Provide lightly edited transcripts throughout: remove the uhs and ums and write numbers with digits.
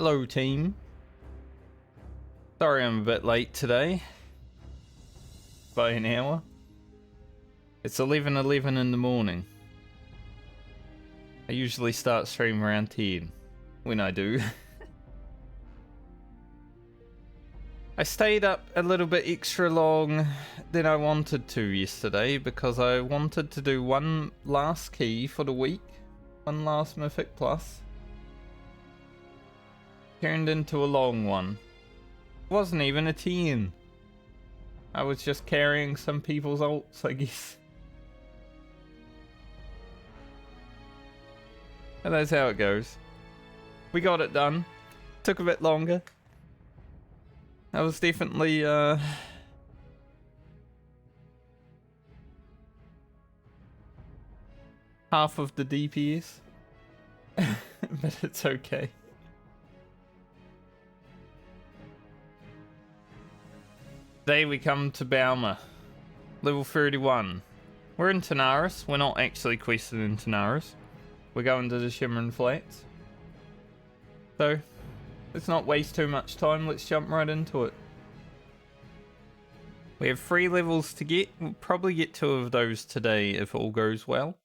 Hello team. Sorry I'm a bit late today. By an hour. It's 11:11 in the morning. I usually start stream around 10. When I do. I stayed up a little bit extra long than I wanted to yesterday because I wanted to do one last key for the week. One last Mythic Plus. Turned into a long one. Wasn't even a 10. I was just carrying some people's ults, I guess. And that's how it goes. We got it done. Took a bit longer. I was definitely half of the DPS. But it's okay. Today we come to Bauma, level 31. We're in Tanaris. We're not actually quested in Tanaris. We're going to the Shimmerin Flats. So, let's not waste too much time. Let's jump right into it. We have 3 levels to get. We'll probably get 2 of those today if all goes well.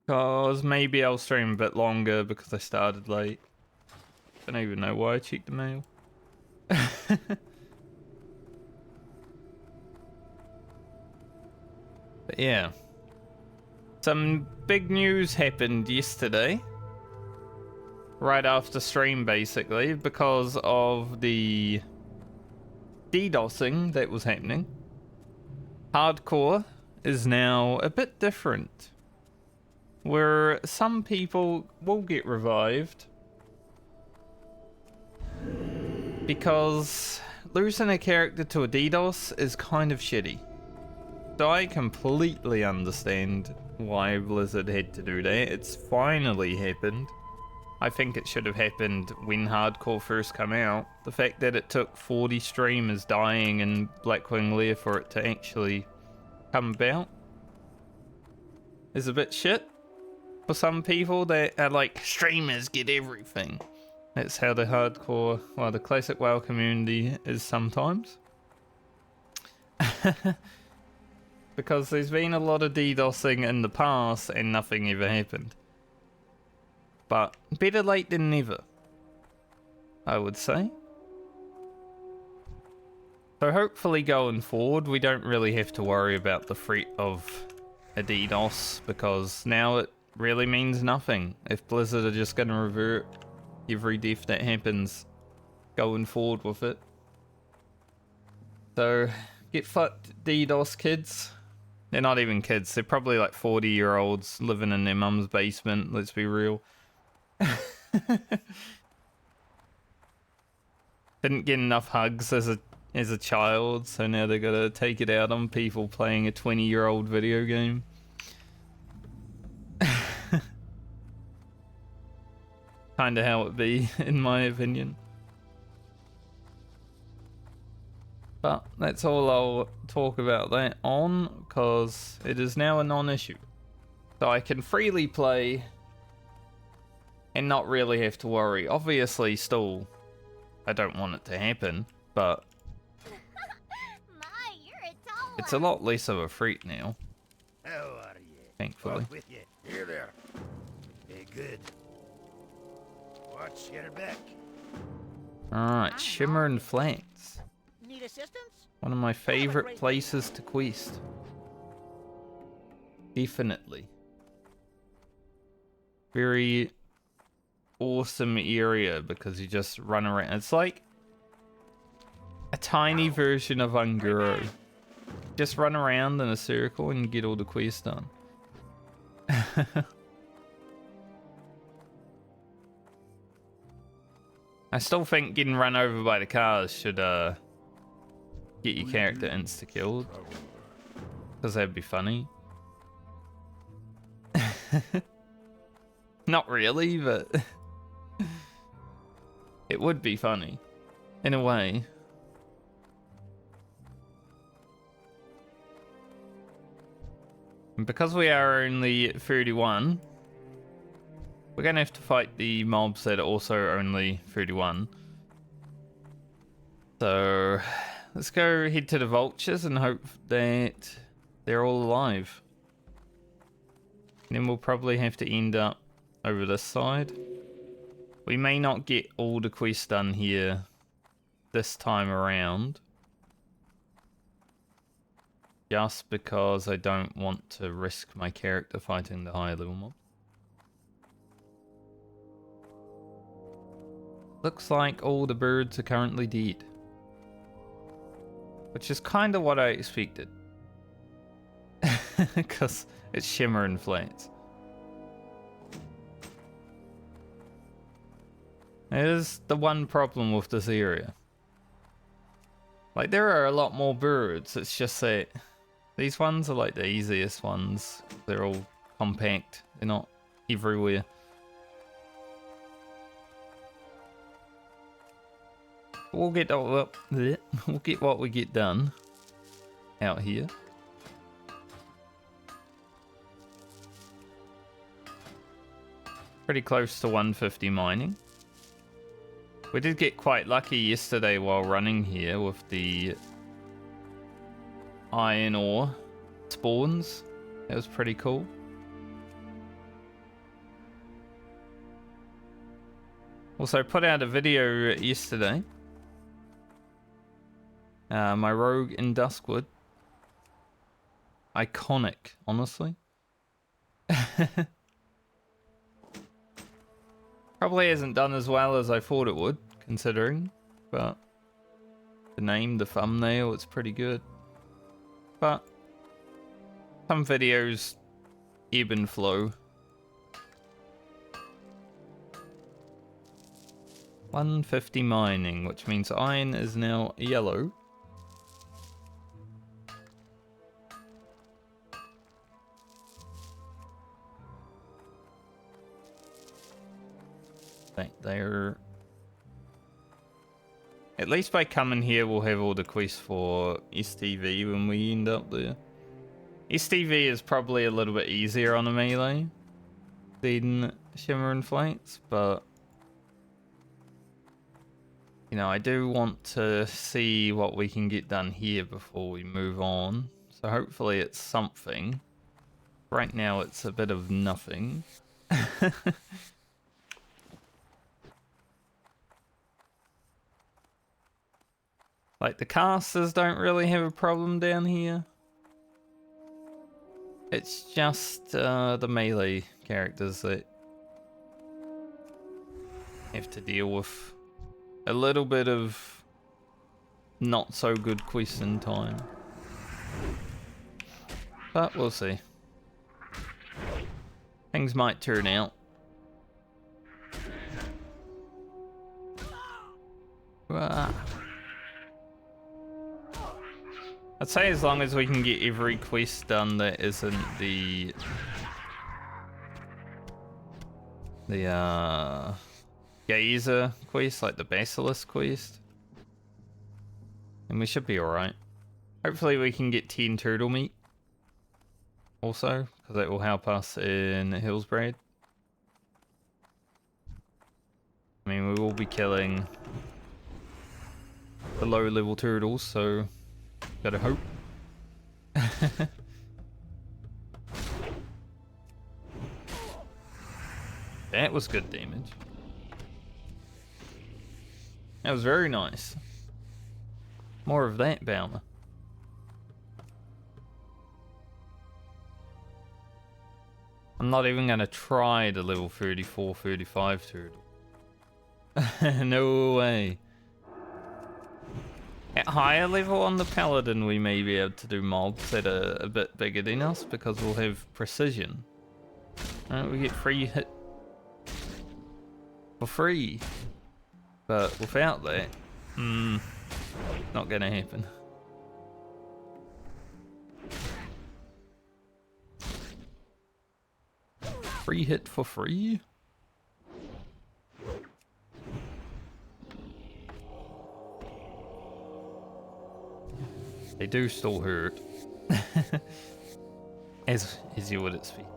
Because maybe I'll stream a bit longer because I started late. Don't even know why I checked the mail. But yeah, some big news happened yesterday, right after stream basically, because of the DDoSing that was happening. Hardcore is now a bit different, where some people will get revived because losing a character to a DDoS is kind of shitty. So I completely understand why Blizzard had to do that. It's finally happened. I think it should have happened when Hardcore first came out. The fact that it took 40 streamers dying in Blackwing Lair for it to actually come about is a bit shit. For some people that are like, streamers get everything. That's how the hardcore, well, the classic WoW community is sometimes. Because there's been a lot of DDoSing in the past and nothing ever happened. But better late than never, I would say. So hopefully going forward we don't really have to worry about the threat of a DDoS, because now it really means nothing if Blizzard are just going to revert every death that happens going forward with it. So get fucked, DDoS kids. They're not even kids. They're probably like 40-year-olds living in their mum's basement. Let's be real. Didn't get enough hugs as a child, so now they gotta take it out on people playing a 20-year-old video game. Kinda how it be, in my opinion. But that's all I'll talk about that on, because it is now a non-issue. So I can freely play and not really have to worry. Obviously, still, I don't want it to happen, but it's a lot less of a threat now. How are you? Thankfully. With you. Here there. Hey, good. Watch your back. Alright, Shimmerin Flats. Need assistance? One of my favorite places to quest. Definitely. Very awesome area because you just run around. It's like a tiny version of Unguro. Just run around in a circle and get all the quests done. I still think getting run over by the cars should get your character insta-killed, because that'd be funny. Not really, but it would be funny in a way. And because we are only 31, We're going to have to fight the mobs that are also only 31. So let's go head to the vultures and hope that they're all alive. And then we'll probably have to end up over this side. We may not get all the quests done here this time around. Just because I don't want to risk my character fighting the higher level mob. Looks like all the birds are currently dead. Which is kind of what I expected. Because it's Shimmer and Flats. There's the one problem with this area. Like, there are a lot more birds, it's just that these ones are like the easiest ones. They're all compact, they're not everywhere. We'll get what we get done out here. Pretty close to 150 mining. We did get quite lucky yesterday while running here with the iron ore spawns. That was pretty cool. Also put out a video yesterday. My rogue in Duskwood. Iconic, honestly. Probably hasn't done as well as I thought it would, considering. But the name, the thumbnail, it's pretty good. But some videos ebb and flow. 150 mining, which means iron is now yellow. They're... At least by coming here we'll have all the quests for STV when we end up there. STV is probably a little bit easier on a melee than Shimmer and Flats, but you know, I do want to see what we can get done here before we move on. So hopefully it's something. Right now it's a bit of nothing. Like, the casters don't really have a problem down here. It's just the melee characters that have to deal with a little bit of not so good questing time. But we'll see. Things might turn out. I'd say as long as we can get every quest done that isn't the Gazer quest, like the Basilisk quest, and we should be alright. Hopefully we can get 10 turtle meat also, because that will help us in Hillsbraid. I mean, we will be killing the low level turtles, so gotta hope. That was good damage. That was very nice. More of that, Bowmer. I'm not even gonna try the level 34, 35 turtle. No way. At higher level on the Paladin, we may be able to do mobs that are a bit bigger than us because we'll have precision. We get free hit for free. But without that, not gonna happen. Free hit for free? They do still hurt. as you would expect.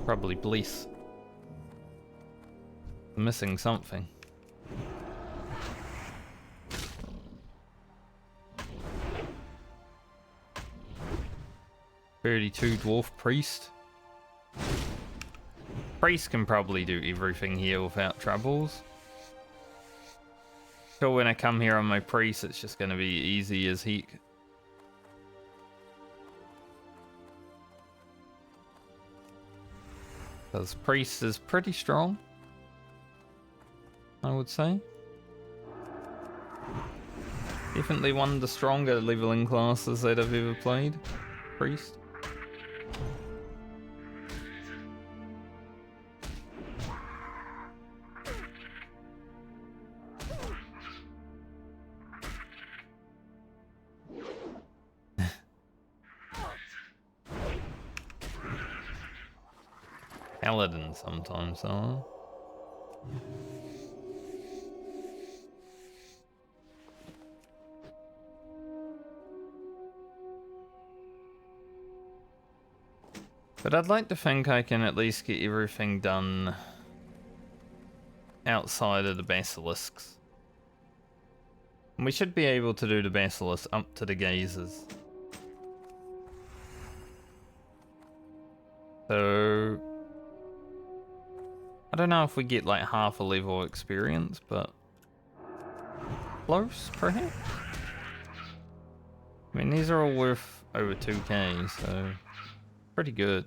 Probably Bliss. Missing something. "32 Dwarf Priest." Priest can probably do everything here without troubles. So when I come here on my Priest, it's just going to be easy as heck. Because Priest is pretty strong, I would say. Definitely one of the stronger leveling classes that I've ever played. Priest. Paladin sometimes, huh? But I'd like to think I can at least get everything done outside of the basilisks. And we should be able to do the basilisks up to the gazers. So I don't know if we get like half a level experience, but close perhaps? I mean, these are all worth over 2k, so pretty good.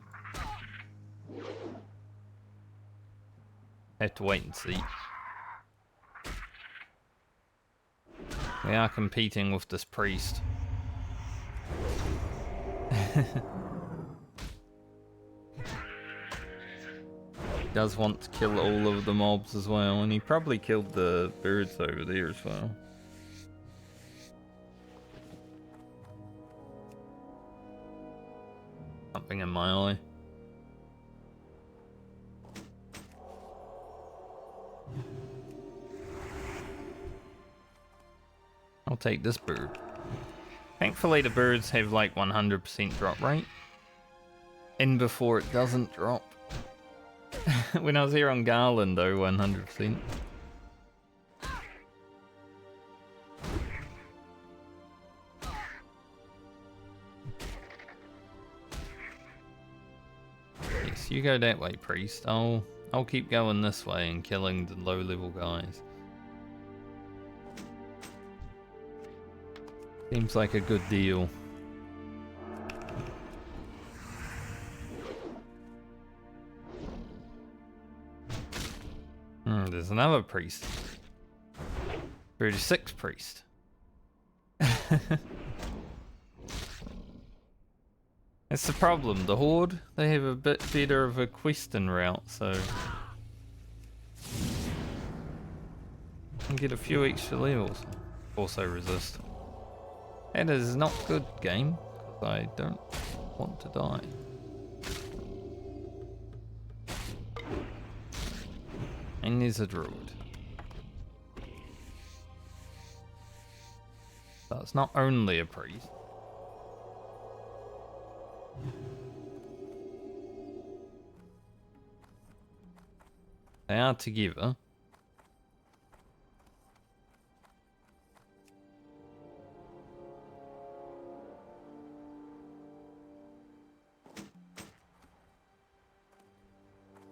Have to wait and see. We are competing with this priest. Does want to kill all of the mobs as well, and he probably killed the birds over there as well. Something in my eye. I'll take this bird. Thankfully the birds have like 100% drop rate. In before it doesn't drop. When I was here on Garland though, 100%. Yes, you go that way, priest. I'll keep going this way and killing the low level guys. Seems like a good deal. There's another priest. 36 priest. That's the problem. The Horde, they have a bit better of a questing route, so and get a few extra levels. Also resist. That is not good, game, because I don't want to die. And there's a druid. So it's not only a priest. They are together.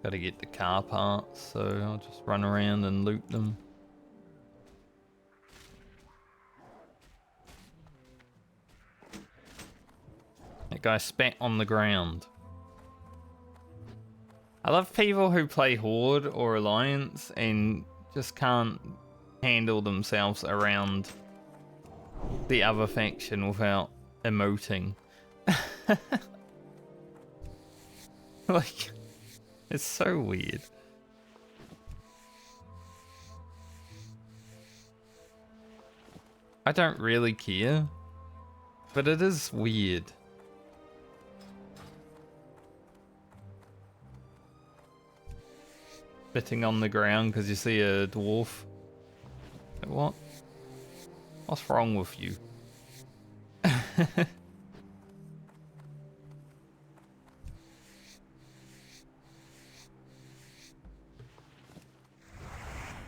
Gotta get the car parts, so I'll just run around and loot them. That guy spat on the ground. I love people who play Horde or Alliance and just can't handle themselves around the other faction without emoting. Like, it's so weird. I don't really care, but it is weird. Spitting on the ground because you see a dwarf. What? What's wrong with you?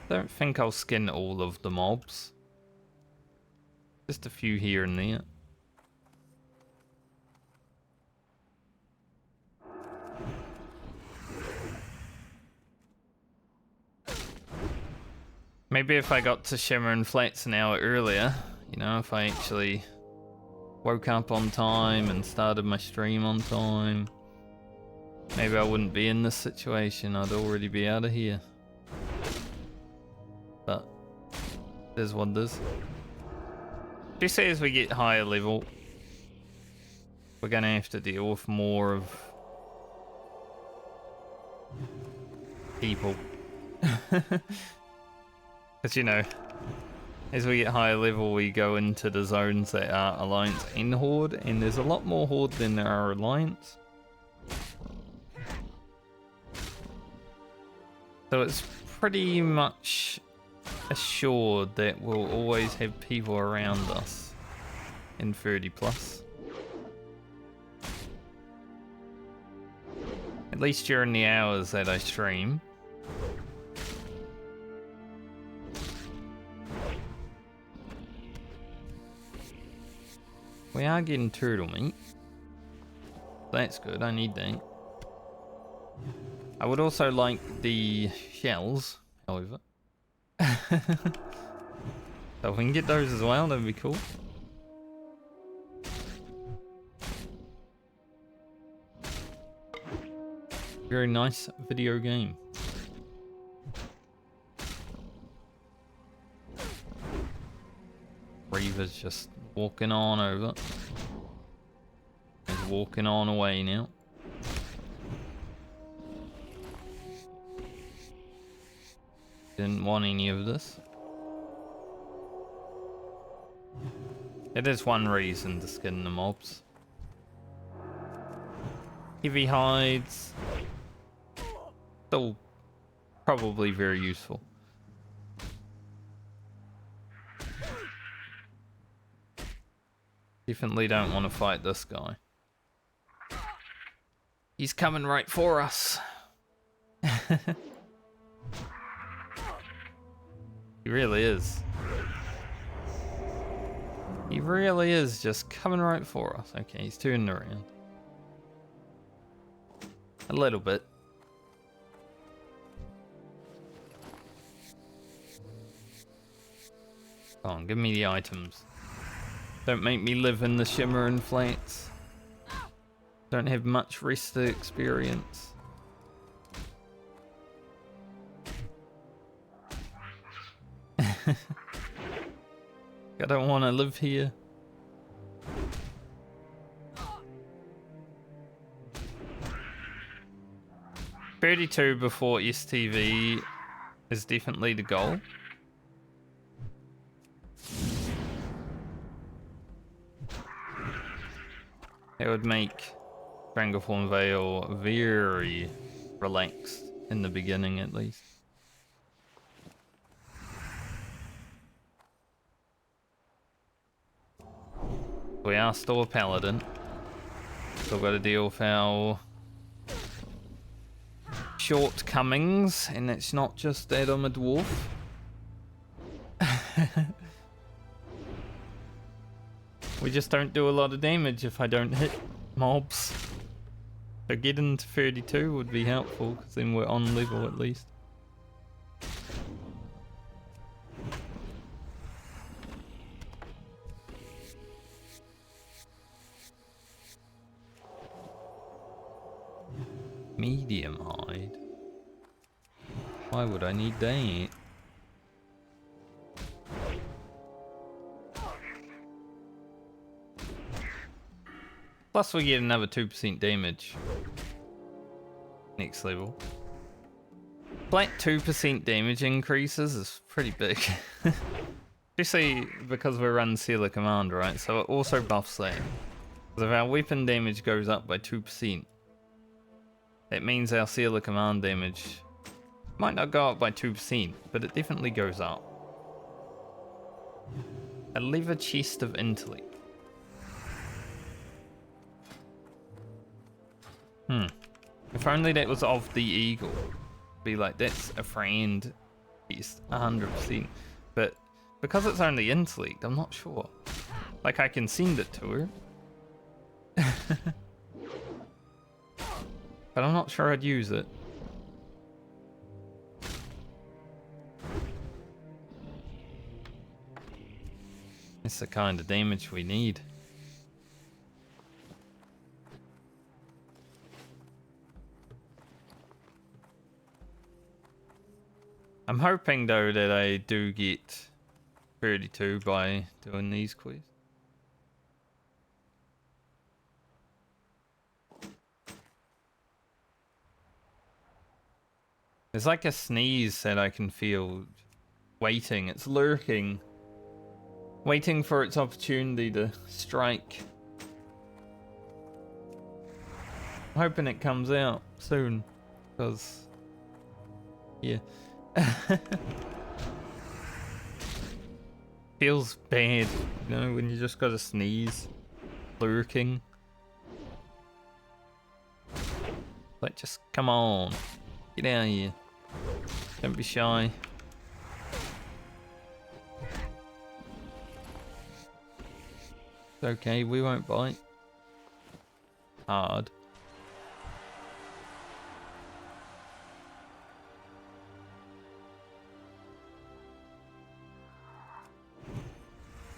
Don't think I'll skin all of the mobs. Just a few here and there. Maybe if I got to Shimmer and Flats an hour earlier, you know, if I actually woke up on time and started my stream on time, maybe I wouldn't be in this situation. I'd already be out of here. But it is what it is. You see, as we get higher level, we're gonna have to deal with more of people. Because, you know, as we get higher level, we go into the zones that are Alliance and Horde, and there's a lot more Horde than there are Alliance. So it's pretty much assured that we'll always have people around us in 30 plus. At least during the hours that I stream. We are getting turtle meat. That's good, I need that. I would also like the shells, however. So if we can get those as well, that'd be cool. Very nice video game. Reaver's just walking on over. He's walking on away now. Didn't want any of this. It is one reason to skin the mobs. Heavy hides. Still probably very useful. Definitely don't want to fight this guy. He's coming right for us. He really is. He really is just coming right for us. Okay, he's turning around. A little bit. Come on, give me the items. Don't make me live in the Shimmer and Flats. Don't have much rest experience. I don't want to live here. $32 before STV is definitely the goal. It would make Stranglethorn Vale very relaxed in the beginning, at least. We are still a Paladin. Still got to deal with our shortcomings, and it's not just that I'm a dwarf. We just don't do a lot of damage if I don't hit mobs. So getting to 32 would be helpful, because then we're on level at least. Medium hide? Why would I need that? Plus we get another 2% damage. Next level. Flat 2% damage increases is pretty big. Especially because we run Sealer Command, right? So it also buffs that. Because if our weapon damage goes up by 2%, that means our Sealer Command damage might not go up by 2%, but it definitely goes up. A lever chest of intellect. If only that was of the eagle. Be like, that's a friend It's 100%. But because it's only intellect, I'm not sure. Like, I can send it to her. But I'm not sure I'd use it. It's the kind of damage we need. I'm hoping though that I do get 32 by doing these quests. There's like a sneeze that I can feel waiting. It's lurking. Waiting for its opportunity to strike. I'm hoping it comes out soon. Because, yeah. Feels bad, you know, when you just got a sneeze. Lurking. Like, just come on. Get out of here. Don't be shy. It's okay, we won't bite. Hard.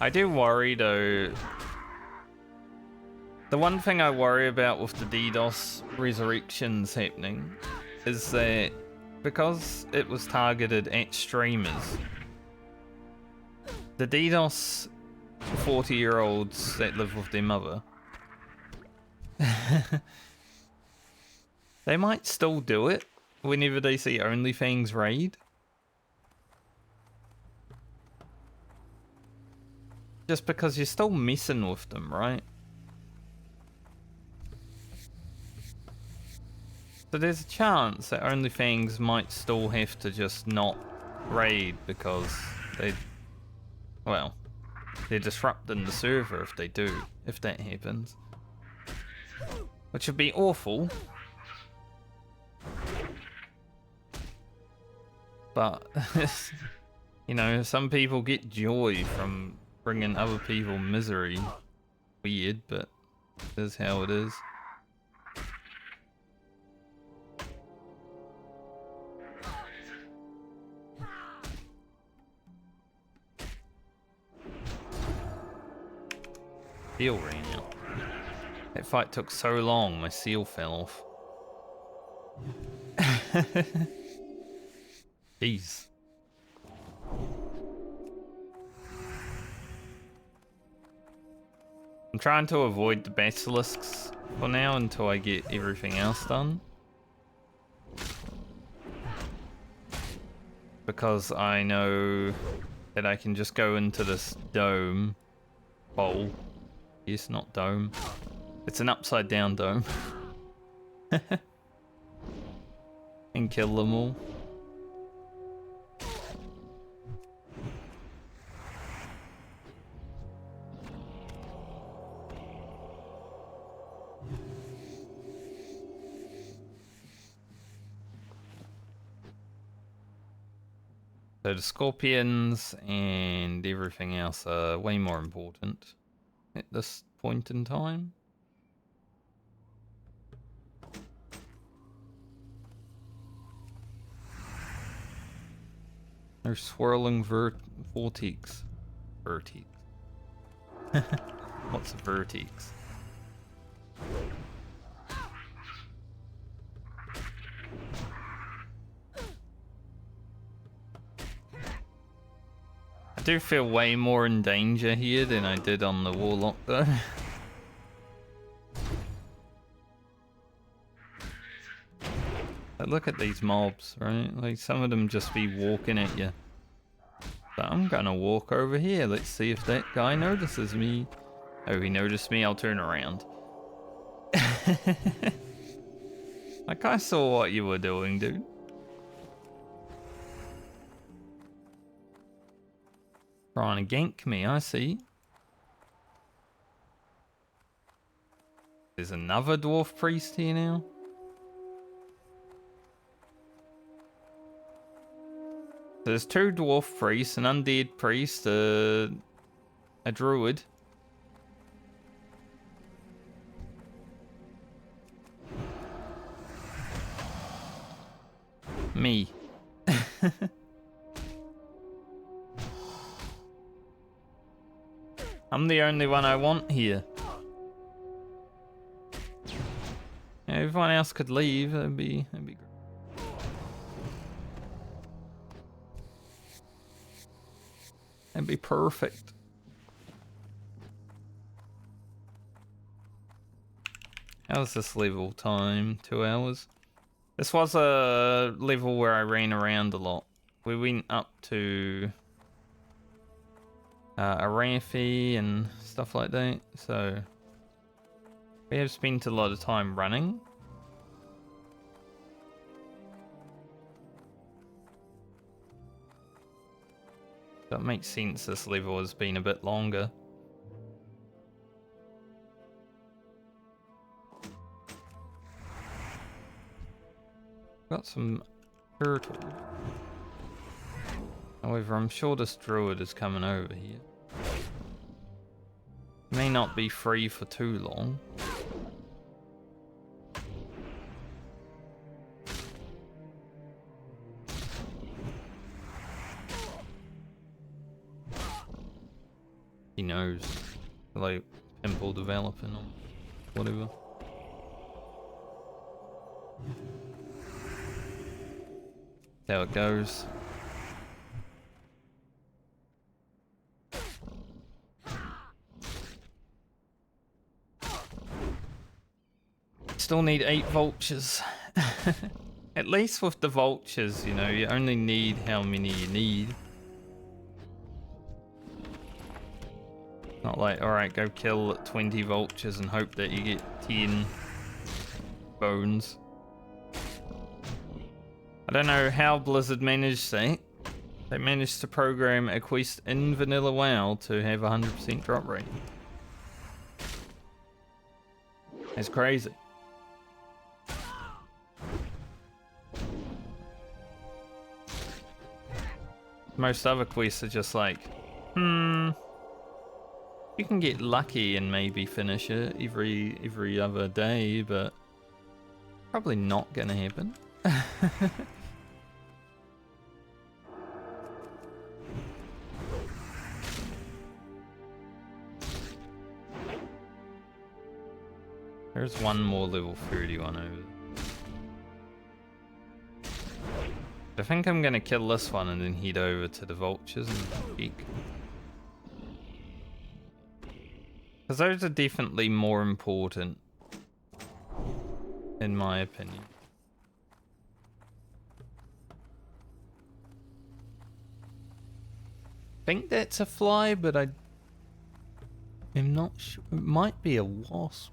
I do worry though. The one thing I worry about with the DDoS resurrections happening is that because it was targeted at streamers, the DDoS 40-year-olds that live with their mother, they might still do it whenever they see OnlyFans raid. Just because you're still messing with them, right? So there's a chance that OnlyFans might still have to just not raid because they, well, they're disrupting the server if they do, if that happens. Which would be awful. But, you know, some people get joy from bringing other people misery. Weird, but it is how it is. Seal ran out. That fight took so long, my seal fell off. Jeez. I'm trying to avoid the basilisks for now until I get everything else done. Because I know that I can just go into this dome bowl. Yes, not dome. It's an upside down dome. And kill them all. So the scorpions and everything else are way more important at this point in time. There's swirling vortex. Vertex. What's a vertex? I do feel way more in danger here than I did on the Warlock though. But look at these mobs, right? Like some of them just be walking at you. So I'm gonna walk over here. Let's see if that guy notices me. Oh, he noticed me. I'll turn around. Like I saw what you were doing, dude. Trying to gank me, I see. There's another dwarf priest here now. There's 2 dwarf priests, an undead priest, a druid. Me. I'm the only one I want here. Yeah, everyone else could leave. That'd be great. That'd be perfect. How's this level time? 2 hours. This was a level where I ran around a lot. We went up to Arathi and stuff like that, so we have spent a lot of time running. That makes sense, this level has been a bit longer. Got some turtle. However, I'm sure this druid is coming over here. May not be free for too long. He knows. Like, pimple developing or whatever. That's how it goes. Still need 8 vultures. At least with the vultures, you know, you only need how many you need. Not like, alright, go kill 20 vultures and hope that you get 10 bones. I don't know how Blizzard managed that. They managed to program a quest in vanilla WoW to have 100% drop rate. That's crazy. Most other quests are just like, you can get lucky and maybe finish it every other day, but probably not gonna happen. There's one more level 31 over there. I think I'm gonna kill this one and then head over to the vultures and peek. Because those are definitely more important, in my opinion. I think that's a fly, but I am not sure. It might be a wasp.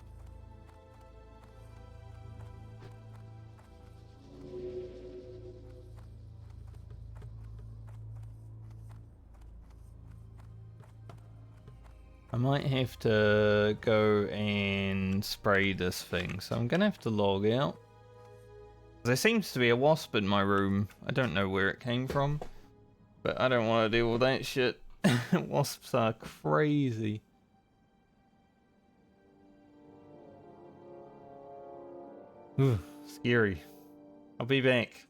I might have to go and spray this thing, so I'm gonna have to log out. There seems to be a wasp in my room. I don't know where it came from, but I don't want to deal with that shit. Wasps are crazy. Ooh, scary. I'll be back.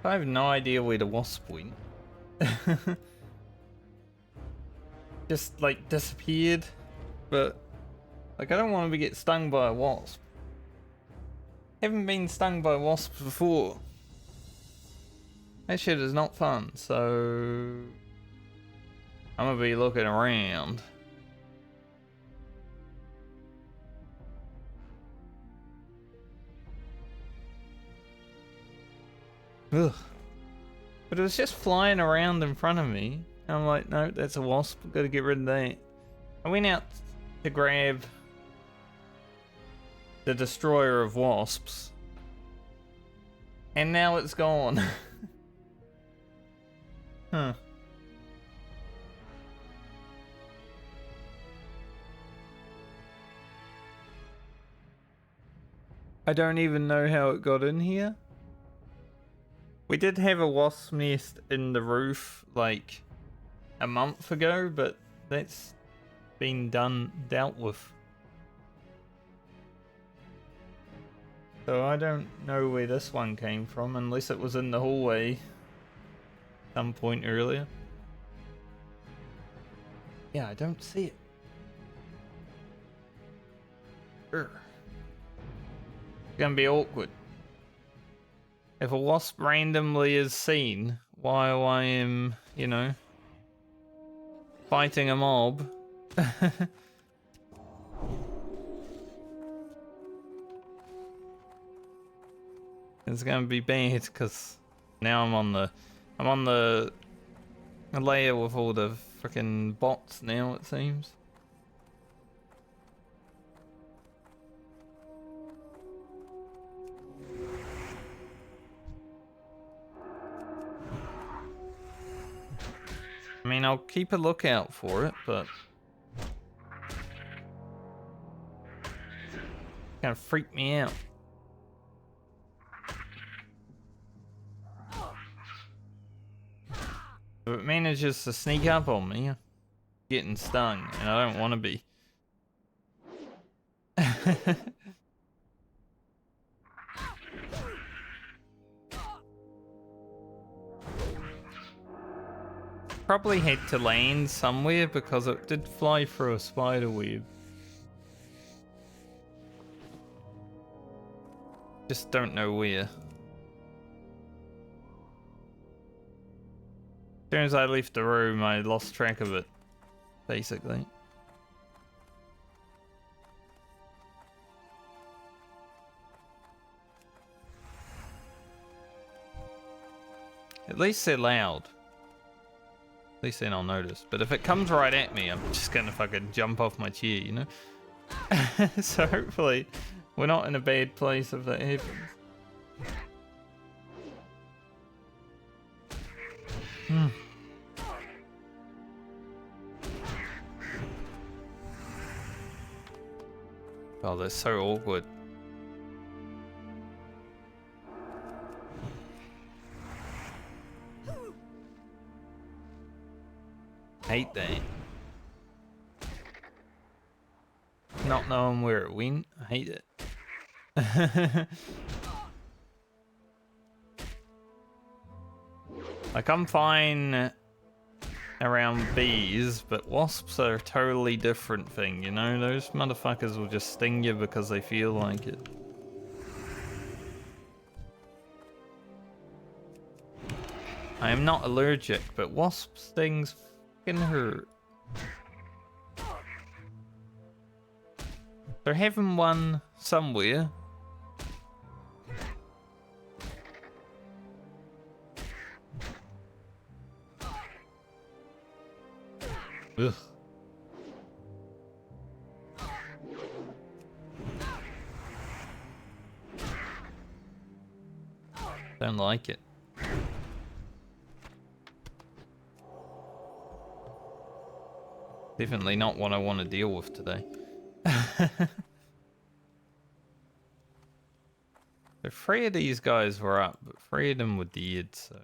I have no idea where the wasp went. Just like disappeared. But like I don't want to get stung by a wasp. Haven't been stung by wasps before. That shit is not fun, so I'm gonna be looking around. Ugh. But it was just flying around in front of me. I'm like, no, that's a wasp. Gotta get rid of that. I went out to grab the destroyer of wasps. And now it's gone. Huh. I don't even know how it got in here. We did have a wasp nest in the roof like a month ago, but that's been dealt with. So I don't know where this one came from, unless it was in the hallway some point earlier. Yeah, I don't see it. It's gonna be awkward. If a wasp randomly is seen while I am, you know, fighting a mob. It's gonna be bad because now I'm on the layer with all the freaking bots now, it seems. I mean, I'll keep a lookout for it, but it's gonna freak me out. If it manages to sneak up on me, I'm getting stung, and I don't want to be. Probably had to land somewhere because it did fly through a spider web. Just don't know where. As soon as I left the room, I lost track of it, basically. At least they're loud. At least then I'll notice. But if it comes right at me, I'm just gonna fucking jump off my chair, you know? So hopefully we're not in a bad place if that happens. Oh, that's so awkward. Hate that. Not knowing where it went. I hate it. Like, I'm fine around bees, but wasps are a totally different thing, you know? Those motherfuckers will just sting you because they feel like it. I am not allergic, but wasp stings fucking hurt. They're having one somewhere. Ugh. Don't like it. Definitely not what I want to deal with today. So 3 of these guys were up, but 3 of them were dead, so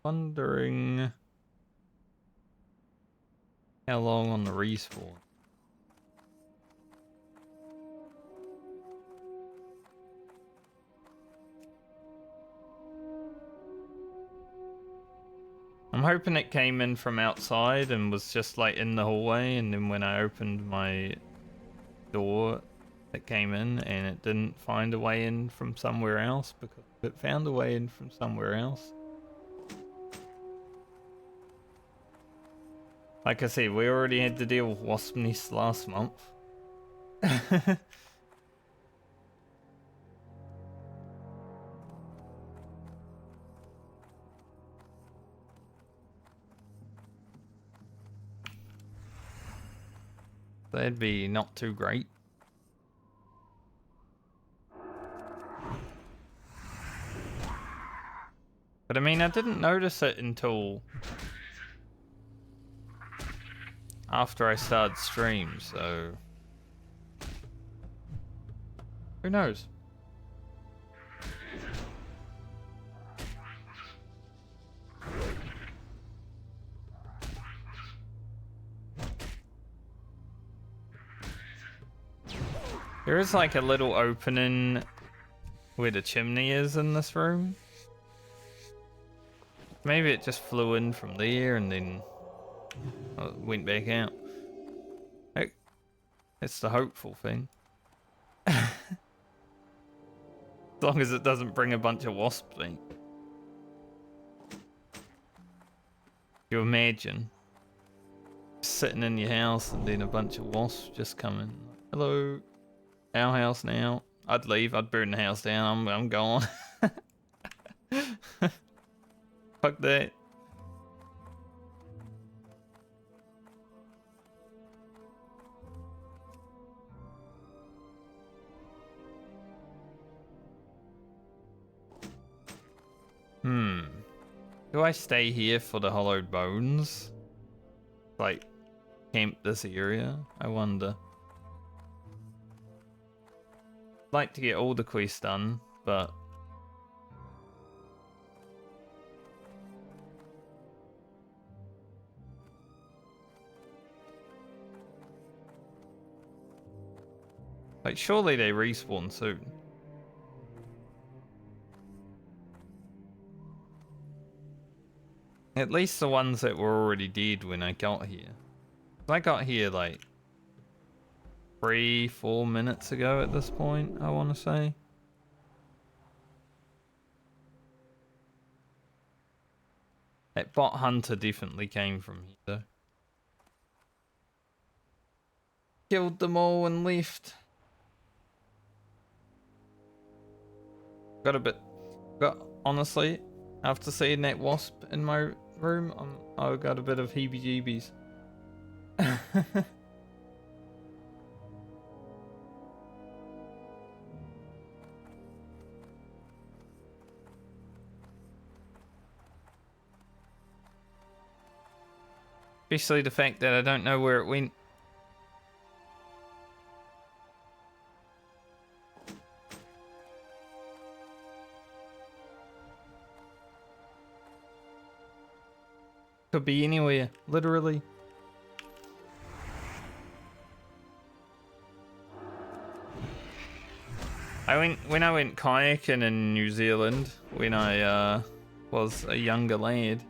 wondering how long on the respawn. I'm hoping it came in from outside and was just like in the hallway, and then when I opened my door it came in and it didn't find a way in from somewhere else, because if it found a way in from somewhere else. Like I said, we already had to deal with wasp nests last month. That'd be not too great. But I mean, I didn't notice it until after I started stream, so who knows? There is like a little opening where the chimney is in this room. Maybe it just flew in from there and then went back out. It's the hopeful thing. As long as it doesn't bring a bunch of wasps in. You imagine sitting in your house and then a bunch of wasps just come in. Hello. Our house now. I'd leave. I'd burn the house down. I'm gone. Fuck that. Do I stay here for the hollowed bones? Like, camp this area? I wonder. Like to get all the quests done, but like surely they respawn soon. At least the ones that were already dead when I got here. I got here like 3-4 minutes ago at this point, I want to say. That bot hunter definitely came from here though. Killed them all and left. Honestly, after seeing that wasp in my room, I got a bit of heebie-jeebies. Especially the fact that I don't know where it went. Could be anywhere, literally. When I went kayaking in New Zealand when I was a younger lad,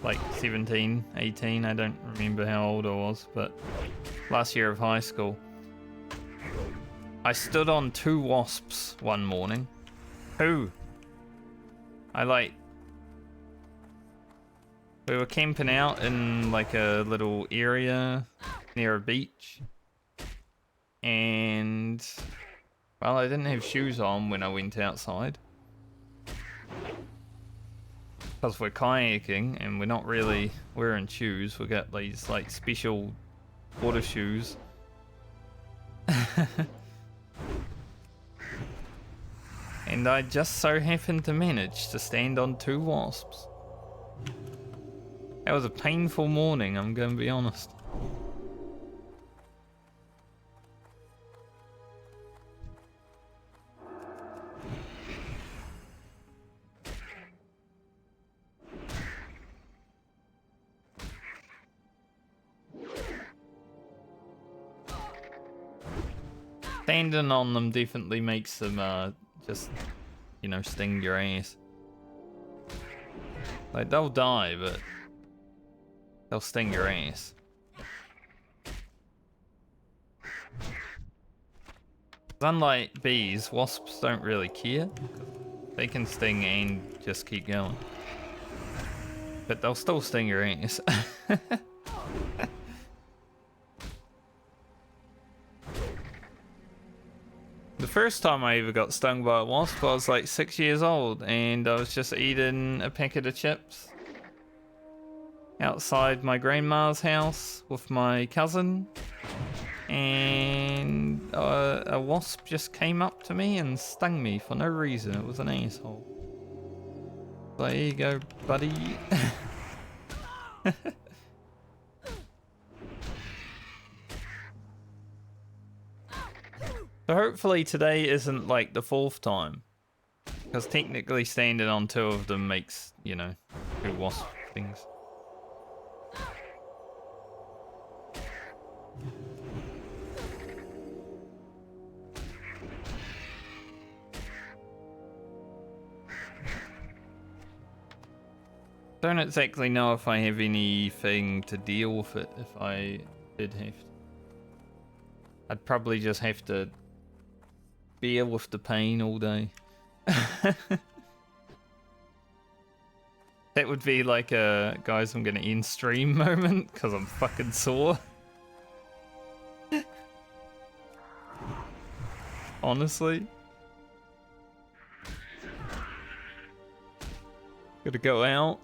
like 17, 18, I don't remember how old I was, but last year of high school, I stood on 2 wasps one morning. 2. We were camping out in like a little area near a beach, and well, I didn't have shoes on when I went outside because we're kayaking and we're not really wearing shoes. We got these like special water shoes. And I just so happened to manage to stand on 2 wasps. That was a painful morning, I'm going to be honest. Standing on them definitely makes them just, you know, sting your ass. Like, they'll die, but they'll sting your ass. Unlike bees, wasps don't really care. They can sting and just keep going. But they'll still sting your ass. The first time I ever got stung by a wasp, I was like 6 years old, and I was just eating a packet of chips outside my grandma's house with my cousin, and a wasp just came up to me and stung me for no reason. It was an asshole. So there you go, buddy. So hopefully today isn't like the 4th time. Because technically standing on 2 of them makes, you know, 2 wasp things. Don't exactly know if I have anything to deal with it if I did have to. I'd probably just have to bear with the pain all day. That would be like a guys, I'm gonna end stream moment because I'm fucking sore. Honestly. Gotta go out.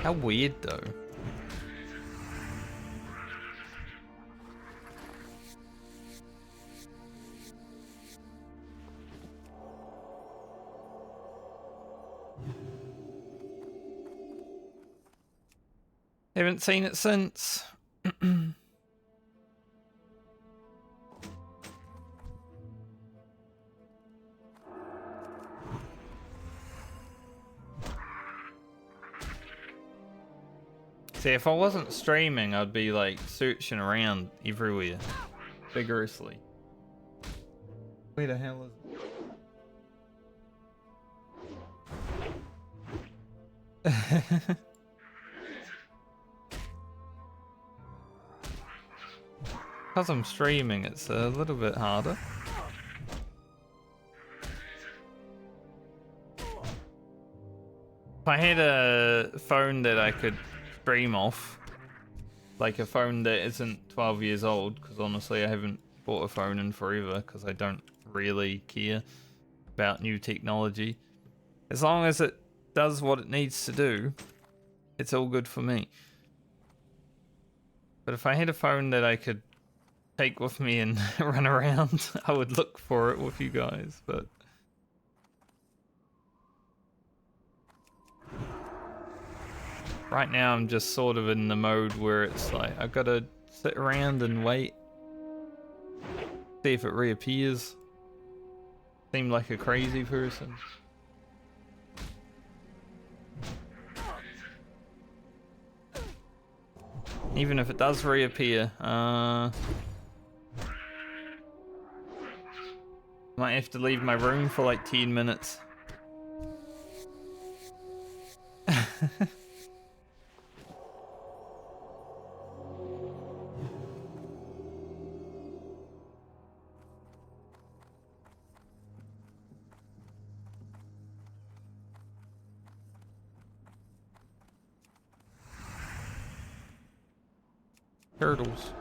How weird though. Haven't seen it since. See, if I wasn't streaming, I'd be like searching around everywhere vigorously. Where the hell is it? Because I'm streaming, it's a little bit harder. If I had a phone that I could stream off, like a phone that isn't 12 years old, because honestly I haven't bought a phone in forever because I don't really care about new technology. As long as it does what it needs to do, it's all good for me. But if I had a phone that I could take with me and run around, I would look for it with you guys, but right now I'm just sort of in the mode where it's like I've got to sit around and wait, see if it reappears. Seem like a crazy person. Even if it does reappear, might have to leave my room for like 10 minutes. Turtles.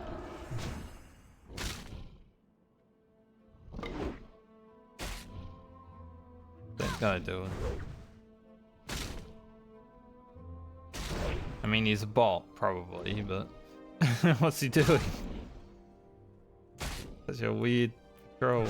That guy doing? I mean, he's a bot, probably, but what's he doing? Such a weird troll.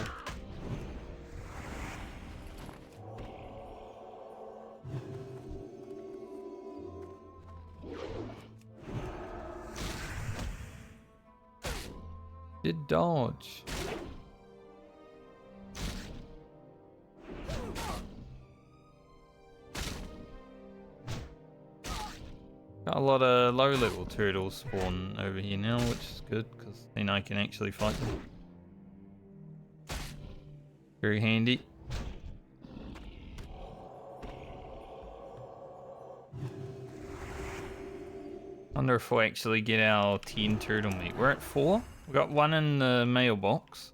Did dodge. Got a lot of low-level turtles spawn over here now, which is good, because then I can actually fight them. Very handy. Wonder if we'll actually get our 10 turtle meat. We're at 4. We got 1 in the mailbox.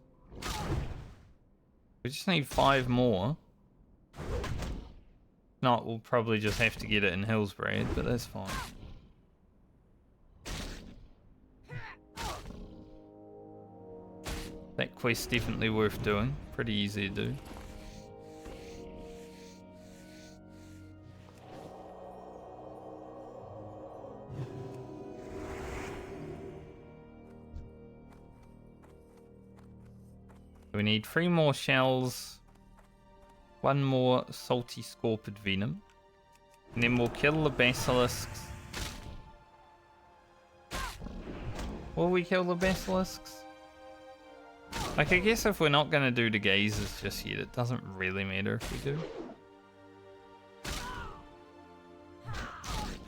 We just need 5 more. Not, we'll probably just have to get it in Hillsbrad, but that's fine. That quest's definitely worth doing. Pretty easy to do. We need 3 more shells, 1 more salty scorpid venom, and then we'll kill the basilisks. Will we kill the basilisks? Like, I guess if we're not going to do the gazes just yet, it doesn't really matter if we do.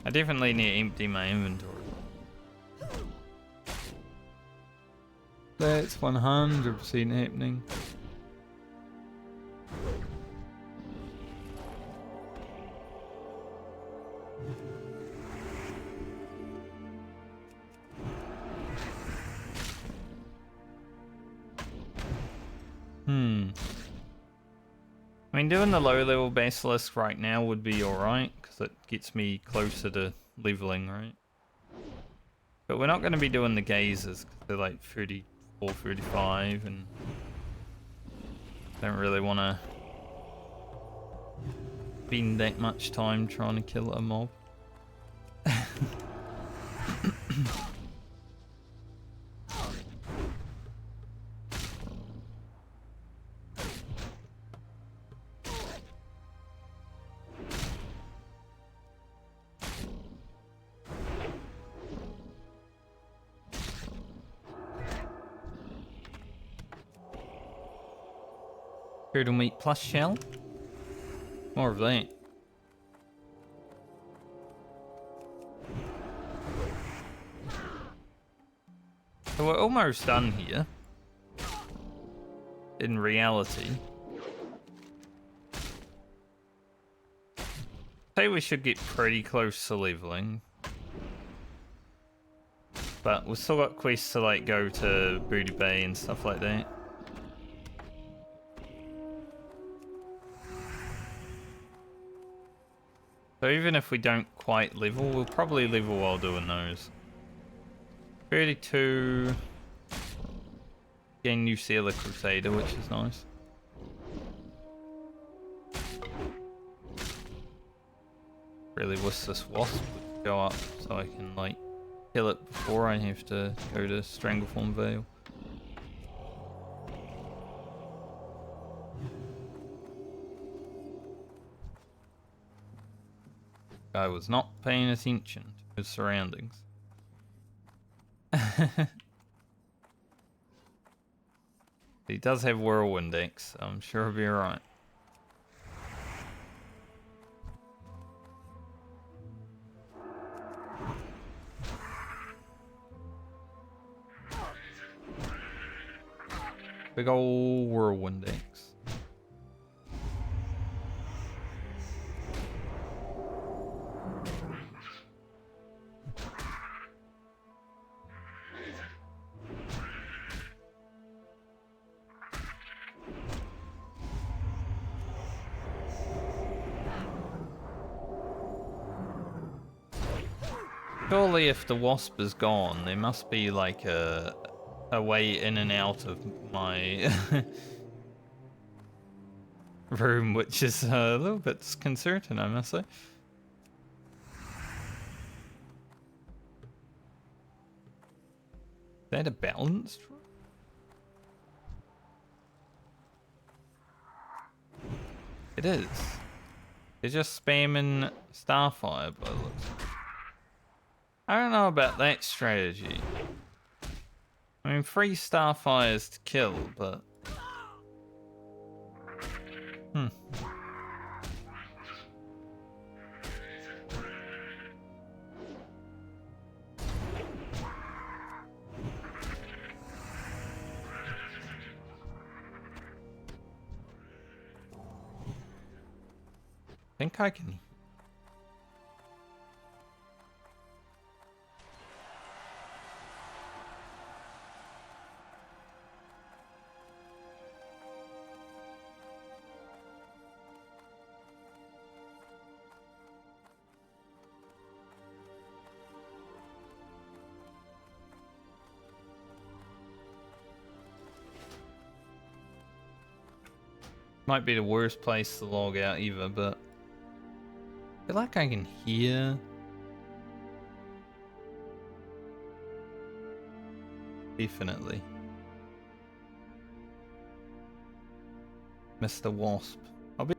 I definitely need to empty my inventory. That's 100% happening. I mean, doing the low-level basilisk right now would be alright, because it gets me closer to leveling, right? But we're not going to be doing the gazes, because they're like 34, 35, and don't really want to spend that much time trying to kill a mob. Turtle meat plus shell. More of that. So we're almost done here. In reality. Say we should get pretty close to leveling. But we've still got quests to like go to Booty Bay and stuff like that. So even if we don't quite level, we'll probably level while doing those. 32. Again, New Sailor Crusader, which is nice. Really wish this wasp would go up so I can like kill it before I have to go to Strangleform Vale. I was not paying attention to his surroundings. He does have Whirlwind X, so I'm sure he'll be alright. Big ol' Whirlwind X. Surely if the wasp is gone, there must be like a way in and out of my room, which is a little bit disconcerting, I must say. Is that a balanced room? It is. They're just spamming Starfire by the looks of it. I don't know about that strategy. I mean, 3 Starfires to kill, but... think I can. Might be the worst place to log out either, but I feel like I can hear. Definitely. Mr. Wasp. I'll be.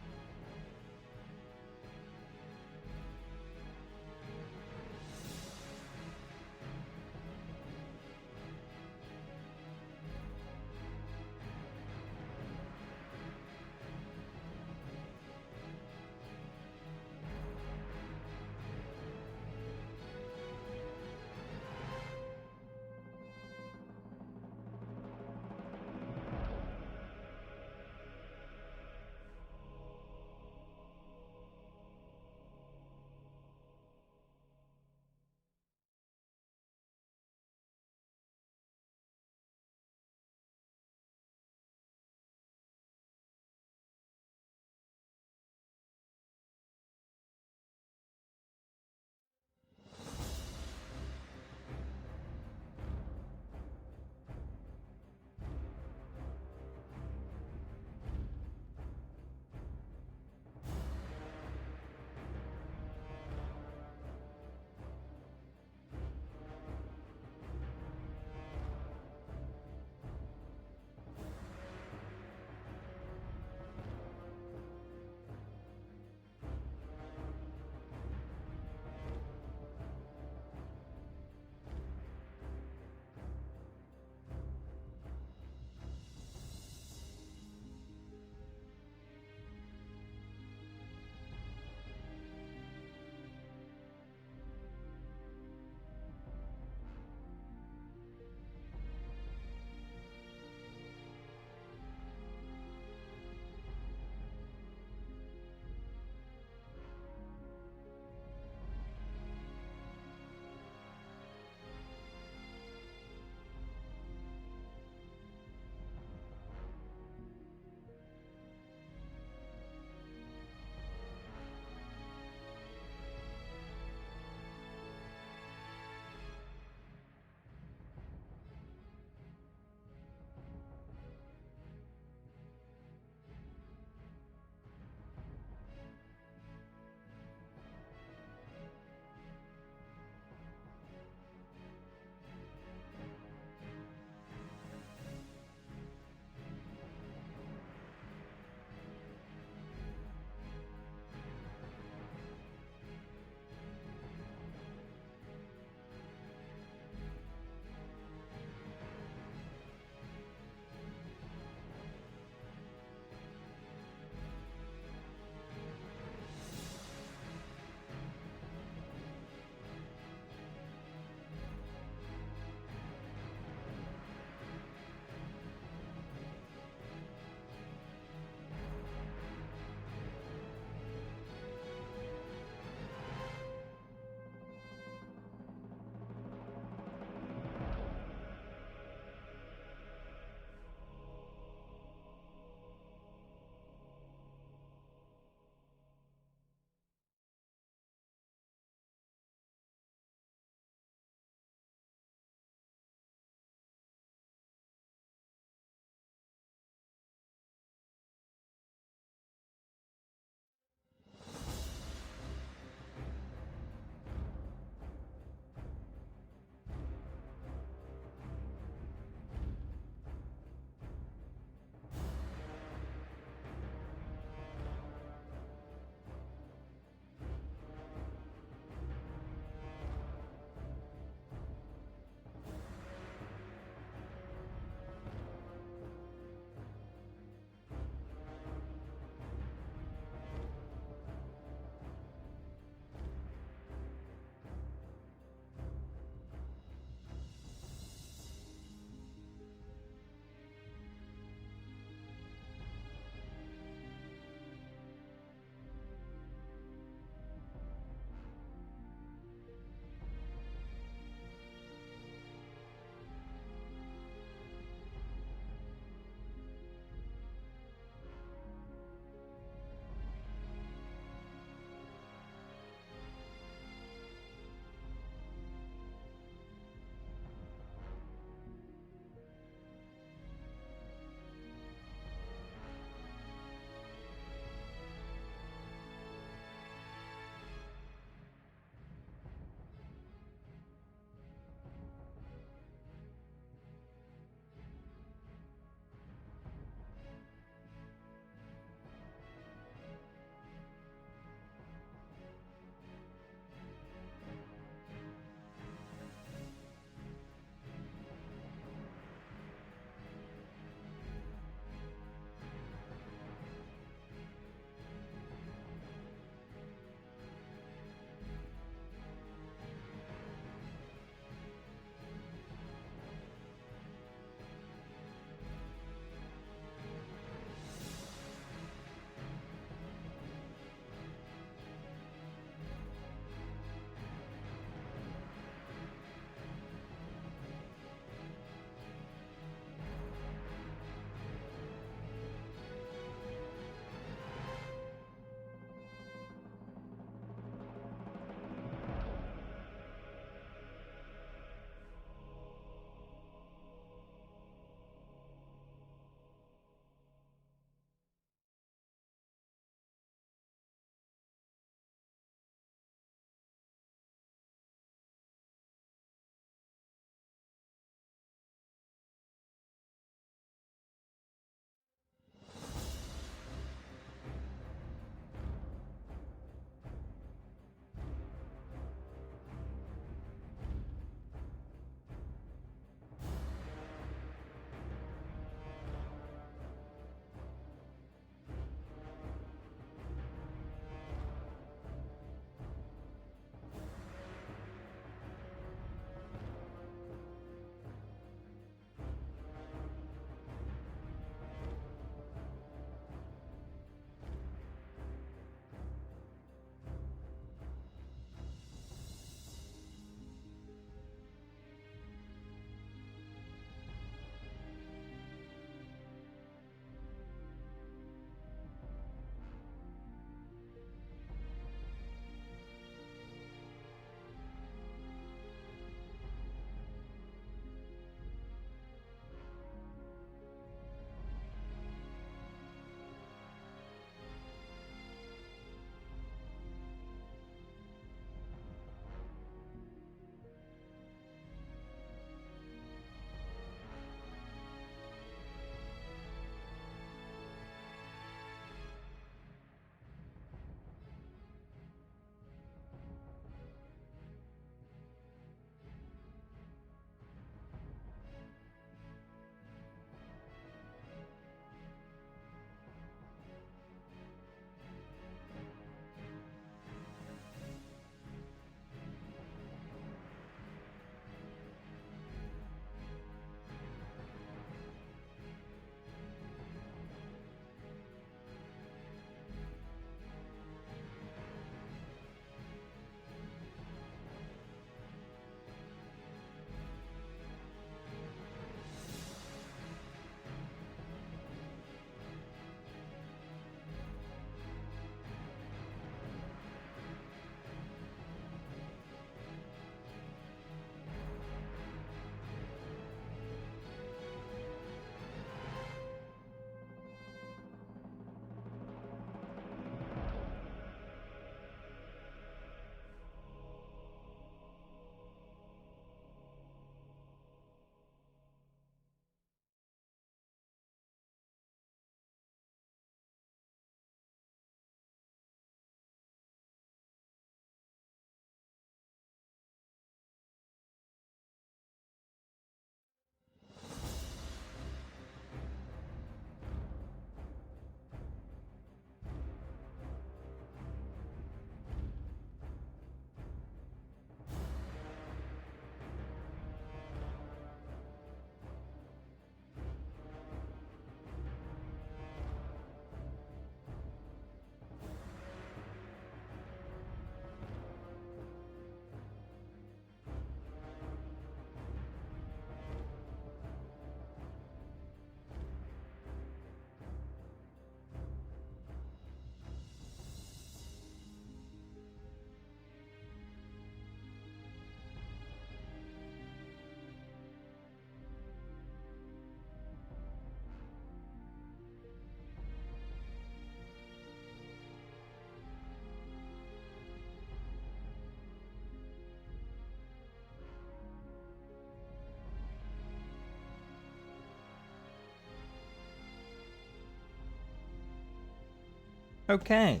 Okay.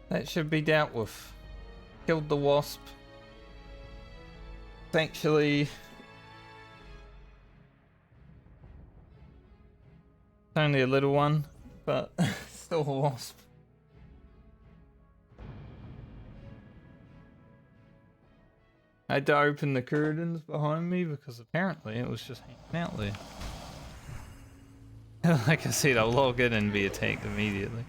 That should be dealt with. Killed the wasp. It's actually... It's only a little one, but still a wasp. I had to open the curtains behind me because apparently it was just hanging out there. Like I said, I'll log in and be attacked immediately.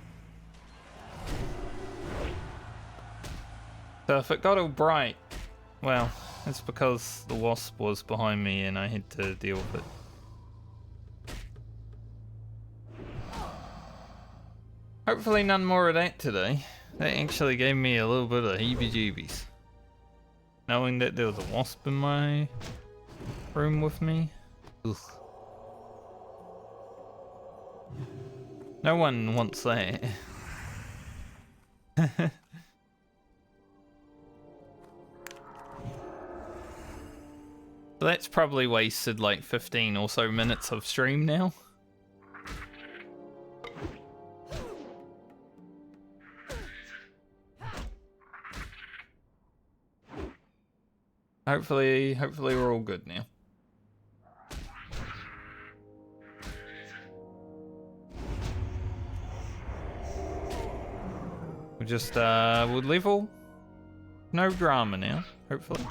So if it got all bright, well, it's because the wasp was behind me and I had to deal with it. Hopefully none more of that today. That actually gave me a little bit of heebie-jeebies. Knowing that there was a wasp in my room with me. Ugh. No one wants that. So that's probably wasted like 15 or so minutes of stream now. Hopefully we're all good now. We'll just we'll level. No drama now, hopefully.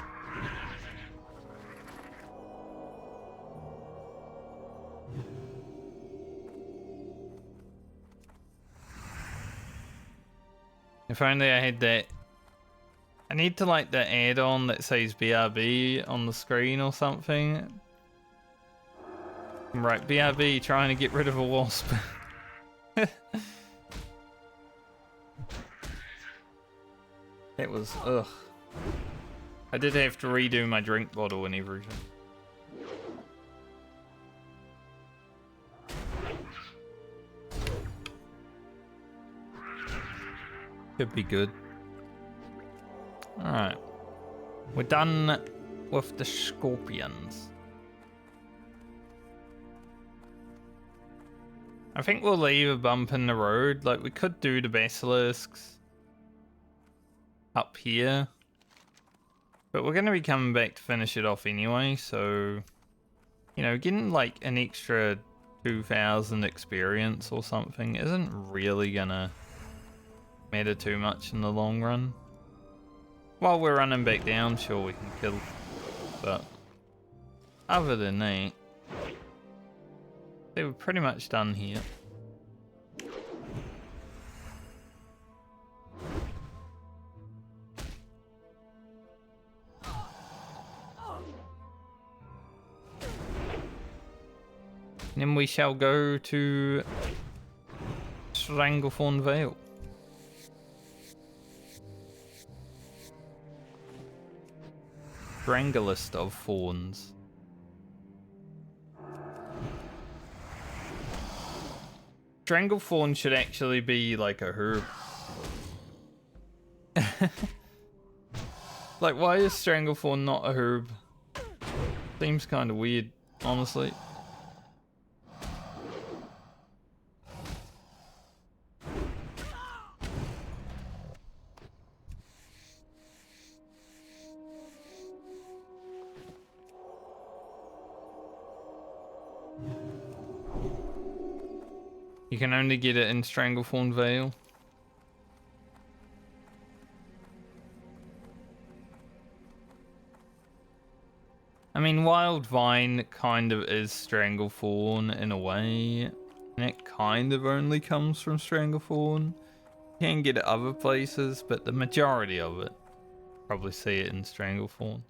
If only I had that. I need to like the add-on that says BRB on the screen or something. Right, BRB trying to get rid of a wasp. It was, ugh. I did have to redo my drink bottle and everything. Could be good. Alright. We're done with the scorpions. I think we'll leave a bump in the road. Like, we could do the basilisks up here. But we're going to be coming back to finish it off anyway, so... You know, getting like an extra 2,000 experience or something isn't really gonna matter too much in the long run. While we're running back down, sure we can kill, but other than that, they were pretty much done here. And then we shall go to Stranglethorn Vale. Stranglest of Thorns. Stranglethorn should actually be like a herb. Like, why is Stranglethorn not a herb? Seems kind of weird, honestly. You can only get it in Stranglethorn Vale. I mean, Wild Vine kind of is Stranglethorn in a way. And it kind of only comes from Stranglethorn. You can get it other places, but the majority of it, probably see it in Stranglethorn.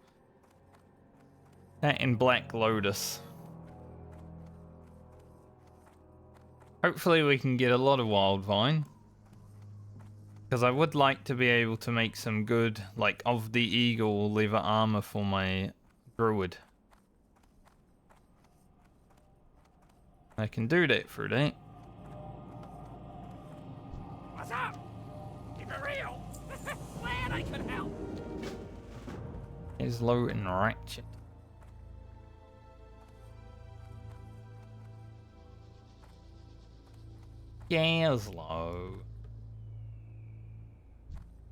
That and Black Lotus. Hopefully we can get a lot of Wild Vine. Because I would like to be able to make some good, like, of the eagle leather armor for my druid. I can do that through that. What's up? Keep it real. Glad I could help. Is low and ratchet. Gaslow.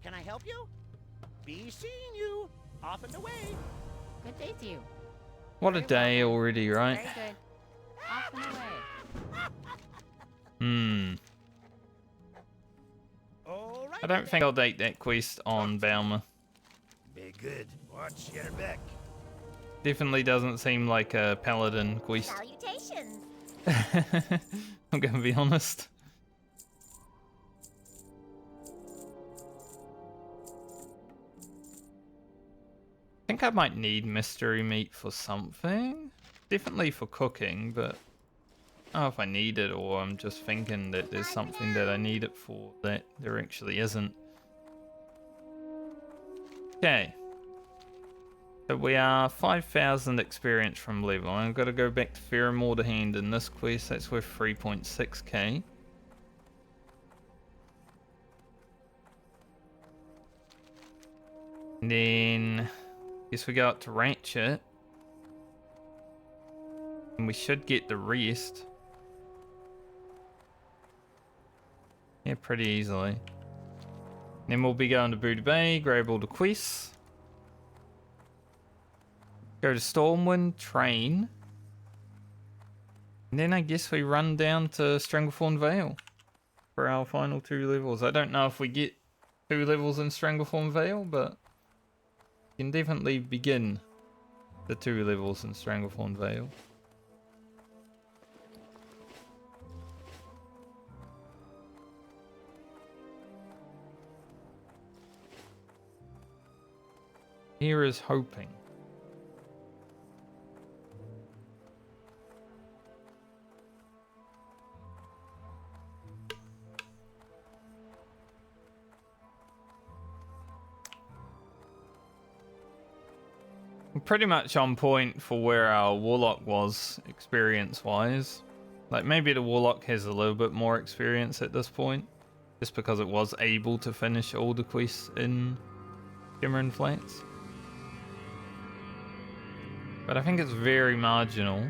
Can I help you? Be seeing you. Off and away. Good day to you. What a Very day well, then. already, right? Very good. Off and away. All right. I don't think I'll take that quest on Balmer. Be good. Watch your back. Definitely doesn't seem like a Paladin quest. Salutations. I'm gonna be honest. I think I might need mystery meat for something. Definitely for cooking, but I don't know if I need it or I'm just thinking that there's something that I need it for that there actually isn't. Okay. So we are 5,000 experience from level. I've got to go back to Fairmore to hand in this quest. That's worth 3.6k. And then I guess we go up to Ratchet. And we should get the rest. Yeah, pretty easily. Then we'll be going to Buddha Bay, grab all the quests. Go to Stormwind, train. And then I guess we run down to Stranglethorn Vale for our final 2 levels. I don't know if we get 2 levels in Stranglethorn Vale, but you can definitely begin the 2 levels in Stranglethorn Vale. Here is hoping. I'm pretty much on point for where our Warlock was experience-wise. Like, maybe the Warlock has a little bit more experience at this point, just because it was able to finish all the quests in Cameron Flats. But I think it's very marginal.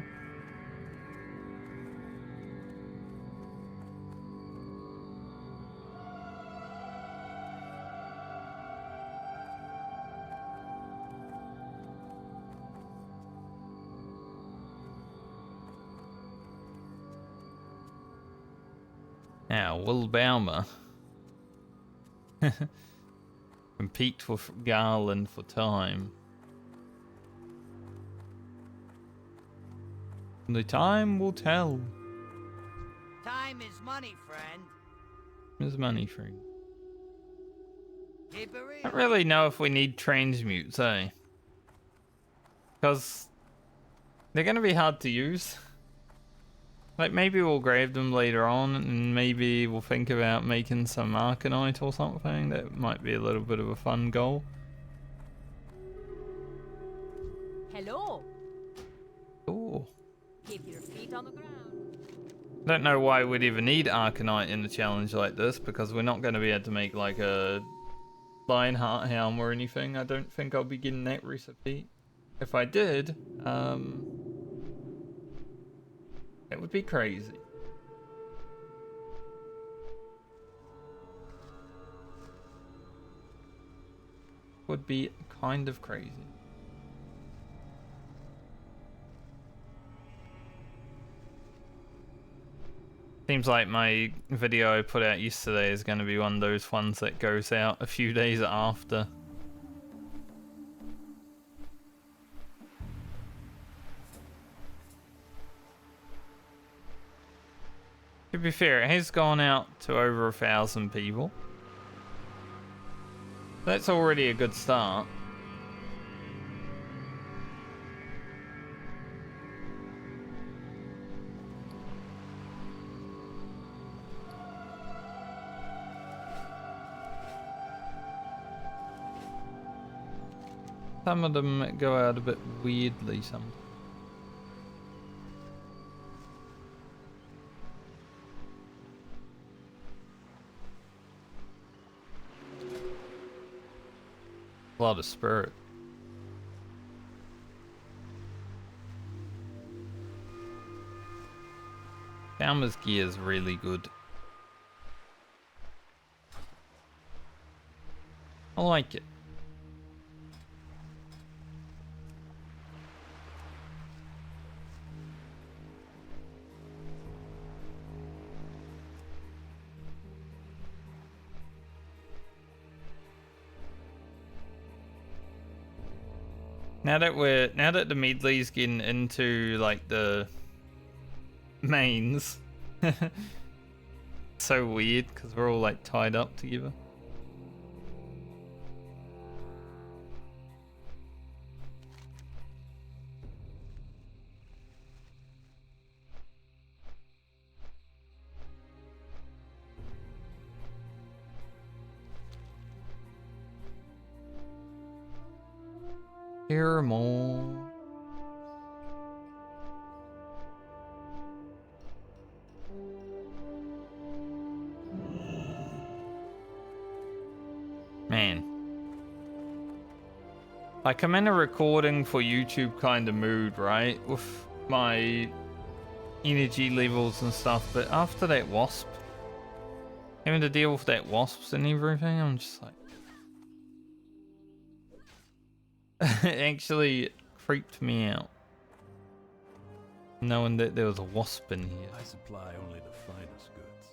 Now, will Balmer compete with Garland for time? The time will tell. Time is money, friend. There's money for you. Keep it real. I don't really know if we need transmutes, eh? Because they're going to be hard to use. Like, maybe we'll grab them later on, and maybe we'll think about making some Arcanite or something. That might be a little bit of a fun goal. Hello. Ooh. Keep your feet on the ground. I don't know why we'd even need Arcanite in a challenge like this, because we're not going to be able to make like a Lionheart Helm or anything. I don't think I'll be getting that recipe. If I did, it would be crazy. Would be kind of crazy. Seems like my video I put out yesterday is going to be one of those ones that goes out a few days after. To be fair, it has gone out to over 1,000 people. That's already a good start. Some of them go out a bit weirdly sometimes. A lot of spirit. Balmer's gear is really good. like it. Now that the Medley's getting into like the mains, so weird because we're all like tied up together. Hear more. Man. Like I'm in a recording for YouTube kind of mood, right? With my energy levels and stuff, but after that wasp, having to deal with that wasps and everything, I'm just like... It actually creeped me out. Knowing that there was a wasp in here. I supply only the finest goods.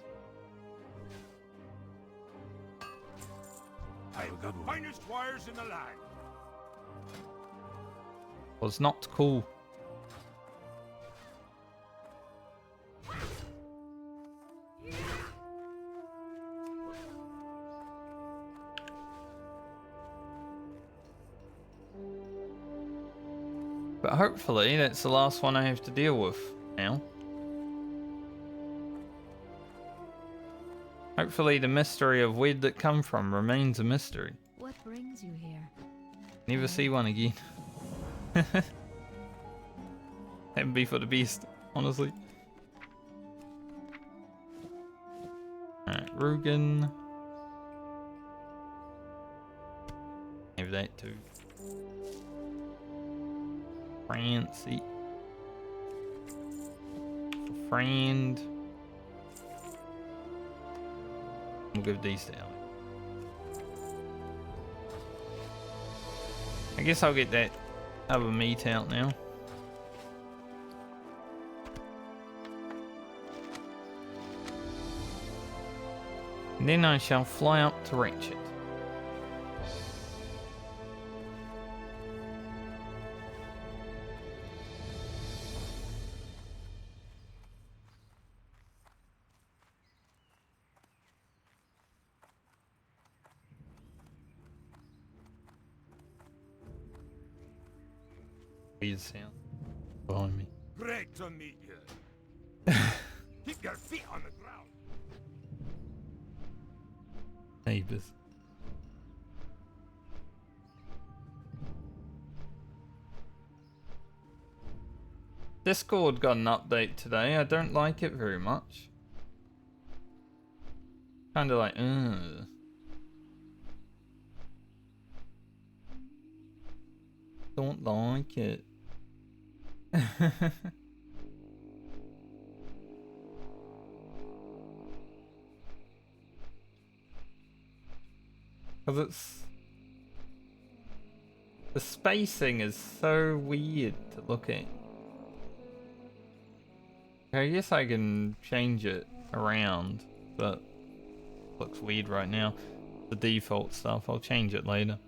I've got finest wires in the land. Was not cool. But hopefully that's the last one I have to deal with now. Hopefully the mystery of where'd it come from remains a mystery. What brings you here? Never see one again. That'd be for the best, honestly. Alright, Rugen. Have that too. Francie. Friend. We'll give these to Ellie. I guess I'll get that other meat out now. And then I shall fly up to Ratchet. Weird sound behind me. Great to meet you. Keep your feet on the ground. Neighbors. Discord got an update today. I don't like it very much. Kinda like, ugh. Don't like it. Because it's... The spacing is so weird to look at. I guess I can change it around, but it looks weird right now. The default stuff, I'll change it later.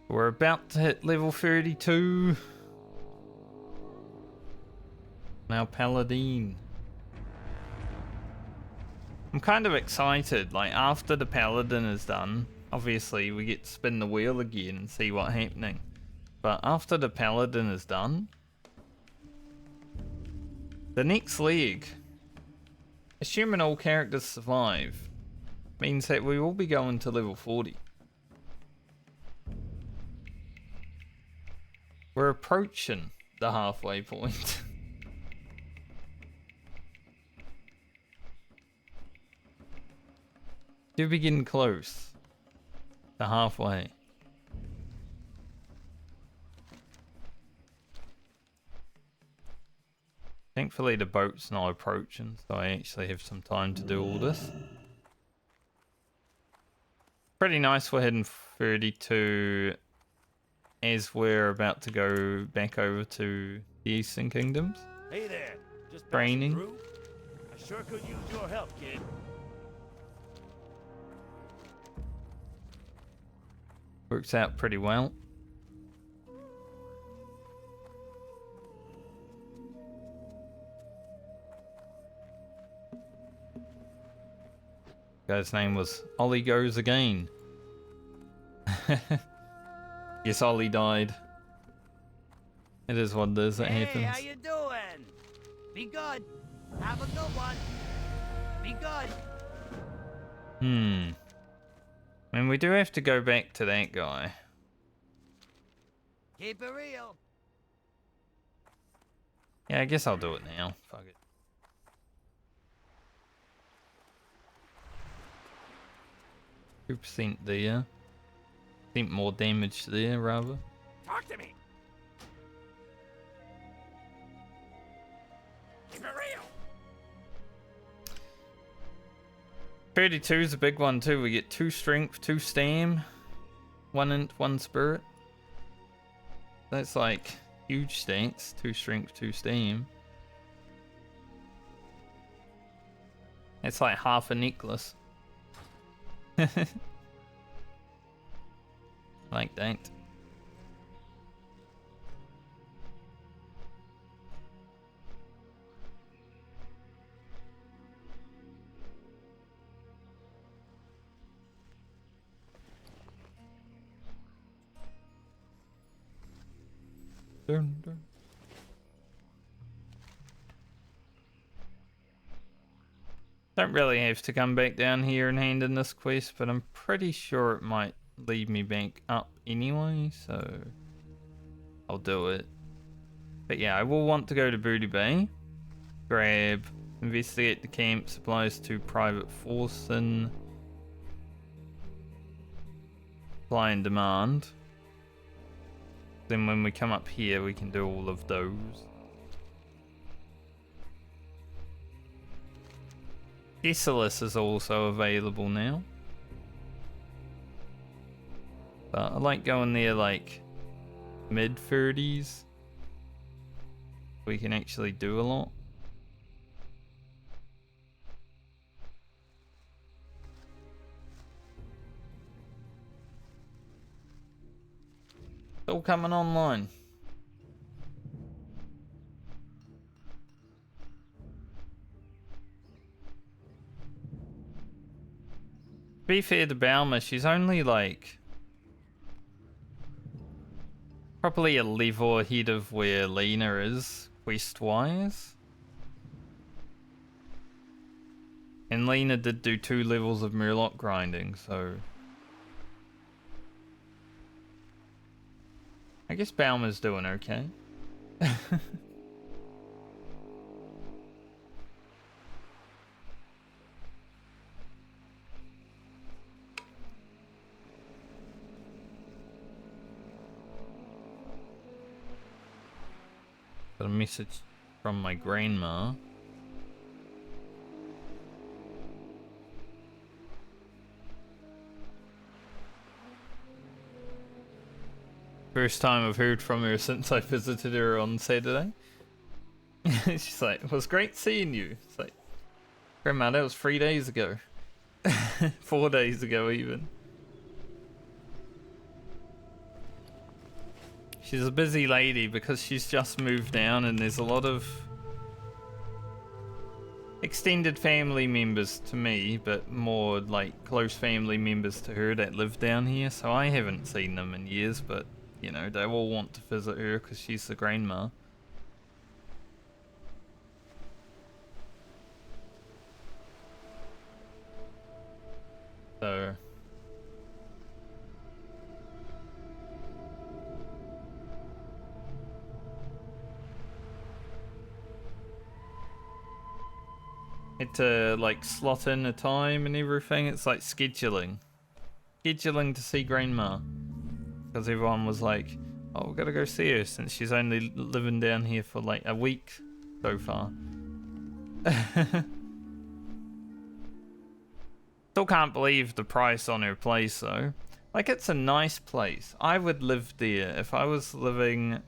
We're about to hit level 32. Now Paladin. I'm kind of excited, like after the Paladin is done, obviously we get to spin the wheel again and see what's happening. But after the Paladin is done, the next leg, assuming all characters survive, means that we will be going to level 40. We're approaching the halfway point. Do be getting close to halfway. Thankfully the boat's not approaching, so I actually have some time to do all this. Pretty nice we're heading 32 as we're about to go back over to the Eastern Kingdoms. Hey there. Just Training. passing through. I sure could use your help, kid. Works out pretty well. Guy's name was Ollie Goes Again. Yes, Ollie died. It is what it is, it happens. Hey, how you doing? Be good. Have a good one. Be good. I mean, we do have to go back to that guy. Keep it real. Yeah, I guess I'll do it now. Fuck it. %2 there. I think more damage there, rather. Talk to me. Keep it real. 32 is a big one too. We get 2 strength, 2 stam, 1 int, 1 spirit. That's like huge stats. 2 strength, 2 stam. That's like half a necklace. Like that. Dun, dun. Don't really have to come back down here and hand in this quest, but I'm pretty sure it might lead me back up anyway, so I'll do it. But yeah, I will want to go to Booty Bay, grab, investigate the camp, supplies to private force and supply and demand. Then when we come up here, we can do all of those. Decilis is also available now. But I like going there like mid-30s. We can actually do a lot. It's all coming online. To be fair to Balmer, she's only like probably a level ahead of where Lena is quest-wise. And Lena did do 2 levels of Murloc grinding, so I guess Balmer's doing okay. Got a message from my grandma. First time I've heard from her since I visited her on Saturday. She's like, it was great seeing you. It's like, Grandma, that was 3 days ago. 4 days ago even. She's a busy lady because she's just moved down and there's a lot of extended family members to me, but more like close family members to her that live down here. So I haven't seen them in years, but you know, they all want to visit her because she's the grandma. So had to like slot in a time and everything. It's like scheduling to see grandma, because everyone was like, oh, we gotta go see her since she's only living down here for like a week. so far. Still can't believe the price on her place though. Like, it's a nice place. I would live there if I was living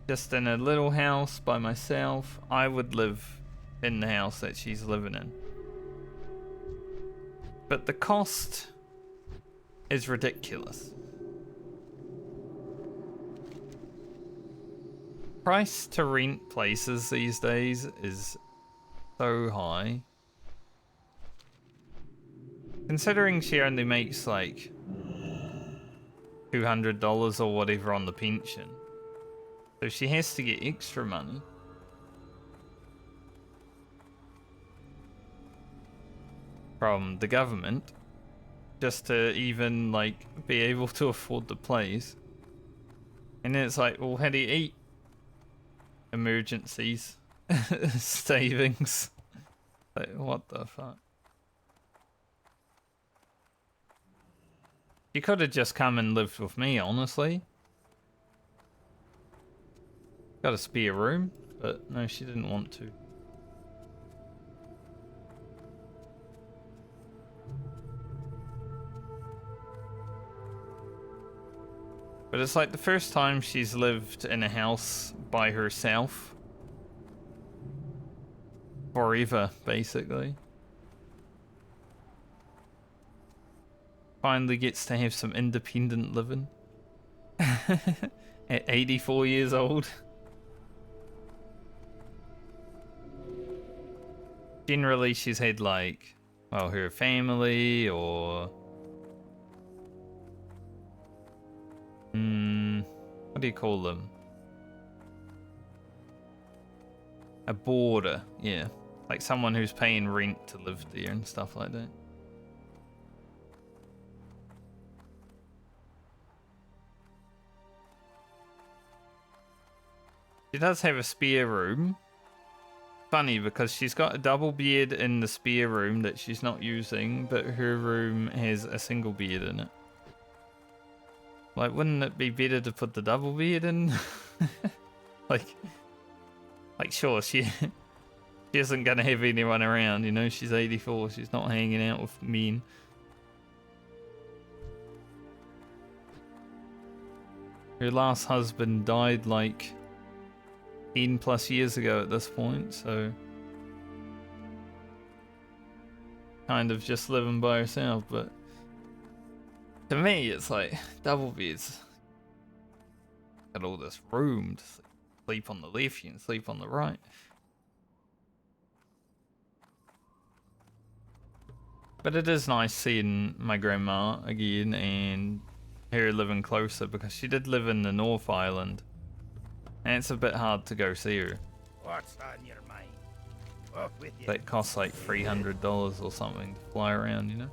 just in a little house by myself. I would live in the house that she's living in. But the cost is ridiculous. Price to rent places these days is so high. Considering she only makes like $200 or whatever on the pension. So she has to get extra money. From the government. Just to even like be able to afford the place. And then it's like, well, how do you eat? Emergencies. Savings. Like, what the fuck? She could have just come and lived with me, honestly. Got a spare room, but no, she didn't want to. But it's like the first time she's lived in a house by herself. Forever, basically. Finally gets to have some independent living. At 84 years old. Generally, she's had like, well, her family or... what do you call them? A boarder, yeah. Like someone who's paying rent to live there and stuff like that. She does have a spare room. Funny because she's got a double bed in the spare room that she's not using, but her room has a single bed in it. Like, wouldn't it be better to put the double bed in? like sure, she isn't gonna have anyone around, you know, she's 84, she's not hanging out with men. Her last husband died like 10 plus years ago at this point, so kind of just living by herself. But to me it's like double beds, got all this room to sleep on the left, you can sleep on the right. But it is nice seeing my grandma again and her living closer, because she did live in the North Island. And it's a bit hard to go see her. What's on your mind? Off with you. That costs like $300 or something to fly around, you know?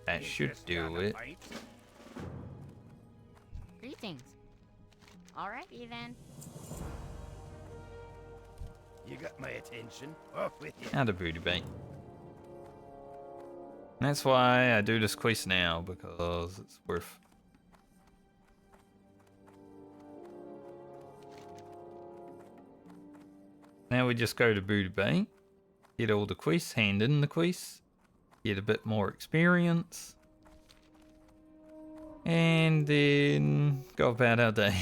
That should do it. Greetings. Alrighty then. You got my attention. Off with you. And a booty bait. That's why I do this quest now, because it's worth. Now we just go to Booty Bay, get all the quests, hand in the quests, get a bit more experience, and then go about our day.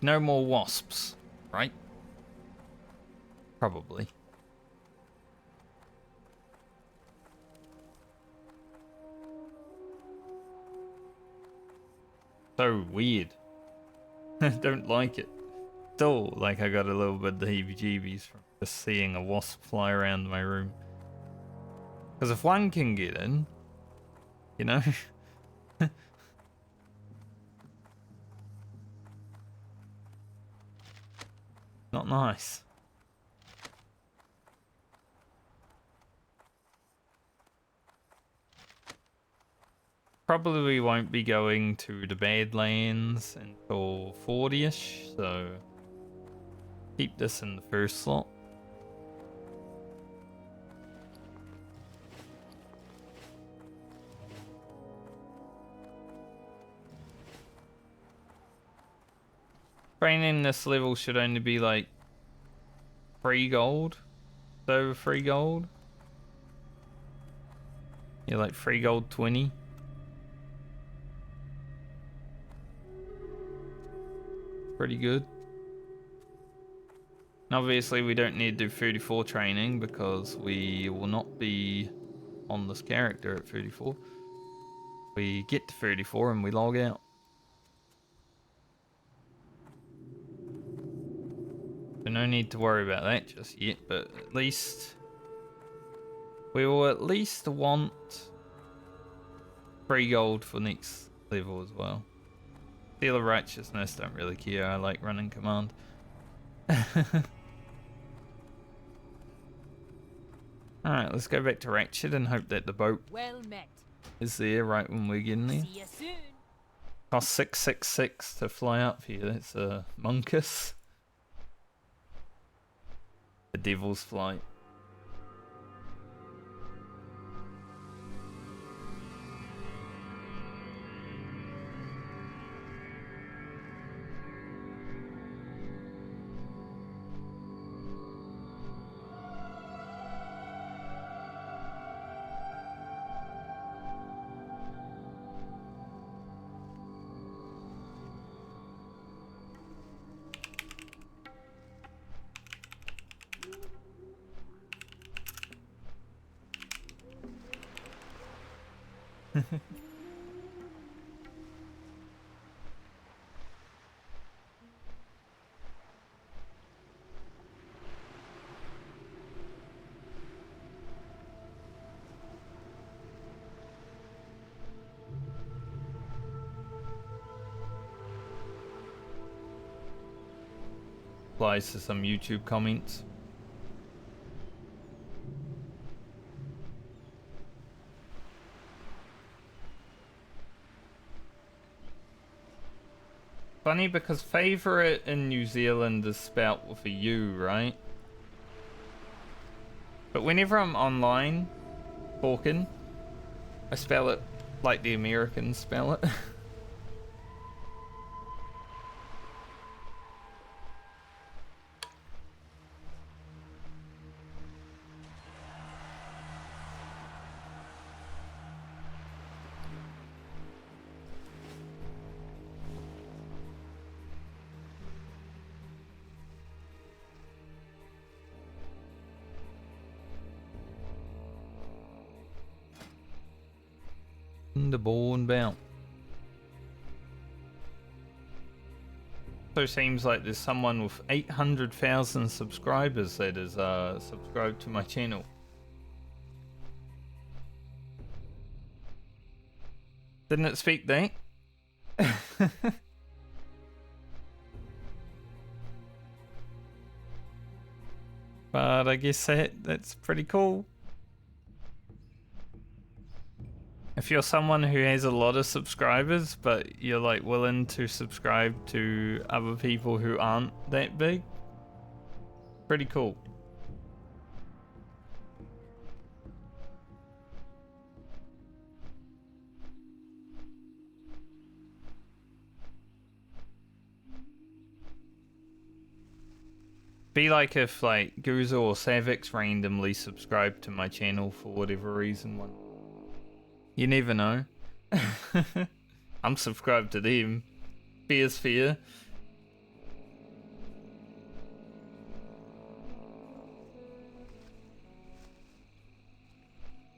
No more wasps, right? Probably. So weird. Don't like it. Still, like, I got a little bit of the heebie-jeebies from just seeing a wasp fly around my room. Because if one can get in, you know? Not nice. probably won't be going to the Badlands until 40-ish, so keep this in the first slot. Training this level should only be like 3 gold. Over 3 gold. Yeah, like 3 gold 20. Pretty good. And obviously we don't need to do 34 training because we will not be on this character at 34. We get to 34 and we log out. So no need to worry about that just yet, but at least we will at least want 3 gold for next level as well. Seal of Righteousness, don't really care, I like running command. Alright, let's go back to Ratchet and hope that the boat Well met. is there right when we're getting there. See you soon. Cost 666 to fly up here, that's a Monkus. The Devil's Flight. Applies to some YouTube comments. Funny because favourite in New Zealand is spelt with a U, right? But whenever I'm online talking, I spell it like the Americans spell it. The ball and bounce. So seems like there's someone with 800,000 subscribers that is subscribed to my channel. Didn't it speak that? But I guess that's pretty cool. If you're someone who has a lot of subscribers, but you're like willing to subscribe to other people who aren't that big, pretty cool. Be like if like Guzo or Savix randomly subscribed to my channel for whatever reason. You never know. I'm subscribed to them. Fear's fear.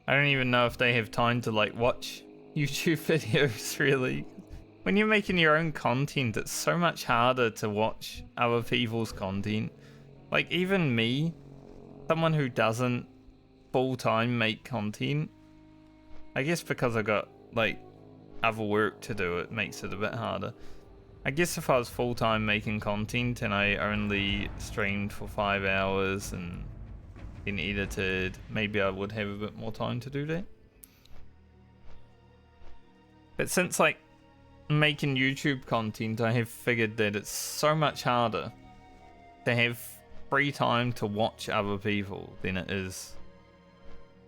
I don't even know if they have time to like watch YouTube videos really. When you're making your own content, it's so much harder to watch other people's content. Like even me, someone who doesn't full-time make content, I guess because I got like other work to do, it makes it a bit harder. I guess if I was full-time making content and I only streamed for 5 hours and then edited, maybe I would have a bit more time to do that. But since like making YouTube content, I have figured that it's so much harder to have free time to watch other people than it is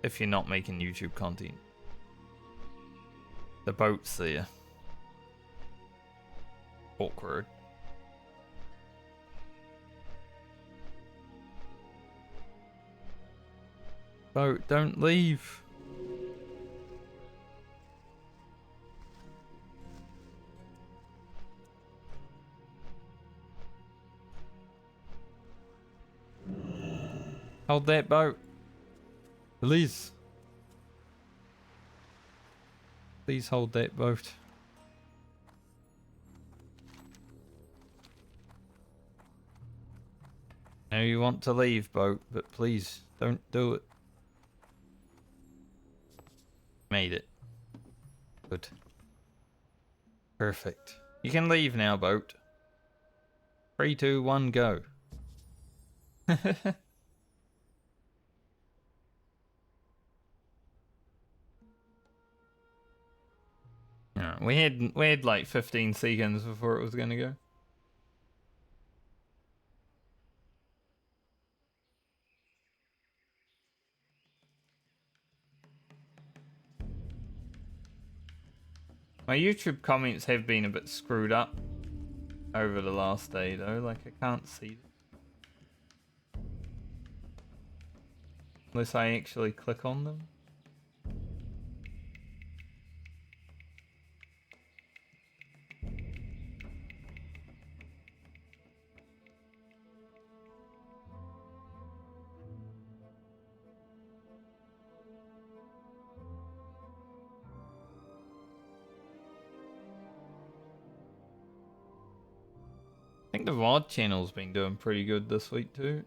if you're not making YouTube content. The boat's there. Awkward. Boat, don't leave. Hold that boat. Please. Please hold that boat. Now you want to leave, boat, but please don't do it. Made it. Good. Perfect. You can leave now, boat. 3, 2, 1, go. Alright, we had like 15 seconds before it was gonna go. My YouTube comments have been a bit screwed up over the last day though, like I can't see them. Unless I actually click on them. I think the VOD channel's been doing pretty good this week too.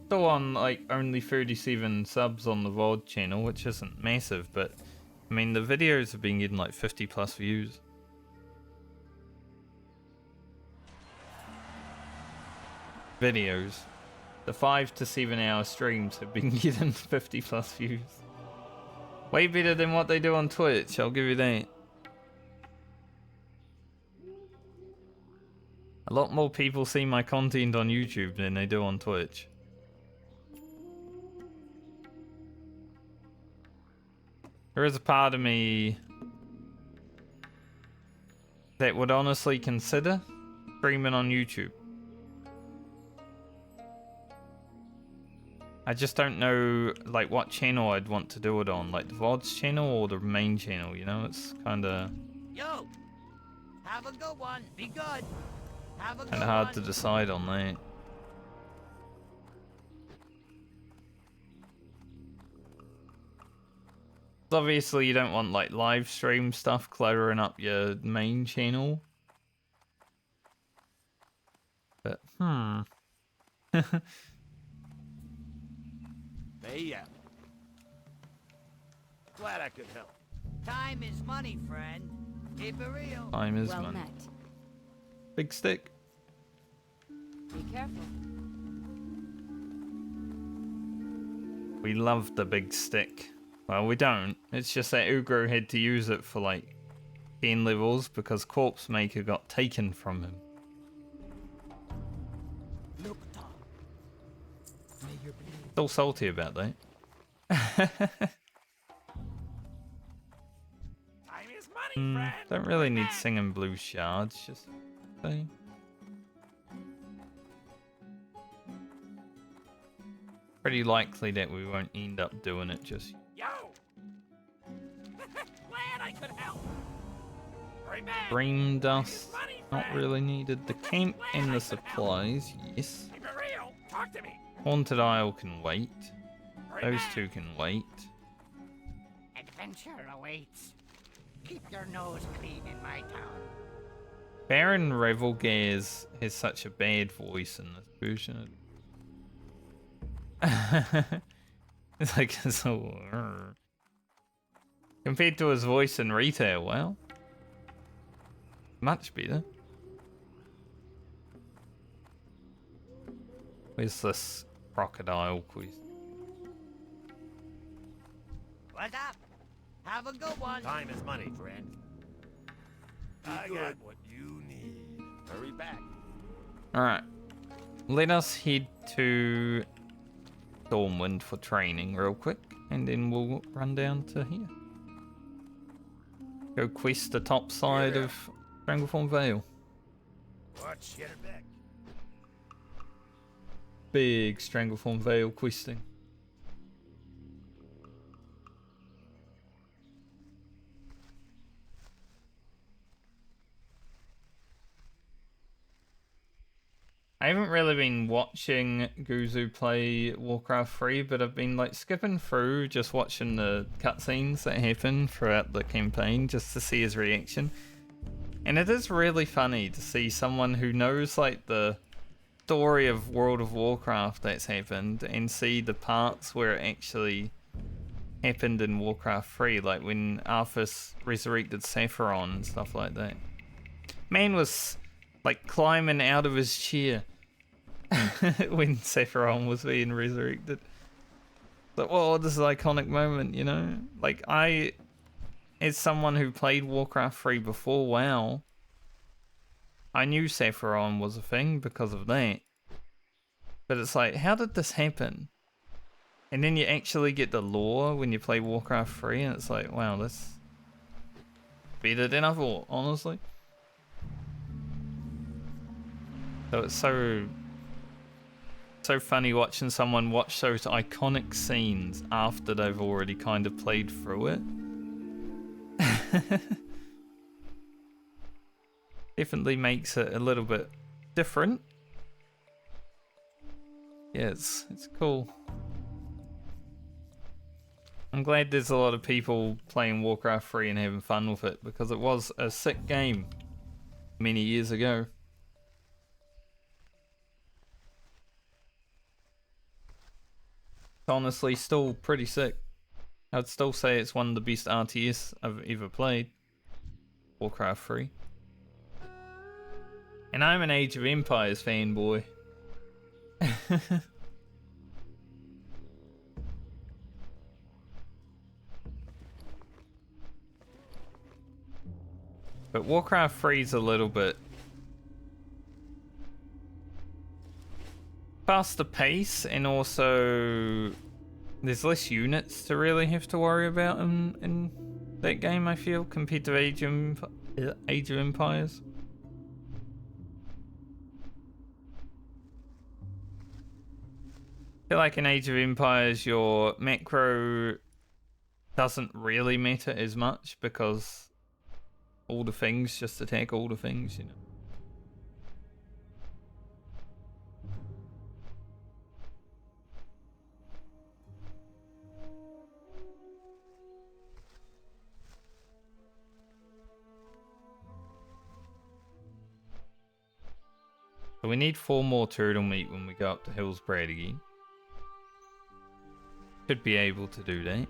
Still on like only 37 subs on the VOD channel, which isn't massive, but I mean the videos have been getting like 50 plus views. Videos. The 5 to 7 hour streams have been getting 50 plus views. Way better than what they do on Twitch, I'll give you that. A lot more people see my content on YouTube than they do on Twitch. There is a part of me that would honestly consider streaming on YouTube. I just don't know like what channel I'd want to do it on, like the VODs channel or the main channel, you know? It's kinda... Yo! Have a good one. Be good. Have a good Kinda hard one. to decide on that. Obviously you don't want like live stream stuff cluttering up your main channel. But Hey, glad I could help. Time is money, friend. Keep it real. time is Well money. met. Big stick. Be careful. We love the big stick. Well, we don't. It's just that Ugro had to use it for like 10 levels because Corpse Maker got taken from him. Look, Tom. May your blade Still salty about that. time is money, friend. Don't really need singing blue shards, just saying. Pretty likely that we won't end up doing it just. Yo! Glad I could help. Dream dust, not really needed. The camp and the supplies, yes. Keep it real. Talk to me. Haunted Isle can wait. Those two can wait. Adventure awaits. Keep your nose clean in my town. Baron Revelgaz has such a bad voice in this version. It's like so compared to his voice in retail, well, much better. Where's this crocodile quiz? What's up? Have a good one. Time is money, friend. I got what you need. Hurry back. Alright. Let us head to Stormwind for training real quick, and then we'll run down to here. Go quest the top side of Stranglethorn Vale. Watch, get her back. Big Stranglethorn Vale questing. I haven't really been watching Guzu play Warcraft 3, but I've been like skipping through, just watching the cutscenes that happen throughout the campaign, just to see his reaction. And it is really funny to see someone who knows like the story of World of Warcraft that's happened, and see the parts where it actually happened in Warcraft 3, like when Arthas resurrected Sapphiron and stuff like that. Man was like climbing out of his chair when Sapphiron was being resurrected. But whoa, this is an iconic moment, you know? Like, I, as someone who played Warcraft 3 before WoW, I knew Sapphiron was a thing because of that. But it's like, how did this happen? And then you actually get the lore when you play Warcraft 3, and it's like, wow, that's better than I thought, honestly. So it's so funny watching someone watch those iconic scenes after they've already kind of played through it. Definitely makes it a little bit different. Yeah, it's cool. I'm glad there's a lot of people playing Warcraft 3 and having fun with it, because it was a sick game many years ago. Honestly, still pretty sick. I'd still say it's one of the best RTS I've ever played. Warcraft 3. And I'm an Age of Empires fanboy. But Warcraft 3 is a little bit faster pace, and also there's less units to really have to worry about in that game, I feel, compared to Age of Empires. I feel like in Age of Empires your macro doesn't really matter as much, because all the things just attack all the things, you know. So we need 4 more turtle meat when we go up to Hillsbrad again. Should be able to do that.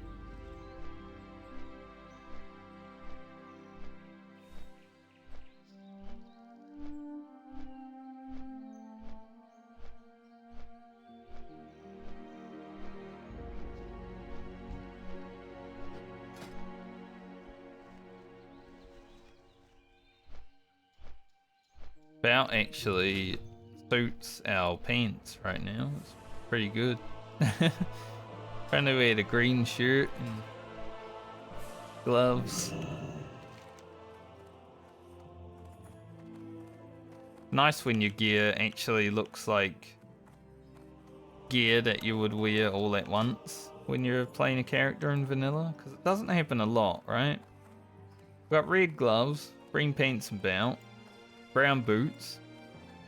About actually suits our pants right now. It's pretty good. Apparently we had a green shirt and gloves. Nice when your gear actually looks like gear that you would wear all at once when you're playing a character in vanilla, because it doesn't happen a lot, right? We've got red gloves, green pants and belt, brown boots,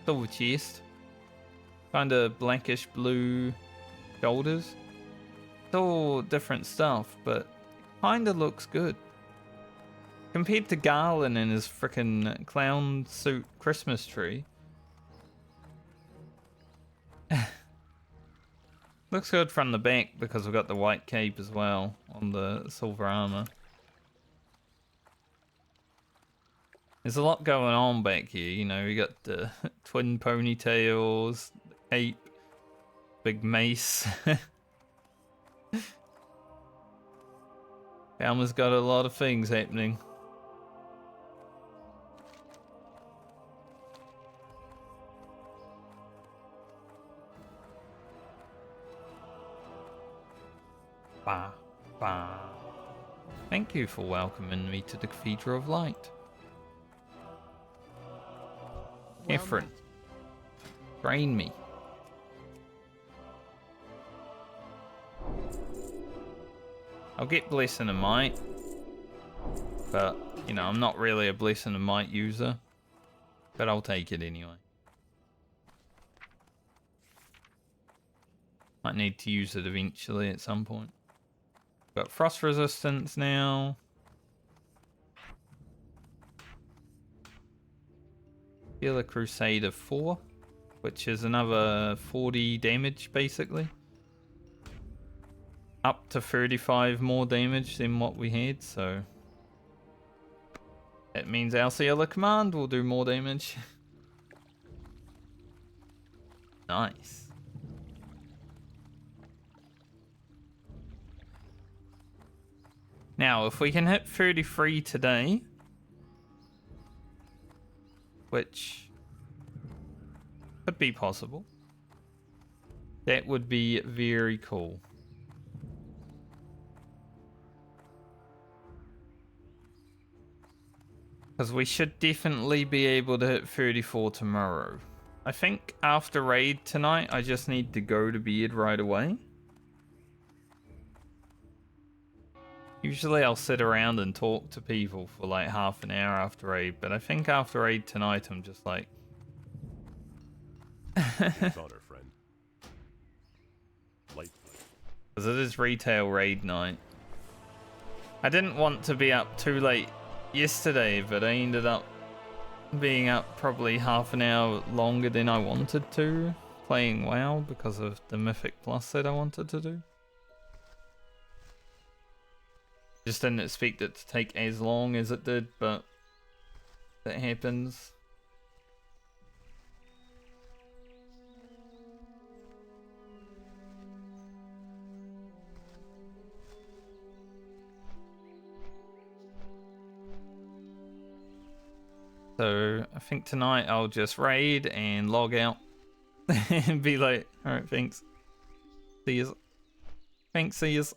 silver chest, kind of blackish blue shoulders. It's all different stuff, but kind of looks good. Compared to Garland and his frickin' clown suit Christmas tree. Looks good from the back because we've got the white cape as well on the silver armor. There's a lot going on back here, you know, we got the twin ponytails, the cape, big mace. Alma's got a lot of things happening. Bah, bah. Thank you for welcoming me to the Cathedral of Light. Well Efren, met. train me. I'll get Blessing of Might, but, you know, I'm not really a Blessing of Might user, but I'll take it anyway. Might need to use it eventually at some point. Got Frost Resistance now. Heal a Crusader 4, which is another 40 damage basically. Up to 35 more damage than what we had, so that means our Sealer Command will do more damage. Nice. Now, if we can hit 33 today, which could be possible, that would be very cool. Because we should definitely be able to hit 34 tomorrow. I think after raid tonight, I just need to go to bed right away. Usually I'll sit around and talk to people for like half an hour after raid, but I think after raid tonight, I'm just like... Honor, friend. Light. Because it is retail raid night. I didn't want to be up too late yesterday, but I ended up being up probably half an hour longer than I wanted to, playing WoW because of the Mythic Plus that I wanted to do. Just didn't expect it to take as long as it did, but that happens. So I think tonight I'll just raid and log out and be like, alright, thanks. See yous. Thanks, see yous.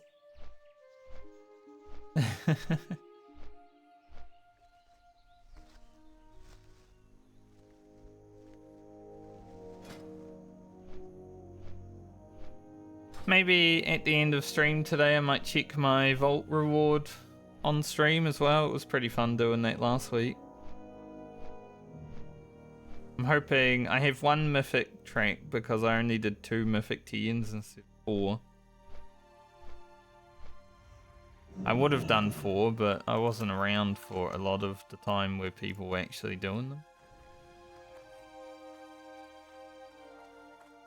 Maybe at the end of stream today I might check my vault reward on stream as well. It was pretty fun doing that last week. I'm hoping I have one mythic track because I only did 2 mythic TNs instead of 4. I would have done 4, but I wasn't around for a lot of the time where people were actually doing them.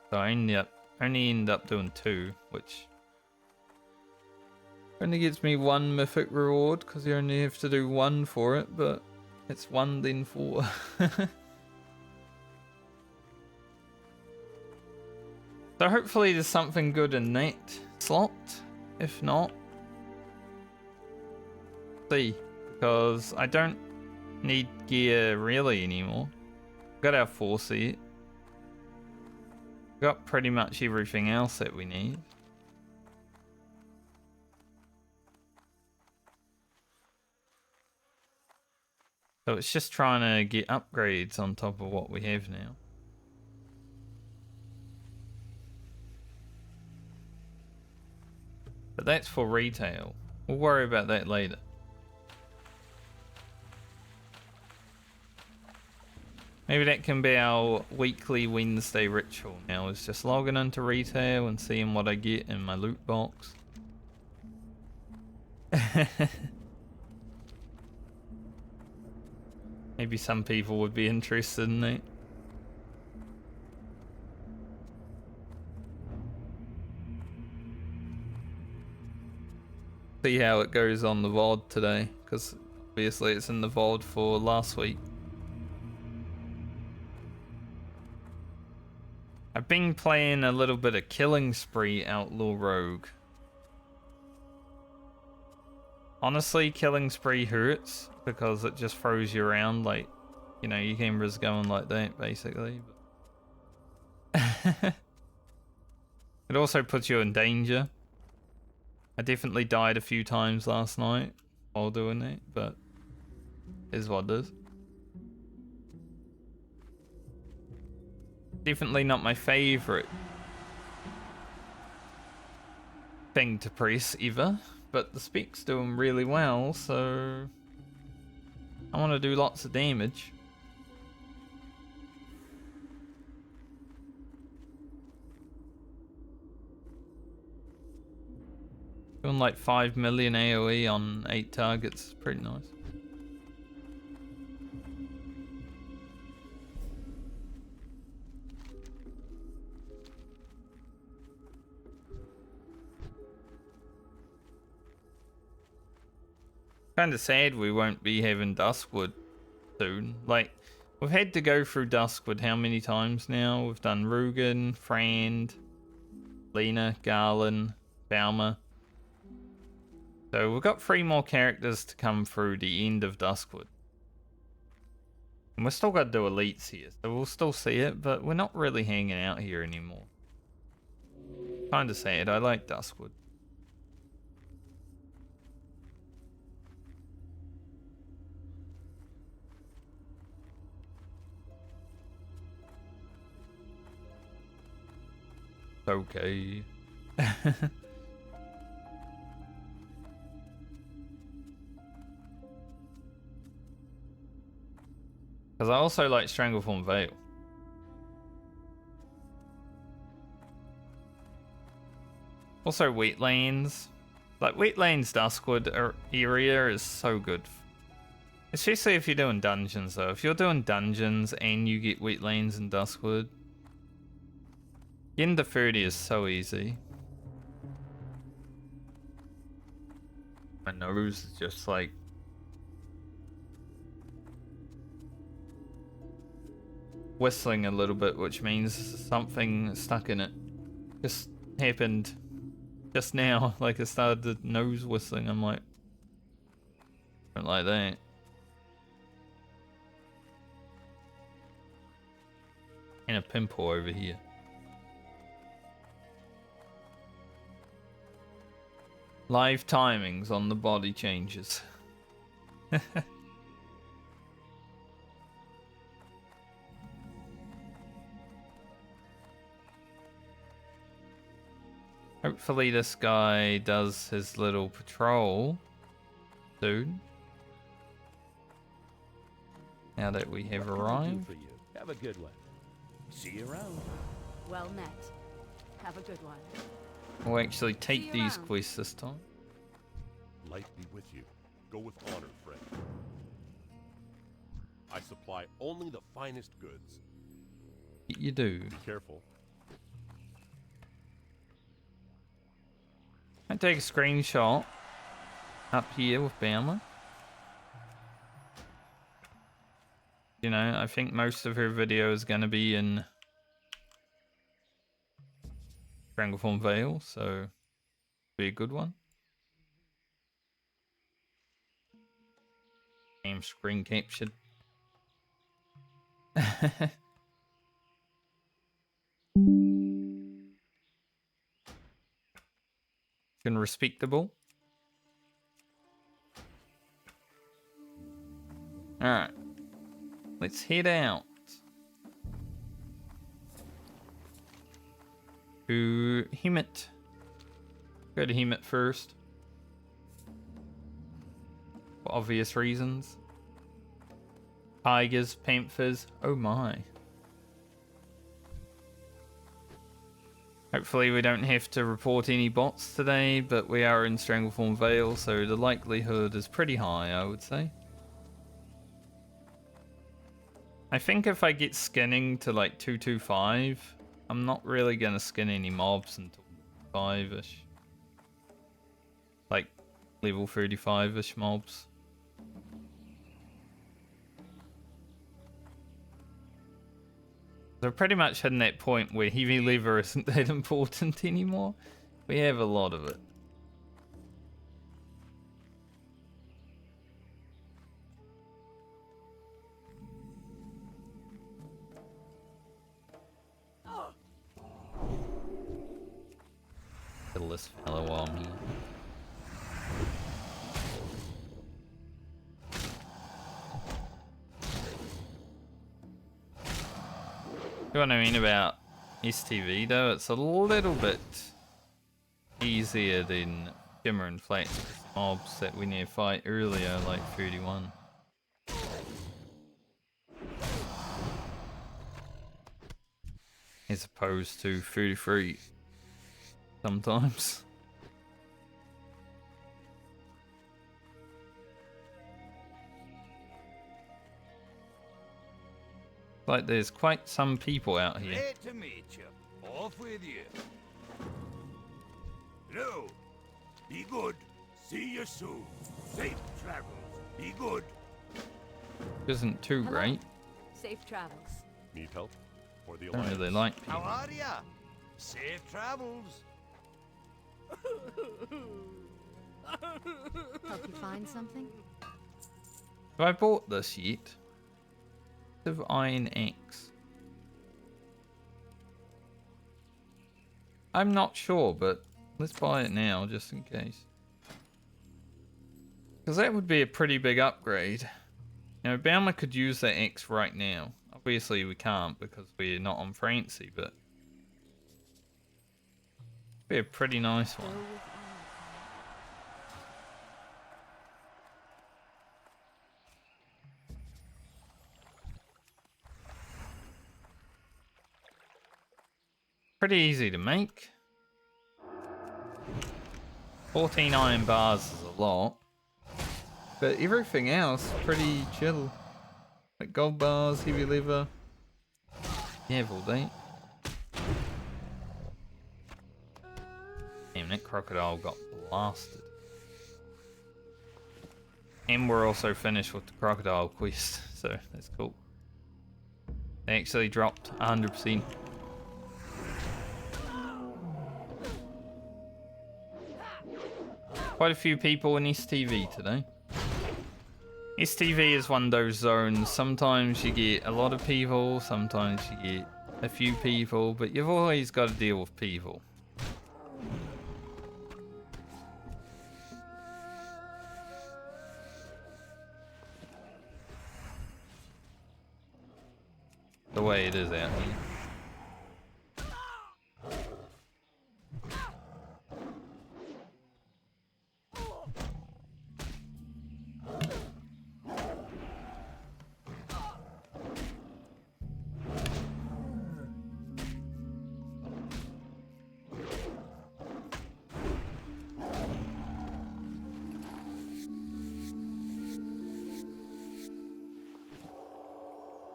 So I only end up doing 2, which only gives me 1 mythic reward because you only have to do 1 for it, but it's 1 then 4. So hopefully there's something good in that slot. If not, see, because I don't need gear really anymore. Got our 4 set. Got pretty much everything else that we need. So it's just trying to get upgrades on top of what we have now. But that's for retail. We'll worry about that later. Maybe that can be our weekly Wednesday ritual now, is just logging into retail and seeing what I get in my loot box. Maybe some people would be interested in that. See how it goes on the VOD today, because obviously it's in the VOD for last week. I've been playing a little bit of Killing Spree Outlaw Rogue. Honestly, killing spree hurts because it just throws you around like, you know, your camera's going like that basically. But it also puts you in danger. I definitely died a few times last night while doing it, but is what it is. Definitely not my favorite thing to press ever, but the spec's doing really well, so I want to do lots of damage. Doing like 5 million AoE on 8 targets is pretty nice. Kinda sad we won't be having Duskwood soon. Like, we've had to go through Duskwood how many times now? We've done Rugen, Frand, Lena, Garland, Balmer. So we've got 3 more characters to come through the end of Duskwood. And we've still got to do elites here, so we'll still see it, but we're not really hanging out here anymore. Kinda sad, I like Duskwood. Okay. Because I also like Strangleform Veil. Also Wetlands. Like Wetlands Duskwood area is so good. Especially if you're doing dungeons though. If you're doing dungeons and you get Wetlands and Duskwood, getting to 30 is so easy. My nose is just like whistling a little bit, which means something stuck in it. Just happened just now. Like I started the nose whistling. I'm like, don't like that. And a pimple over here. Live timings on the body changes. Hopefully this guy does his little patrol soon. Now that we have arrived. For you. Have a good one. See you around. Well met. Have a good one. We'll actually See take you these around. quests this time. Light be with you. Go with honor, friend. I supply only the finest goods. You do. Be careful. I take a screenshot up here with Bama. You know, I think most of her video is going to be in Strangleform Veil, so be a good one. Damn screen captured. Been respectable. Alright. Let's head out to Hemet. Go to Hemet first. For obvious reasons. Tigers, panthers, oh my. Hopefully we don't have to report any bots today, but we are in Strangleform Veil, so the likelihood is pretty high, I would say. I think if I get skinning to like 225, I'm not really going to skin any mobs until 5-ish. Like level 35-ish mobs. So pretty much hitting that point where heavy lever isn't that important anymore. We have a lot of it. this fellow while I'm here. You know what I mean about STV though? It's a little bit easier than Shimmer and Flats mobs that we need to fight earlier, like 31. As opposed to 33 sometimes. Like there's quite some people out here. Great to meet you. Off with you. Hello. Be good. See you soon. Safe travels. Be good. Isn't too Hello. great. Safe travels. Need help? Or the Don't alliance? really like people. How are ya? Safe travels. Help you find something? Have I bought this yet? Of Iron X. I'm not sure, but let's buy it now just in case. Because that would be a pretty big upgrade. You know, Baumer could use that X right now. Obviously we can't because we're not on Francie, but be a pretty nice one. Pretty easy to make. 14 iron bars is a lot. But everything else, pretty chill. Like gold bars, heavy leather. Yeah, all day. Damn, that crocodile got blasted. And we're also finished with the crocodile quest, so that's cool. They actually dropped 100%. Quite a few people in STV today. STV is one of those zones. Sometimes you get a lot of people, sometimes you get a few people, but you've always got to deal with people. The way it is out here.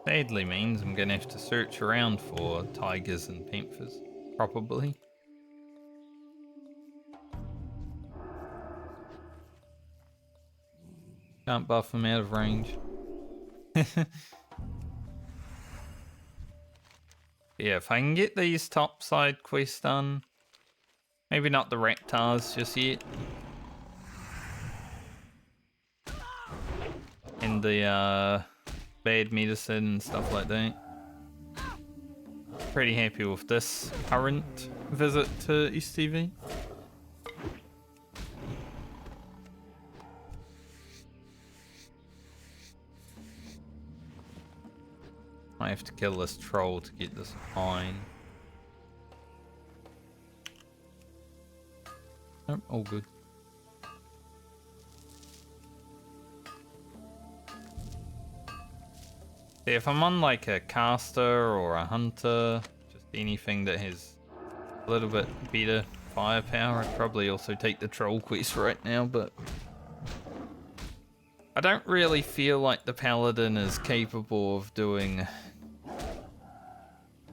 Sadly means I'm gonna have to search around for tigers and panthers, probably. Can't buff them out of range. Yeah, if I can get these top side quests done, maybe not the reptiles just yet. And the bad medicine and stuff like that. Pretty happy with this current visit to STV. I have to kill this troll to get this iron. Nope, all good. See, if I'm on like a caster or a hunter, just anything that has a little bit better firepower, I'd probably also take the troll quest right now, but I don't really feel like the Paladin is capable of doing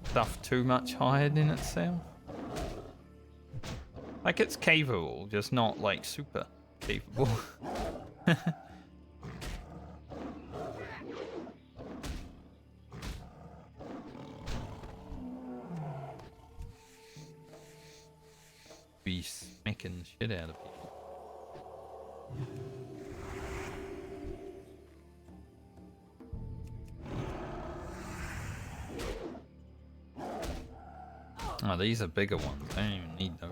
stuff too much higher than itself. Like, it's capable, just not like super capable. Be smacking the shit out of people. Oh, these are bigger ones. I don't even need those.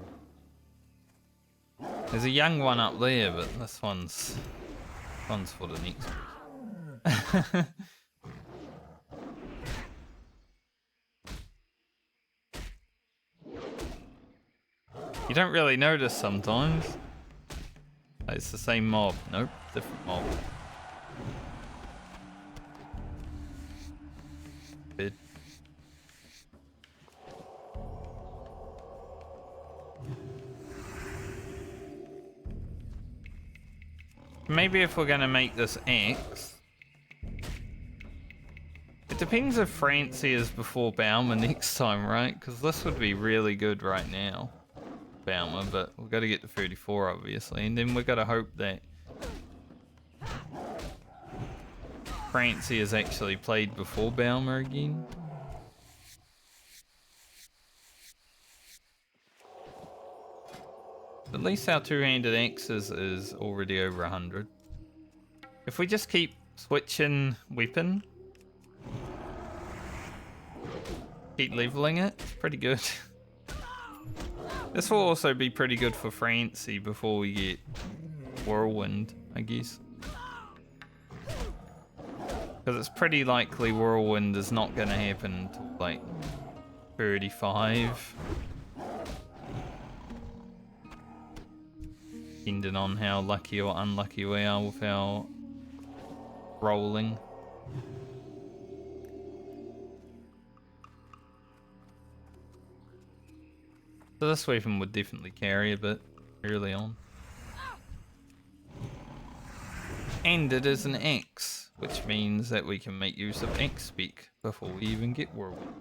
There's a young one up there, but this one's for the next one. You don't really notice sometimes. It's the same mob. Nope, different mob. Bid. Maybe if we're gonna make this X, it depends if Francie is before Baumer next time, right? Because this would be really good right now, Baumer, but we've got to get to 34 obviously, and then we've got to hope that Francie is actually played before Baumer again. At least our two-handed axes is already over 100. If we just keep switching weapon, keep leveling it, it's pretty good. This will also be pretty good for Francie before we get Whirlwind, I guess. Because it's pretty likely Whirlwind is not going to happen until like 35. Depending on how lucky or unlucky we are with our rolling. So this weapon would definitely carry a bit early on. And it is an X, which means that we can make use of X spec before we even get Whirlwind.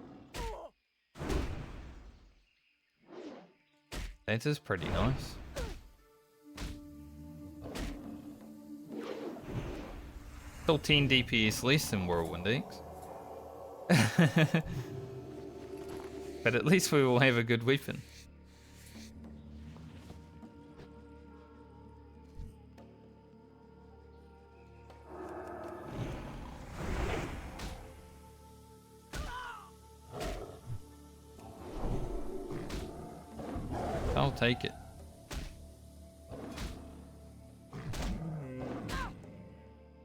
That is pretty nice. Still 10 DPS less than Whirlwind X. But at least we will have a good weapon. I'll take it.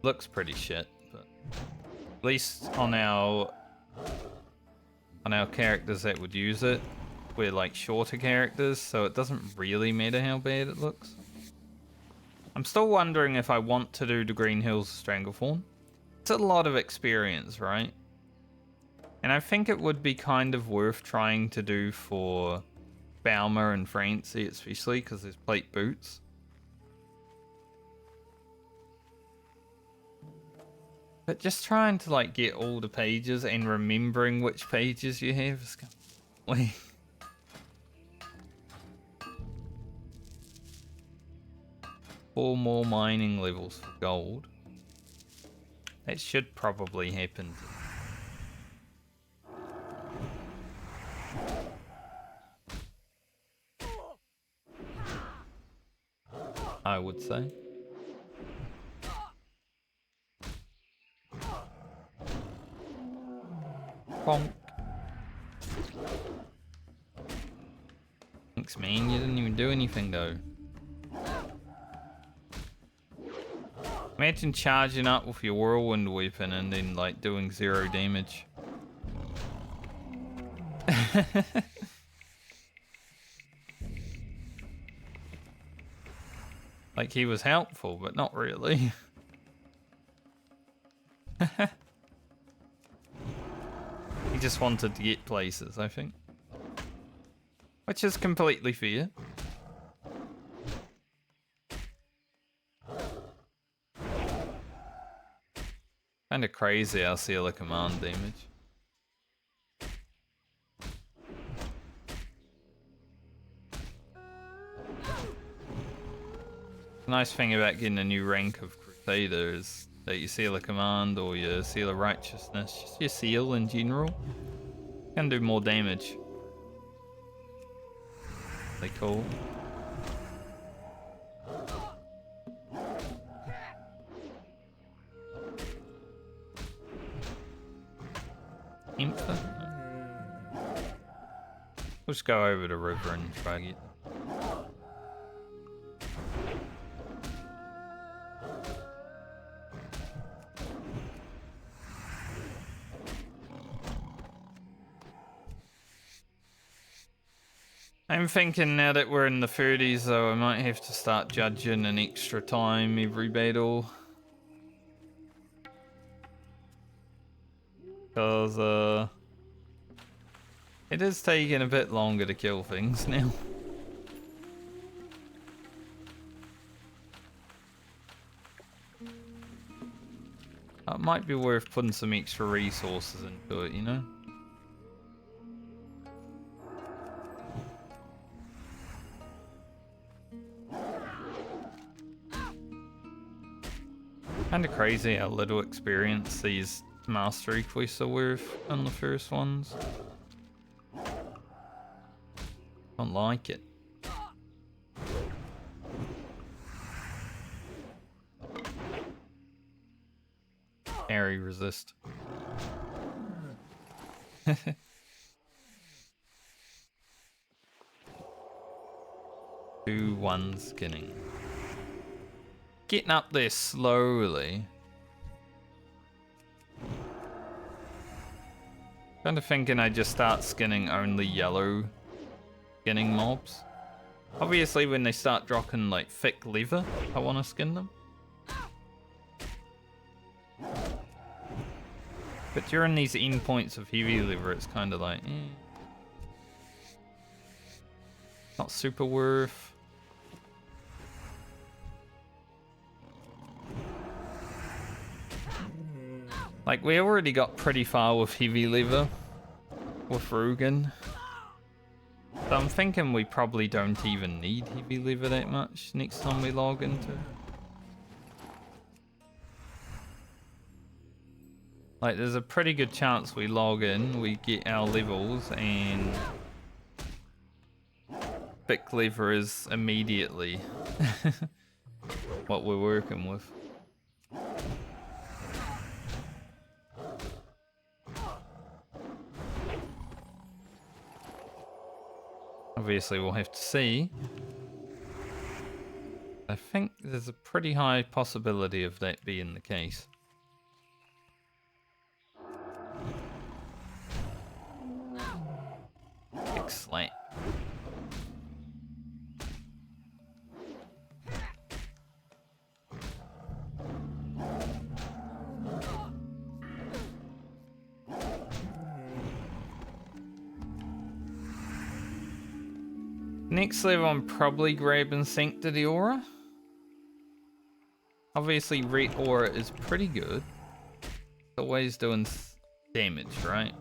Looks pretty shit, but at least on our characters that would use it, we're like shorter characters, so it doesn't really matter how bad it looks. I'm still wondering if I want to do the Green Hills Stranglethorn. It's a lot of experience, right? And I think it would be kind of worth trying to do for Baumer and Francie, especially because there's plate boots. But just trying to like get all the pages and remembering which pages you have is kind of way. 4 more mining levels for gold. That should probably happen. I would say. Bonk. Thanks, man. You didn't even do anything, though. Imagine charging up with your whirlwind weapon and then, like, doing 0 damage. Like, he was helpful, but not really. He just wanted to get places, I think. Which is completely fair. Kinda crazy our Sealer command damage. The nice thing about getting a new rank of Crusader is that your Sealer command or your Sealer righteousness, just your seal in general, can do more damage. Really cool. Infant? We'll just go over the river and try to get. I'm thinking now that we're in the 30s though, I might have to start judging an extra time every battle. Because, it is taking a bit longer to kill things now. It might be worth putting some extra resources into it, you know? Kinda crazy how little experience these mastery quests are worth on the first ones. Don't like it. Parry resist. 2-1 skinning. Getting up there slowly. Kinda thinking I just start skinning only yellow skinning mobs. Obviously when they start dropping like thick leather, I wanna skin them. But during these end points of heavy leather, it's kinda like, not super worth. Like, we already got pretty far with heavy leather with Rugen. So I'm thinking we probably don't even need heavy leather that much next time we log into. Like, there's a pretty good chance we log in, we get our levels, and thick leather is immediately what we're working with. Obviously, we'll have to see. I think there's a pretty high possibility of that being the case. Big slap. Next level, I'm probably grabbing Sanctity Aura. Obviously, Red Aura is pretty good. It's always doing damage, right?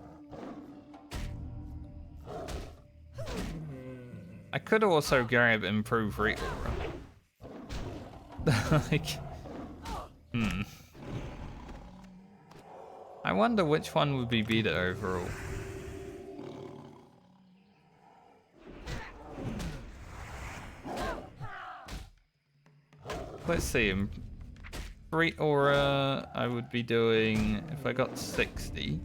I could also grab Improved Red Aura. Like, I wonder which one would be better overall. Let's see. Red Aura, I would be doing if I got 60.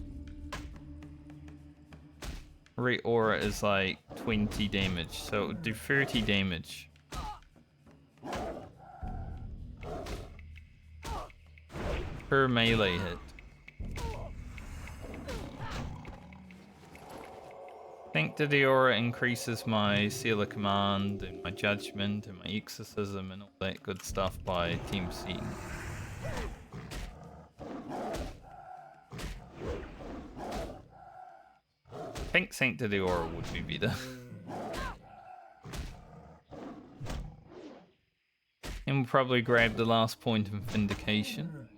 Red Aura is like 20 damage, so it would do 30 damage. Per melee hit. Sanctity Aura increases my Seal of Command and my Judgment and my Exorcism and all that good stuff by Team C. I think Sanctity Aura would be better. And we'll probably grab the last point of Vindication.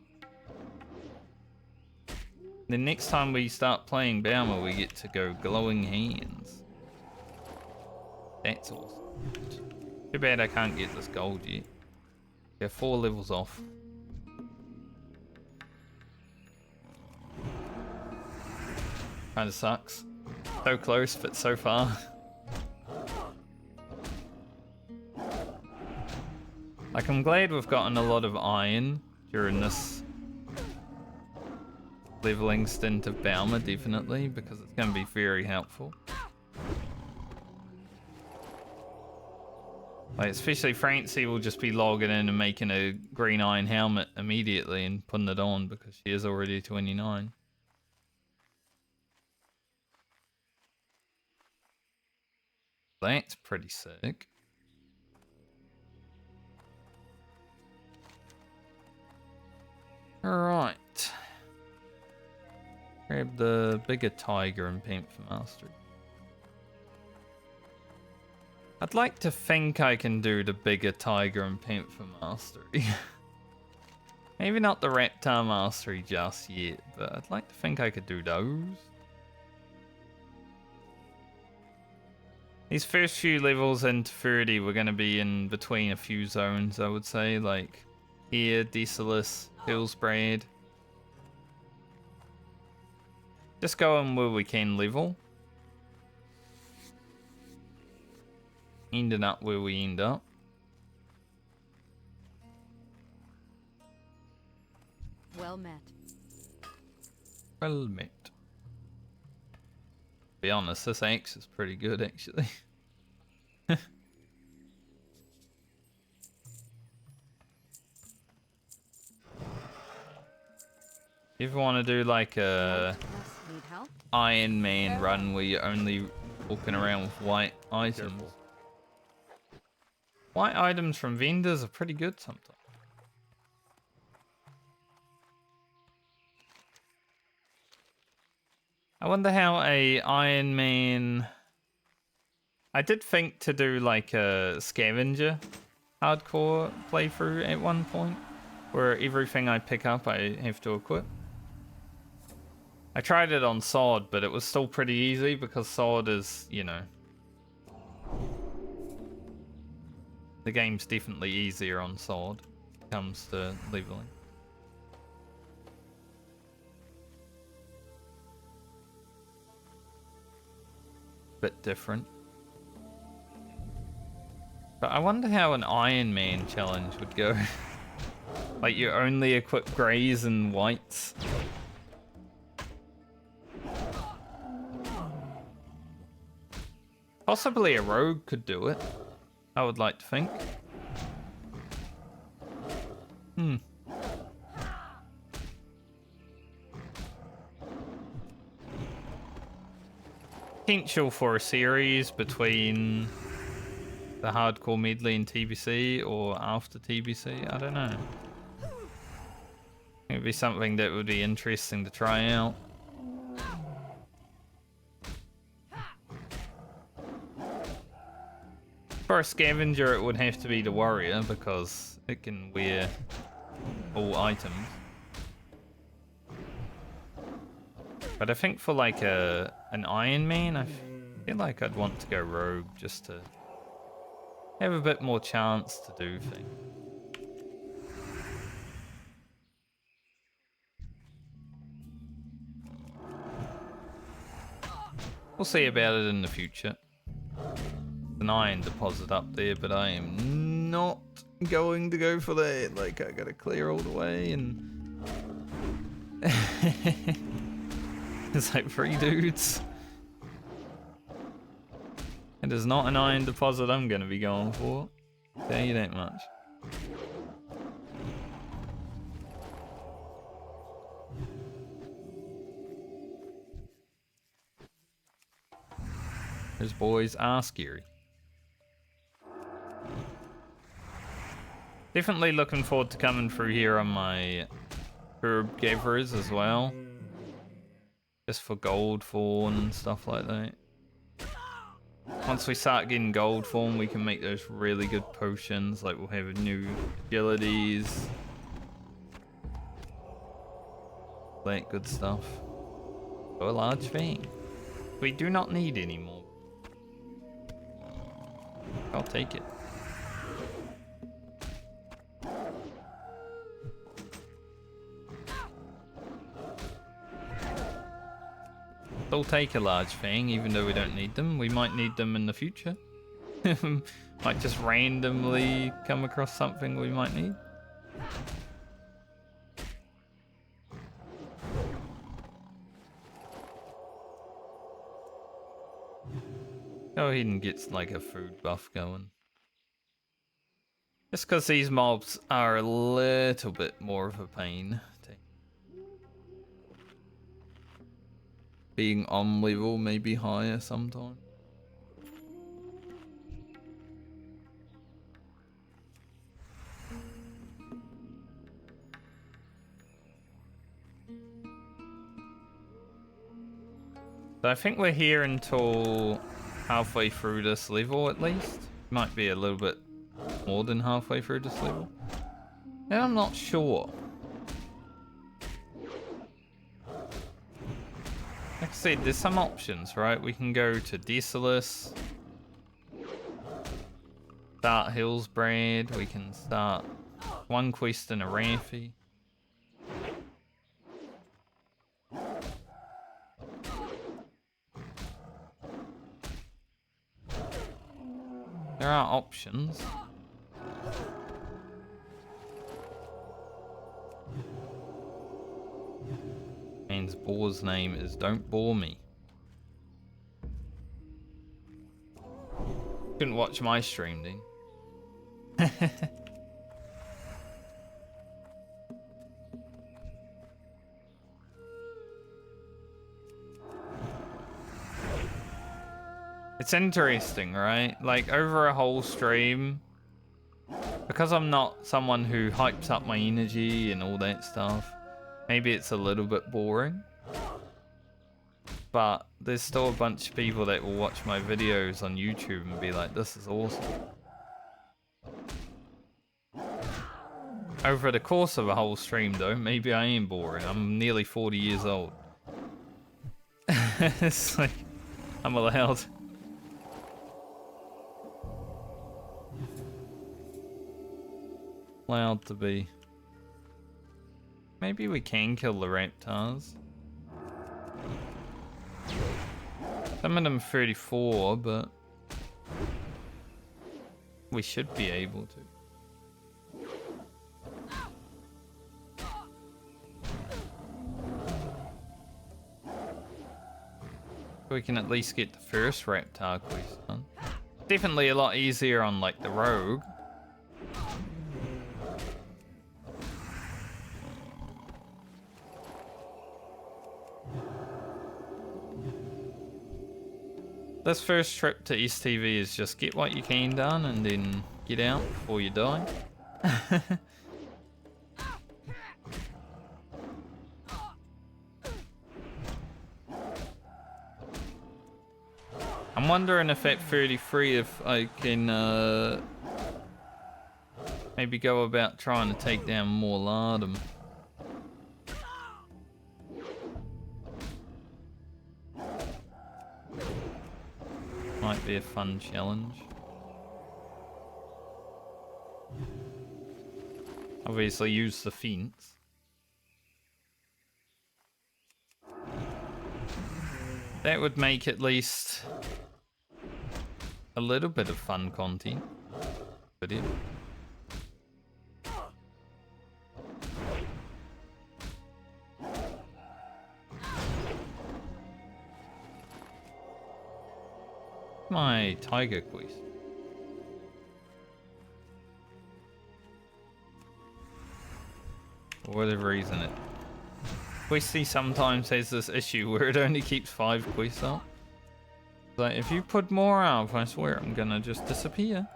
The next time we start playing Baumer, we get to go Glowing Hands. That's awesome. Too bad I can't get this gold yet. We're 4 levels off. Kinda sucks. So close, but so far. Like, I'm glad we've gotten a lot of iron during this leveling stint of Baumer, definitely, because it's going to be very helpful. Like, especially Francie will just be logging in and making a green iron helmet immediately and putting it on because she is already 29. That's pretty sick. Alright. Grab the bigger tiger and paint for mastery. I'd like to think I can do the bigger tiger and paint for mastery. Maybe not the reptile mastery just yet, but I'd like to think I could do those. These first few levels into 30, we're going to be in between a few zones, I would say, like here, Desolus, Hillsbraid. Just going where we can level. Ending up where we end up. Well met. Well met. Be honest, this axe is pretty good actually. You ever want to do like a Need help? Iron Man run where you're only walking around with white items? Careful. White items from vendors are pretty good sometimes. I wonder how a Iron Man... I did think to do like a scavenger hardcore playthrough at one point, where everything I pick up I have to equip. I tried it on sword, but it was still pretty easy because sword is, you know... The game's definitely easier on sword when it comes to leveling. Bit different. But I wonder how an Iron Man challenge would go. Like you only equip greys and whites. Possibly a rogue could do it. I would like to think. Potential for a series between the hardcore medley and TBC or after TBC, I don't know. It would be something that would be interesting to try out. For a scavenger, it would have to be the warrior because it can wear all items. But I think for like an Iron Man, I feel like I'd want to go rogue just to have a bit more chance to do things. We'll see about it in the future. An iron deposit up there, but I am not going to go for that. Like, I gotta clear all the way and... It's like 3 dudes. It is not an iron deposit I'm gonna be going for. Tell you that much. Those boys are scary. Definitely looking forward to coming through here on my herb gatherers as well. Just for gold form and stuff like that. Once we start getting gold form, we can make those really good potions. Like we'll have new agilities. That good stuff. Oh, a large fang. We do not need any more. I'll take it. We'll take a large fang, even though we don't need them. We might need them in the future. Might just randomly come across something we might need. Go ahead and get like a food buff going. Just because these mobs are a little bit more of a pain. Being on level maybe higher sometimes. So I think we're here until halfway through this level at least. Might be a little bit more than halfway through this level. And I'm not sure. Like I said, there's some options, right? We can go to Decimus, start Hillsbrad, we can start one quest in a Raffy. There are options. Man's boar's name is Don't Bore Me. Couldn't watch my stream, then. It's interesting, right? Like, over a whole stream, because I'm not someone who hypes up my energy and all that stuff, maybe it's a little bit boring. But there's still a bunch of people that will watch my videos on YouTube and be like, this is awesome. Over the course of a whole stream, though, maybe I am boring. I'm nearly 40 years old. It's like, I'm allowed. Allowed to be. Maybe we can kill the raptors. Some of them 34, but we should be able to. We can at least get the first raptor quest done. Definitely a lot easier on like the rogue. This first trip to STV is just get what you can done and then get out before you die. I'm wondering if at 33 if I can maybe go about trying to take down more Lardum. Might be a fun challenge. Obviously use the fence. That would make at least a little bit of fun content. But yeah. My tiger quest. For whatever reason, it Questy sometimes has this issue where it only keeps 5 quests up. Like, if you put more up, I swear I'm gonna just disappear.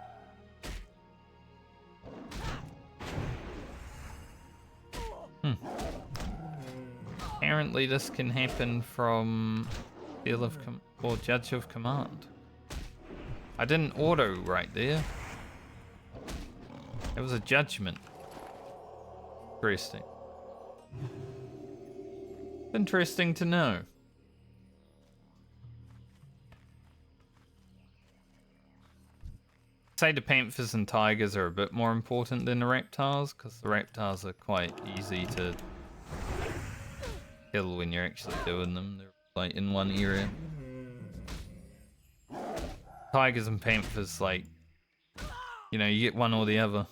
Apparently this can happen from Seal of or Judge of Command. I didn't auto right there. It was a judgment. Interesting. Interesting to know. Say the panthers and tigers are a bit more important than the raptors, because the raptors are quite easy to kill when you're actually doing them. They're like in one area. Tigers and panthers, like, you know, you get one or the other.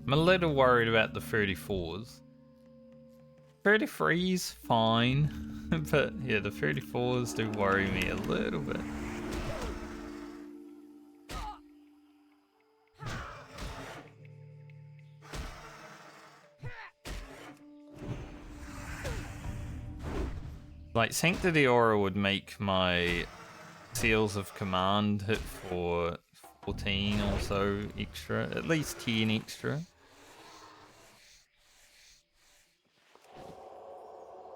I'm a little worried about the 34s. 33's fine, but yeah, the 34s do worry me a little bit. Like, Sanctity Aura would make my Seals of Command hit for 14 or so extra. At least 10 extra.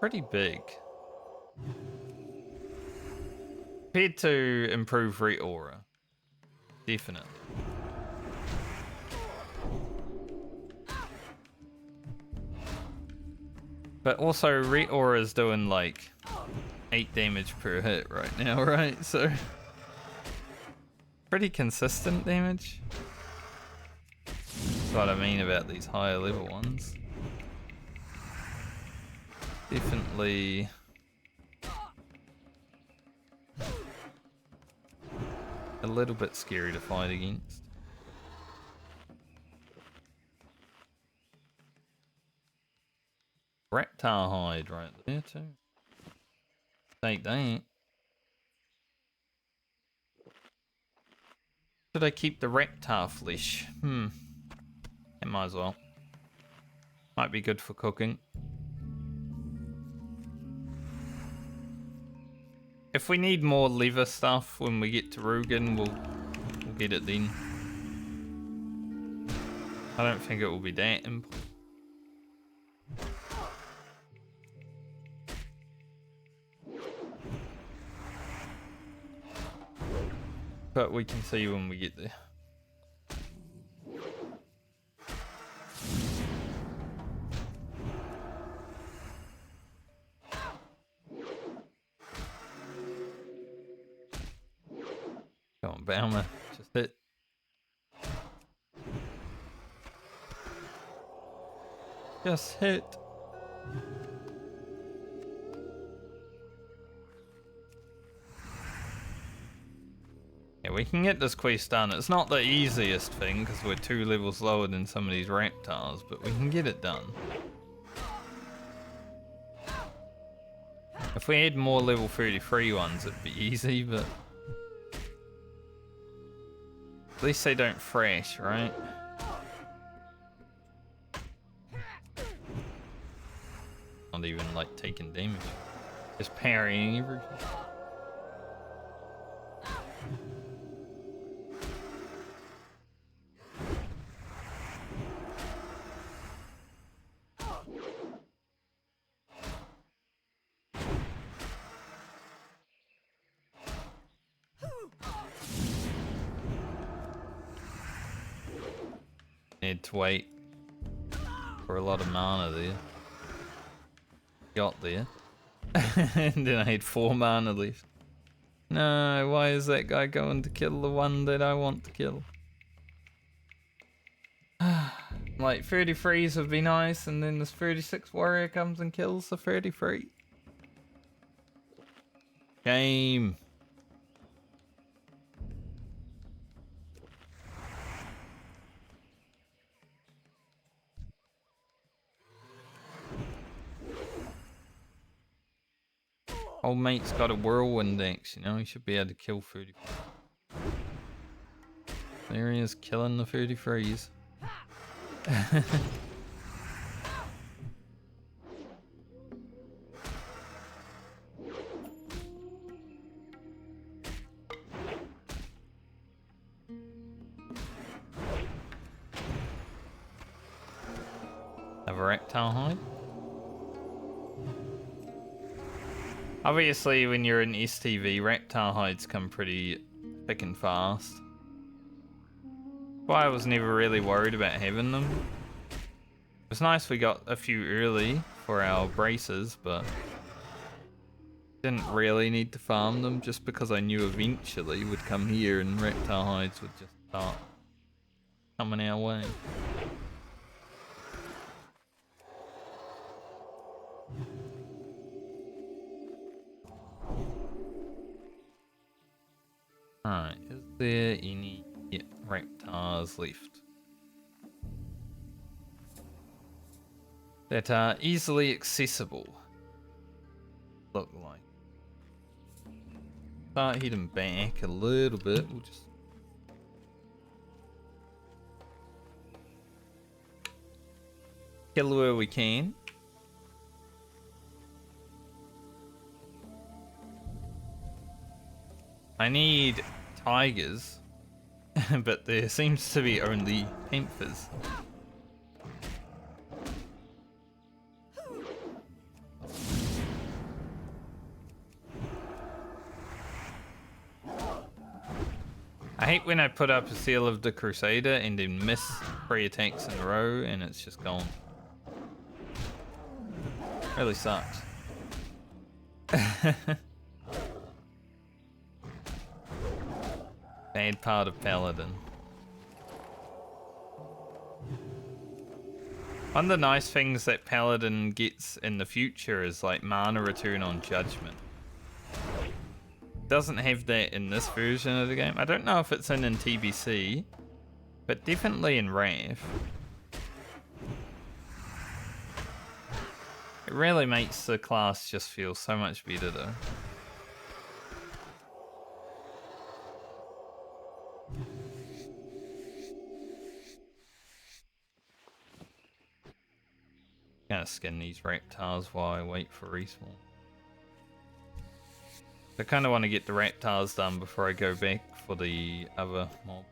Pretty big. Compared to improve Ret Aura. Definitely. But also, Ret Aura is doing like 8 damage per hit right now, right? So, pretty consistent damage. That's what I mean about these higher level ones. Definitely a little bit scary to fight against. Reptile hide right there too. Take that. Should I keep the reptile flesh? It might as well. Might be good for cooking. If we need more leather stuff when we get to Rugen, we'll get it then. I don't think it will be that important. But we can see when we get there. Come on, Baumer. Just hit. Just hit. Yeah, we can get this quest done. It's not the easiest thing because we're 2 levels lower than some of these reptiles, but we can get it done. If we had more level 33 ones, it'd be easy, but at least they don't thrash, right? Not even like taking damage. Just parrying everything. Need to wait for a lot of mana there. Got there. And then I had 4 mana left. No, why is that guy going to kill the one that I want to kill? Like, 33s would be nice, and then this 36 warrior comes and kills the 33. Shame. Old mate's got a whirlwind axe, you know, he should be able to kill 33. There he is, killing the 33s. Have a reptile hide. Obviously, when you're in STV, reptile hides come pretty thick and fast. Why I was never really worried about having them. It was nice we got a few early for our braces, but didn't really need to farm them just because I knew eventually we'd come here and reptile hides would just start coming our way. Alright, is there any reptiles left that are easily accessible? Look like. Start heading back a little bit. We'll just kill where we can. I need tigers, but there seems to be only panthers. I hate when I put up a Seal of the Crusader and then miss 3 attacks in a row and it's just gone. Really sucks. Bad part of Paladin. One of the nice things that Paladin gets in the future is like mana return on judgment. Doesn't have that in this version of the game. I don't know if it's in TBC, but definitely in Wrath. It really makes the class just feel so much better though. Gonna skin these reptiles while I wait for respawn. I kind of want to get the reptiles done before I go back for the other mob.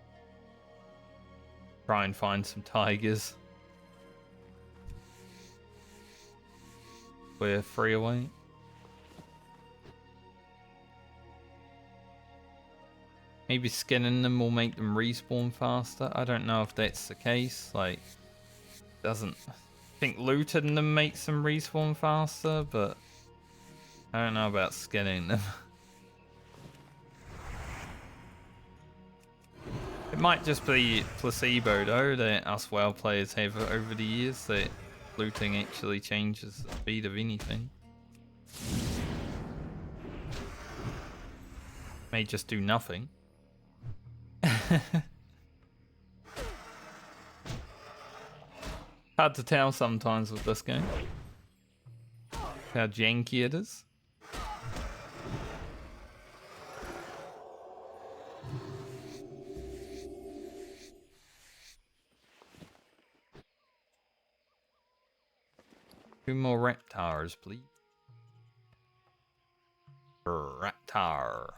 Try and find some tigers. We're 3 away. Maybe skinning them will make them respawn faster. I don't know if that's the case. Like, doesn't... I think looting them makes them respawn faster, but I don't know about skinning them. It might just be placebo though that us WoW players have over the years, that looting actually changes the speed of anything. May just do nothing. Hard to tell sometimes with this game. How janky it is. Two more Raptors, please. Raptor.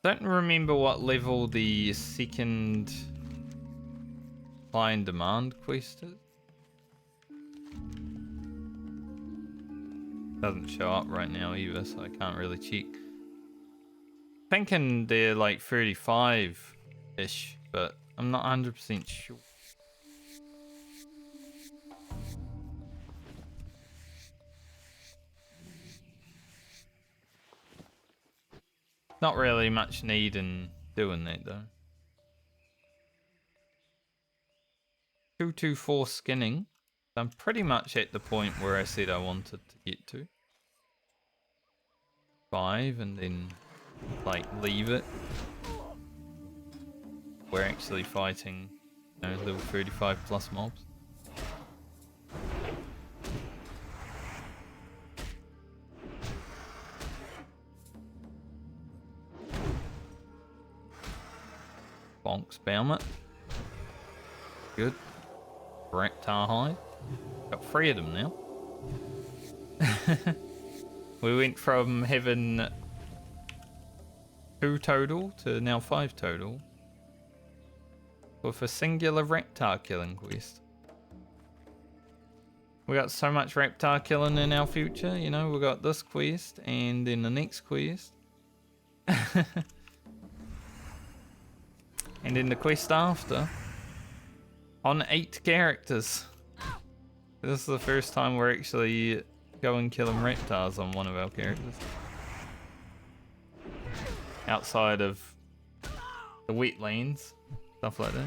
Don't remember what level the second supply and demand quest is. Doesn't show up right now either, so I can't really check. Thinking they're like 35-ish, but I'm not 100% sure. Not really much need in doing that though. 224 skinning. I'm pretty much at the point where I said I wanted to get to. 5 and then like leave it. We're actually fighting, you know, level 35 plus mobs. Bonks Baumut. Good. Raptor hide. Got 3 of them now. We went from having 2 total to now 5 total. With a singular raptor killing quest. We got so much raptor killing in our future, you know, we got this quest and then the next quest. And then the quest after. On 8 characters. This is the first time we're actually going killing reptiles on one of our characters. Outside of the wetlands. Stuff like that.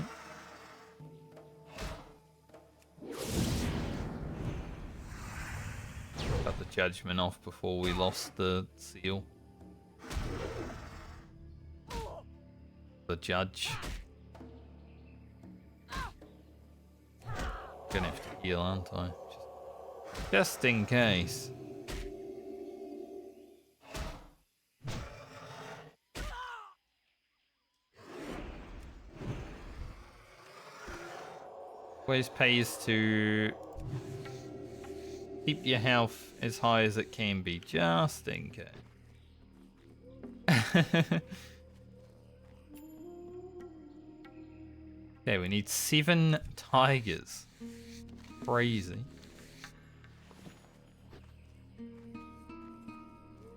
Got the judgment off before we lost the seal. The judge. Gonna have to heal, aren't I? Just in case. Always pays to keep your health as high as it can be, just in case. Okay, we need 7 tigers. Crazy.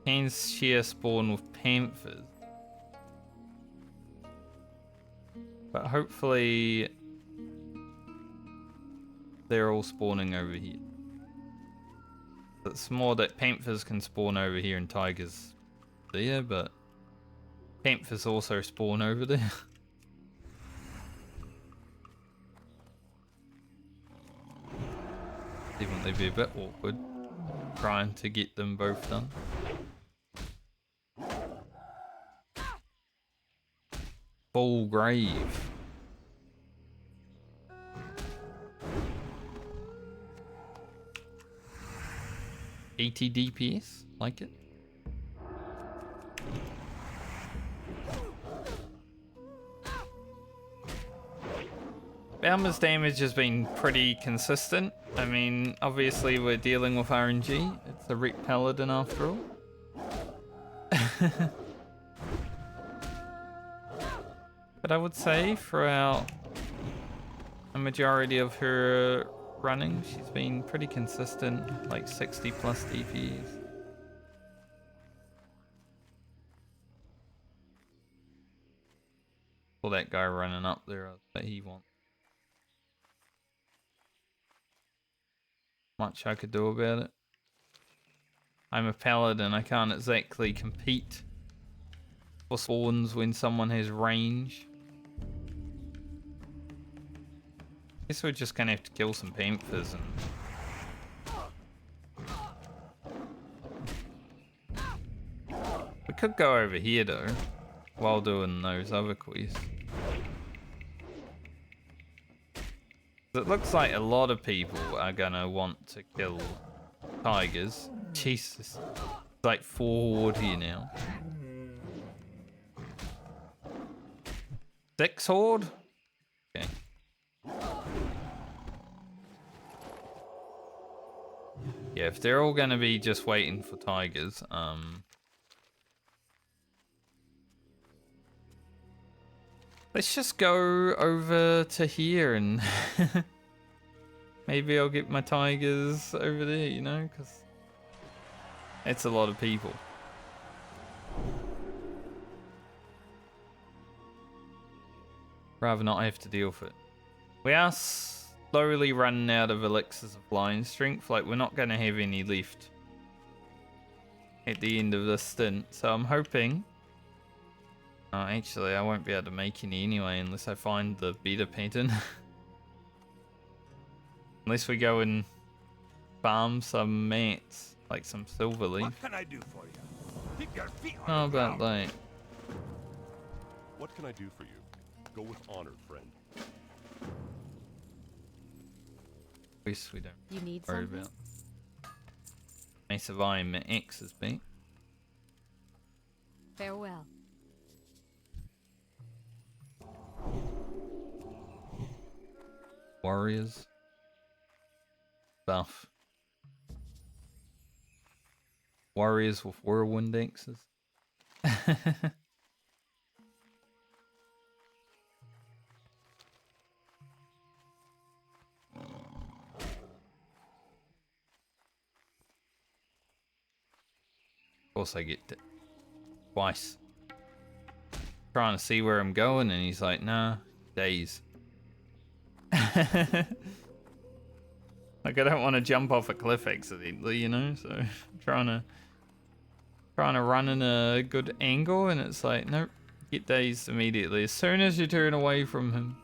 Can share spawn with panthers. But hopefully they're all spawning over here. It's more that panthers can spawn over here and tigers there, but panthers also spawn over there. Definitely be a bit awkward trying to get them both done. Full grave. $80 DPS, like it. Balmer's damage has been pretty consistent. I mean, obviously we're dealing with RNG. It's a Ret Paladin after all. But I would say throughout a majority of her running, she's been pretty consistent, like 60 plus DPS. Well, that guy running up there, that he wants. Much I could do about it. I'm a paladin, I can't exactly compete for spawns when someone has range. Guess we're just gonna have to kill some panthers and... We could go over here though, while doing those other quests. It looks like a lot of people are gonna want to kill tigers. Jesus. It's like 4 horde here now. 6 horde? Okay. Yeah, if they're all gonna be just waiting for tigers, let's just go over to here and maybe I'll get my tigers over there, you know, because it's a lot of people. Rather not have to deal with it. We are slowly running out of elixirs of lion strength. Like, we're not going to have any left at the end of this stint. So I'm hoping... Oh, actually, I won't be able to make any anyway unless I find the better pattern. Unless we go and farm some mats, like some silver leaf. What can I do for you? Keep your feet on How the about ground. that? What can I do for you? Go with honor, friend. At least we don't You need worry something? about. Massive Iron my X is beat. Farewell. Warriors. Buff. Warriors with whirlwind axes. Of course I get it twice. Trying to see where I'm going and he's like, nah, days. Like, I don't want to jump off a cliff accidentally, you know, so I'm trying to run in a good angle and it's like, nope, get dazed immediately as soon as you turn away from him.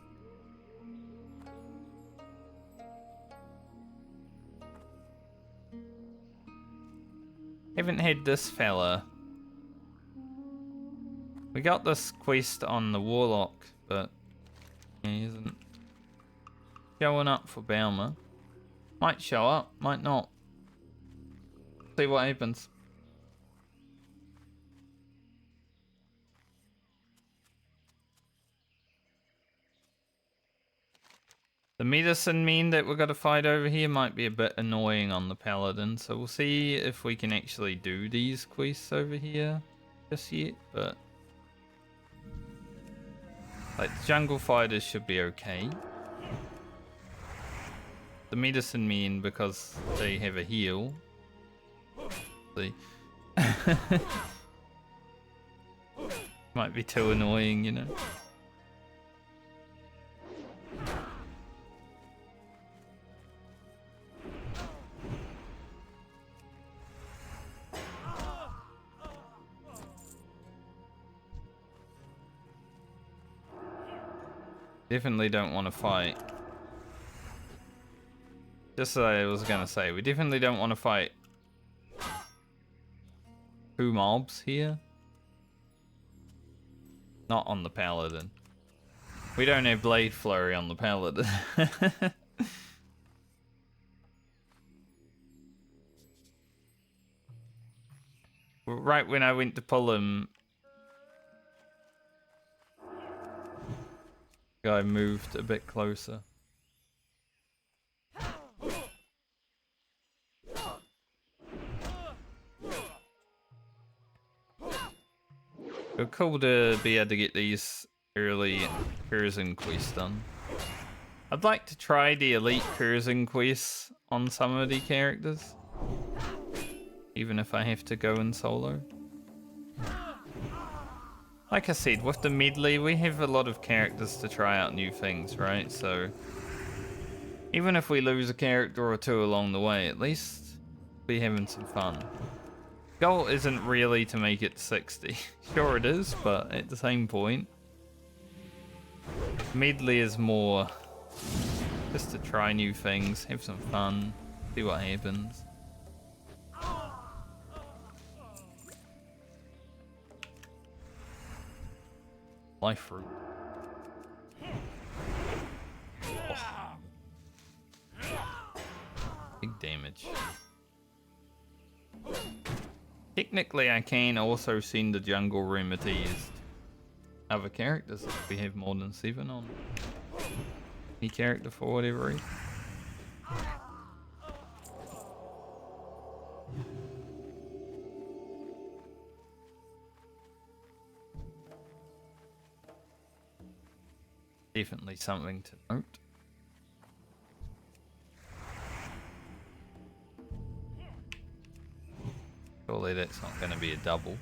Haven't had this fella. We got this quest on the Warlock, but yeah, he isn't showing up for Balmer. Might show up, might not. See what happens. The medicine men that we're going to fight over here might be a bit annoying on the Paladin, so we'll see if we can actually do these quests over here just yet, but like the jungle fighters should be okay. The medicine men, because they have a heal. See. Might be too annoying, you know. Definitely don't want to fight. Just as I was gonna say, we definitely don't want to fight 2 mobs here. Not on the Paladin. We don't have Blade Flurry on the Paladin. Right when I went to pull him, guy moved a bit closer. It's cool to be able to get these early cruising quests done. I'd like to try the elite cruising quests on some of the characters, even if I have to go in solo. Like I said, with the Medley, we have a lot of characters to try out new things, right? So even if we lose a character or 2 along the way, at least we're having some fun. Goal isn't really to make it 60. Sure it is, but at the same point, Medley is more just to try new things, have some fun, see what happens. Life fruit. Oh. Big damage. Technically, I can also send the jungle remedies to other characters if we have more than 7 on any character for whatever reason. Definitely something to note. Surely that's not going to be a double.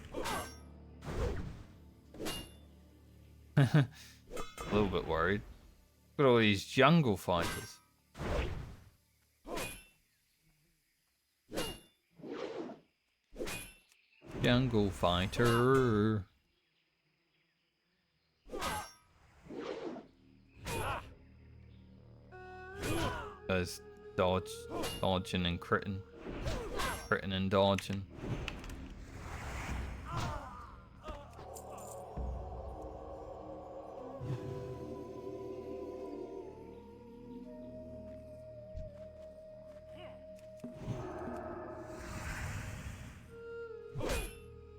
A little bit worried. Look at all these jungle fighters. Jungle fighter. Guys dodging and critting. Critting and dodging.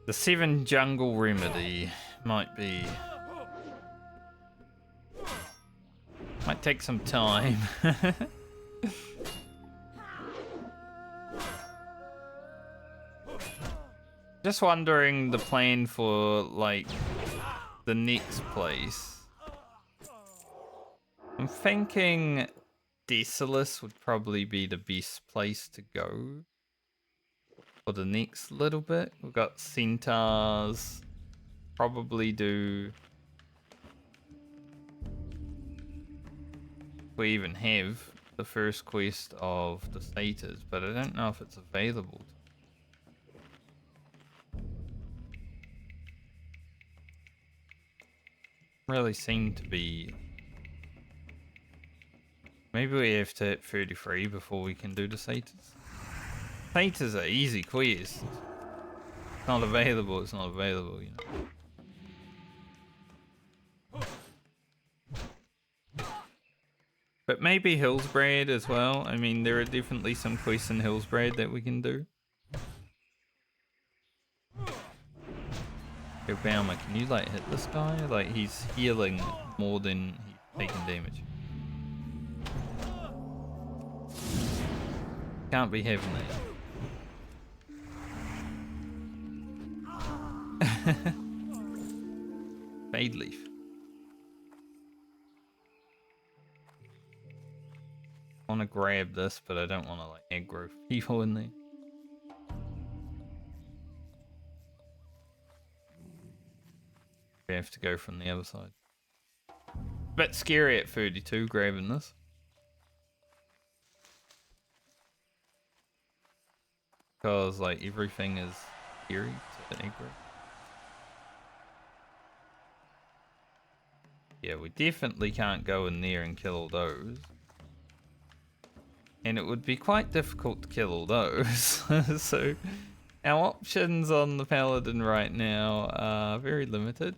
The 7 jungle remedy might take some time. Just wondering the plan for like the next place. I'm thinking Desolus would probably be the best place to go for the next little bit. We've got Centaurs. Probably do. We even have the first quest of the Satyrs, but I don't know if it's available. Really seem to be. Maybe we have to hit 33 before we can do the Satyrs. Satyrs are easy quest. It's not available, it's not available, you know. But maybe Hillsbrad as well. I mean, there are definitely some quests in Hillsbrad that we can do. Yo, Baumer, can you like hit this guy? Like he's healing more than he's taking damage. Can't be having that. Fade leaf. I want to grab this, but I don't want to like aggro people in there. We have to go from the other side. Bit scary at 32 grabbing this. Because like everything is scary to aggro. Yeah, we definitely can't go in there and kill all those. And it would be quite difficult to kill all those. So our options on the Paladin right now are very limited.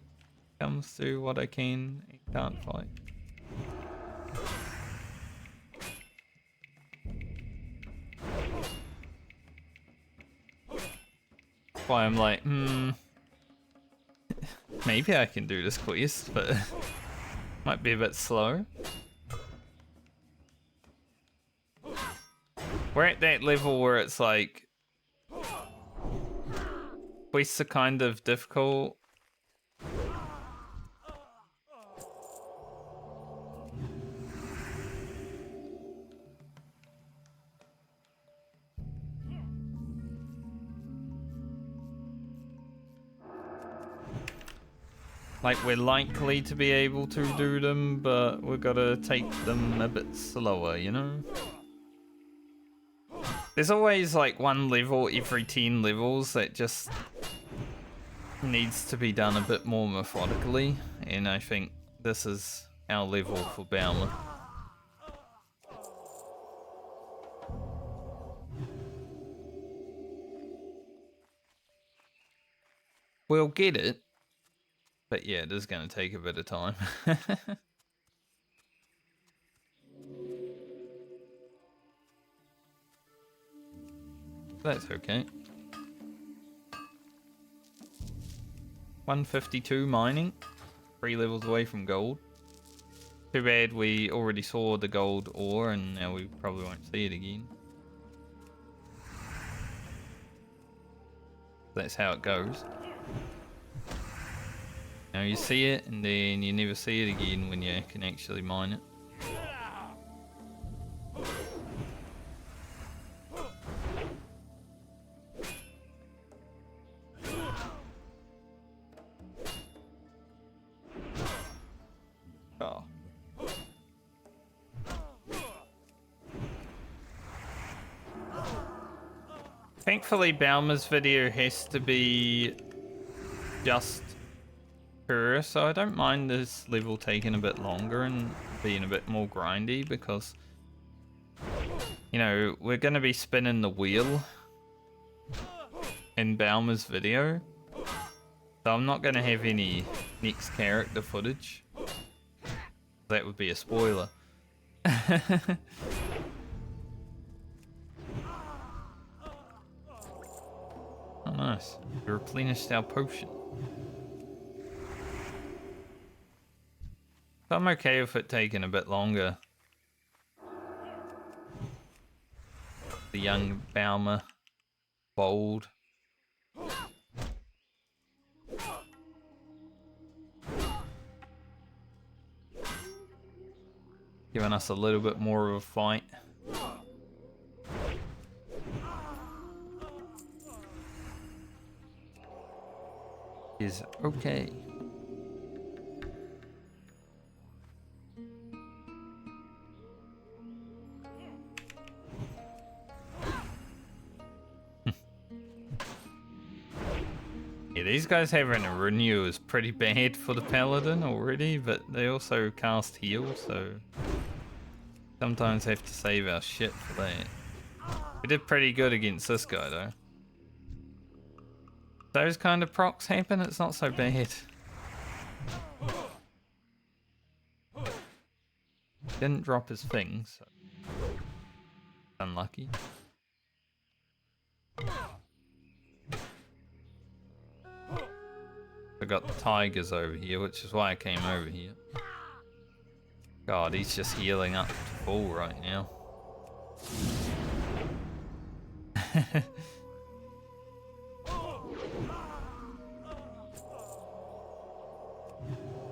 Comes to what I can and can't fight. That's why I'm like, maybe I can do this quest, but might be a bit slow. We're at that level where it's like quests are kind of difficult. Like, we're likely to be able to do them, but we've got to take them a bit slower, you know? There's always like one level every 10 levels that just needs to be done a bit more methodically, and I think this is our level for Baumer. We'll get it. But yeah, it is going to take a bit of time. That's okay. 152 mining. 3 levels away from gold. Too bad we already saw the gold ore and now we probably won't see it again. That's how it goes. Now you see it, and then you never see it again when you can actually mine it. Oh. Thankfully, Baumer's video has to be just so I don't mind this level taking a bit longer and being a bit more grindy because, you know, we're going to be spinning the wheel in Baumer's video, so I'm not going to have any next character footage. That would be a spoiler. Oh, nice. We replenished our potion. I'm okay with it taking a bit longer. The young Baumer, bold. Giving us a little bit more of a fight. Is okay. Yeah, these guys having a renew is pretty bad for the Paladin already, but they also cast heal, so sometimes have to save our shit for that. We did pretty good against this guy though. Those kind of procs happen, it's not so bad. Didn't drop his thing, so unlucky. I got the tigers over here, which is why I came over here. God, he's just healing up to full right now.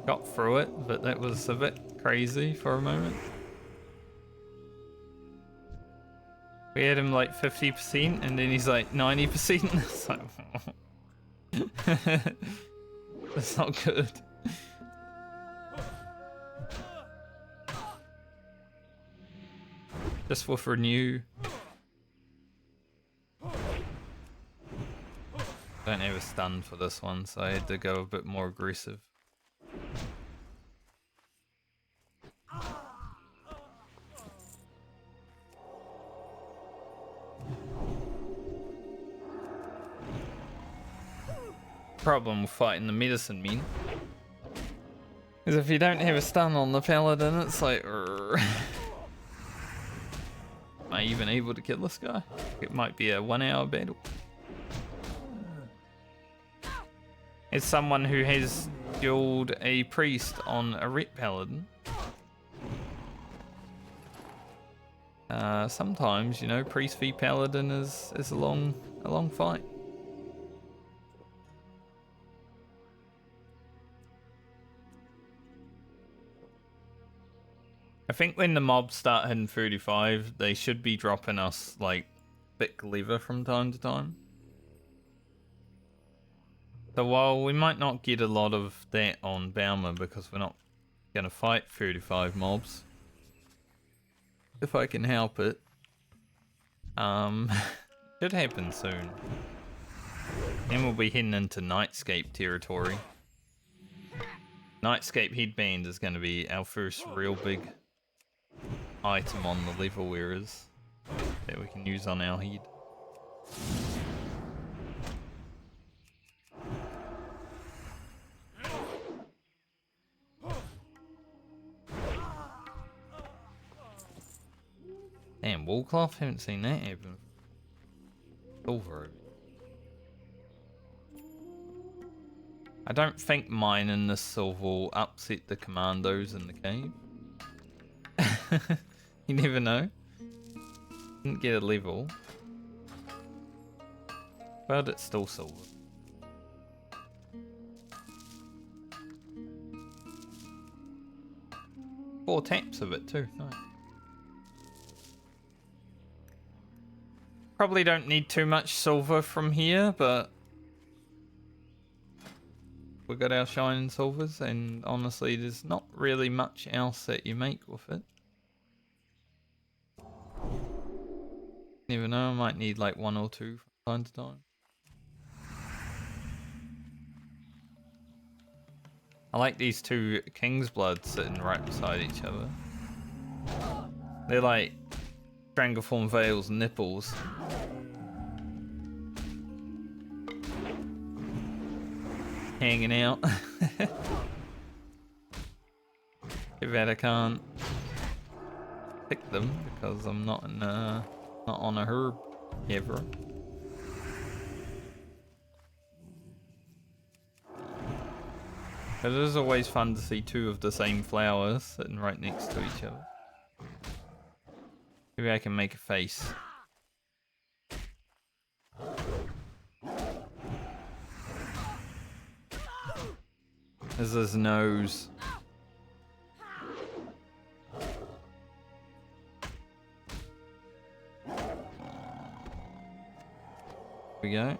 Got through it, but that was a bit crazy for a moment. We had him like 50% and then he's like 90%. It's like, that's not good. Just with renew. Don't have a stun for this one, so I had to go a bit more aggressive. Problem with fighting the medicine men is if you don't have a stun on the Paladin, it's like, am I even able to kill this guy? It might be a 1 hour battle. As someone who has dueled a priest on a ret Paladin, sometimes, you know, priest v Paladin is a long fight. I think when the mobs start hitting 35, they should be dropping us like thick leather from time to time. So while we might not get a lot of that on Baumer because we're not going to fight 35 mobs, if I can help it, should happen soon. Then we'll be heading into Nightscape territory. Nightscape headband is going to be our first real big item on the level wearers that we can use on our head. Damn, Woolcloth, haven't seen that happen. Over. I don't think mining this silver will upset the commandos in the cave. You never know. Didn't get a level. But it's still silver. Four taps of it too, nice. Probably don't need too much silver from here, but we got our shining silvers, and honestly there's not really much else that you make with it. Never know, I might need like 1 or 2 from time to time. I like these 2 King's Blood sitting right beside each other. They're like Stranglethorn Vale's nipples. Hanging out. Too bad I can't pick them because I'm not on a herb ever. But it is always fun to see 2 of the same flowers sitting right next to each other. Maybe I can make a face. This is his nose. Here we go.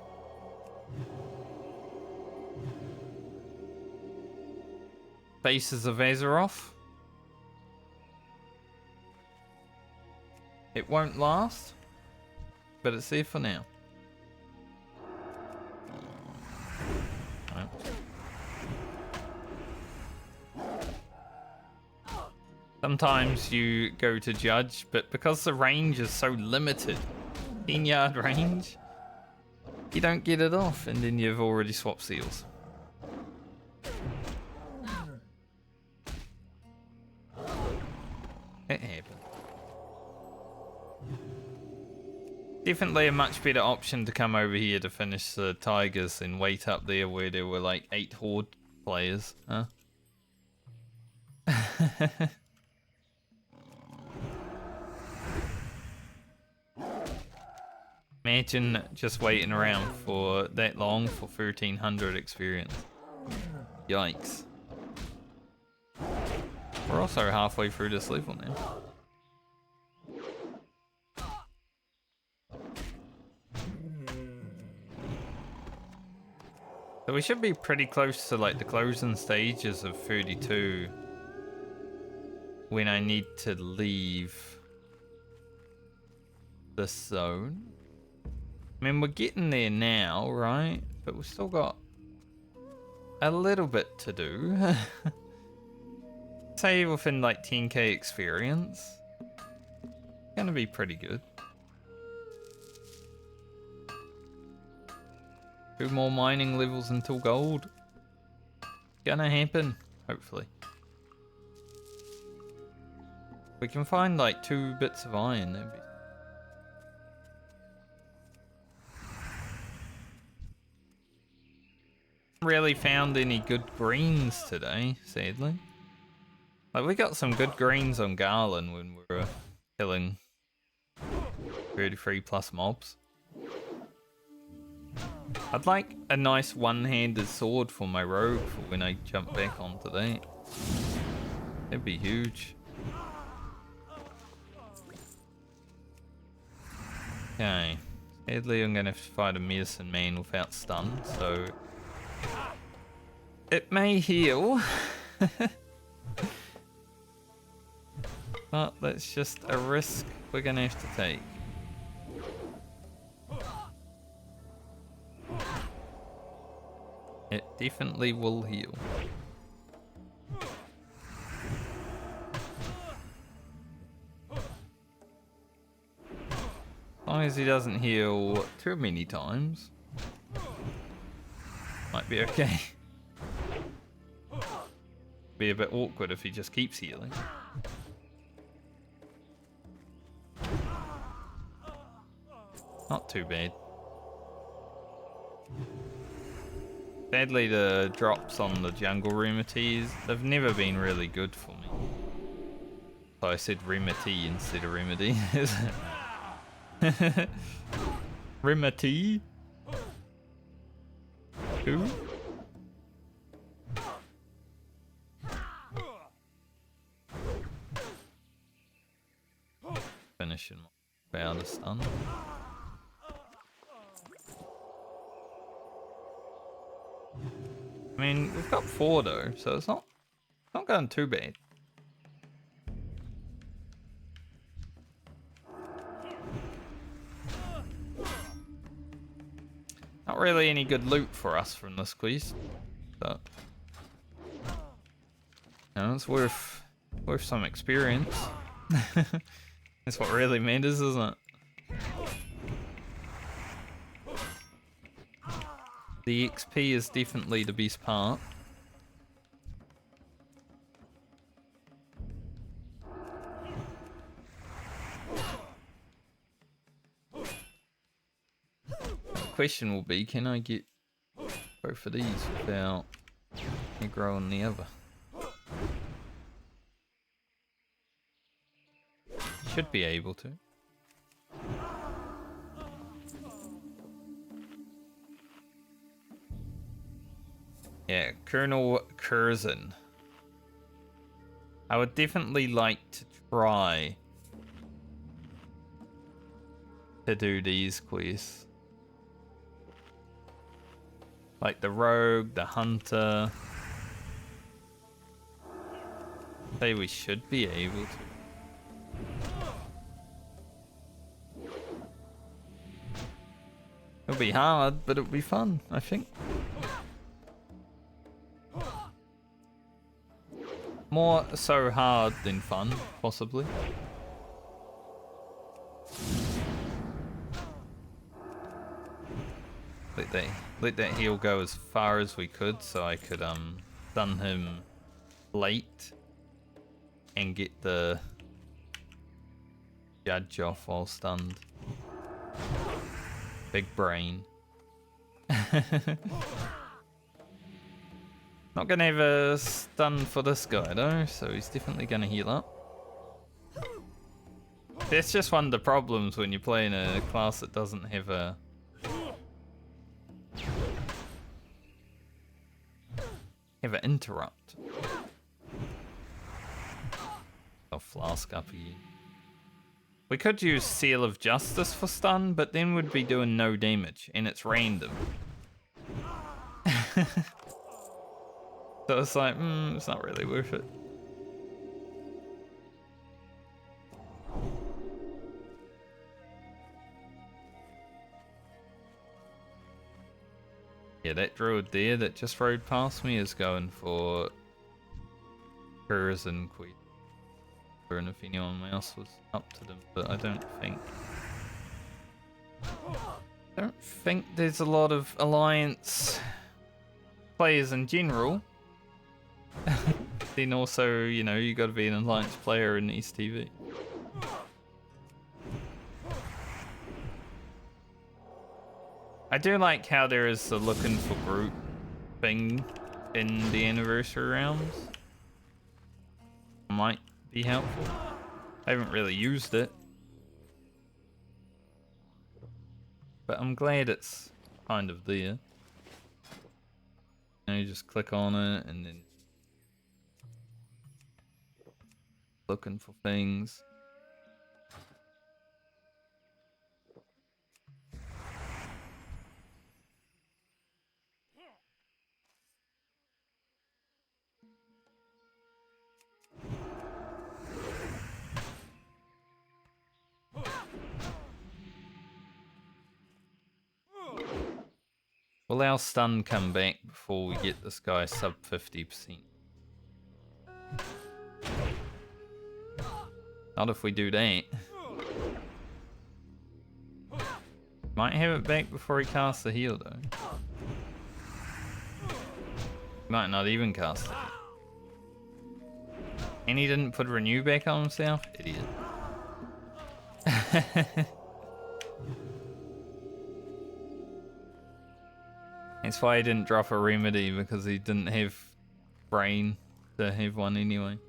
Faces of Azeroth. It won't last, but it's there for now. Right. Sometimes you go to judge, but because the range is so limited, 10-yard range, you don't get it off, and then you've already swapped seals. It happened. Definitely a much better option to come over here to finish the Tigers than wait up there where there were like 8 Horde players, huh? Imagine just waiting around for that long for 1300 experience. Yikes. We're also halfway through this level now. So we should be pretty close to like the closing stages of 32 when I need to leave this zone. I mean, we're getting there now, right? But we've still got a little bit to do. Say within like 10k experience. Gonna be pretty good. 2 more mining levels until gold. Gonna happen, hopefully. We can find like 2 bits of iron. That'd be... Really found any good greens today, sadly. Like, we got some good greens on Garland when we were killing 33 plus mobs. I'd like a nice one-handed sword for my rogue for when I jump back onto that. That'd be huge. Okay. Sadly, I'm gonna have to fight a medicine man without stun, so... It may heal. But that's just a risk we're gonna have to take. It definitely will heal. As long as he doesn't heal too many times, might be okay. Be a bit awkward if he just keeps healing. Not too bad. Sadly, the drops on the jungle remedies, they've never been really good for me. So I said remedy instead of remedy. Remedy? Who? Finishing my bow to stun. I mean, we've got 4 though, so it's not going too bad. Not really any good loot for us from this quest, but you know, it's worth some experience. That's what really matters, isn't it? The XP is definitely the best part. The question will be, can I get both of these without aggro on the other? Should be able to. Yeah, Colonel Curzon. I would definitely like to try to do these quests. Like the Rogue, the Hunter. Say we should be able to. It'll be hard, but it'll be fun, I think. More so hard than fun, possibly. Let that heal go as far as we could, so I could stun him late and get the judge off while stunned. Big brain. Not gonna have a stun for this guy though, so he's definitely gonna heal up. That's just one of the problems when you're playing a class that doesn't have an interrupt. I'll flask up again. We could use Seal of Justice for stun, but then we'd be doing no damage, and it's random. So it's like, it's not really worth it. Yeah, that druid there that just rode past me is going for Curs and Queen. And if anyone else was up to them, but I don't think there's a lot of Alliance players in general. Then also, you know, you got to be an Alliance player in East TV. I do like how there is the looking for group thing in the anniversary rounds. Might be helpful. I haven't really used it, but I'm glad it's kind of there. And you just click on it and then looking for things. Will our stun come back before we get this guy sub 50%? Not if we do that. Might have it back before he casts the heal though. Might not even cast it. And he didn't put renew back on himself? Idiot. That's why he didn't drop a remedy, because he didn't have brain to have one anyway.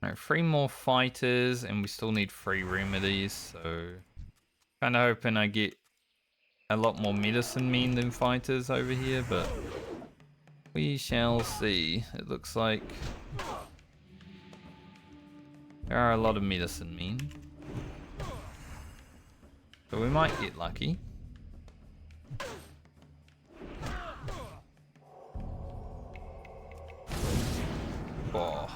Alright, 3 more fighters and we still need 3 remedies, so kinda hoping I get a lot more medicine men than fighters over here, but we shall see. It looks like there are a lot of medicine men, so we might get lucky. Oh,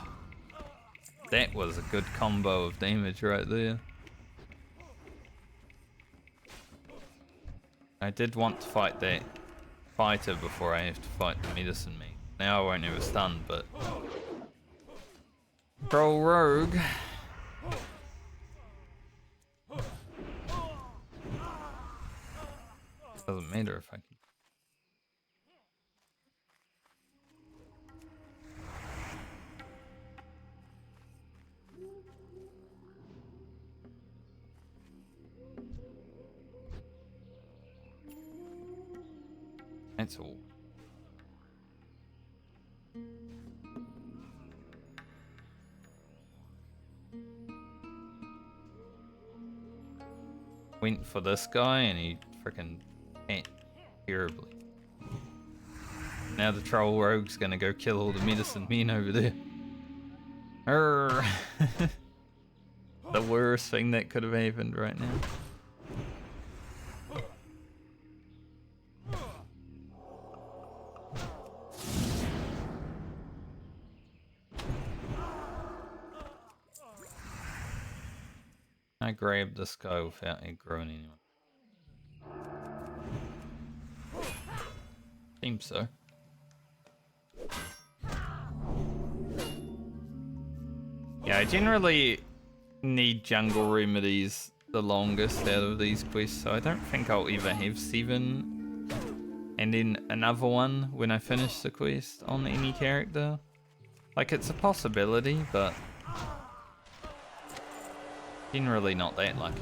that was a good combo of damage right there. I did want to fight that fighter before I have to fight the medicine man. Now I won't have a stun, but Troll Rogue. Doesn't matter if I can. That's all. Went for this guy and he freaking ate terribly. Now the Troll Rogue's gonna go kill all the medicine men over there. Arrgh. The worst thing that could have happened right now. I grabbed this guy without aggroing anyone. Seems so. Yeah, I generally need jungle remedies the longest out of these quests, so I don't think I'll ever have 7 and then another one when I finish the quest on any character. Like, it's a possibility, but generally not that lucky.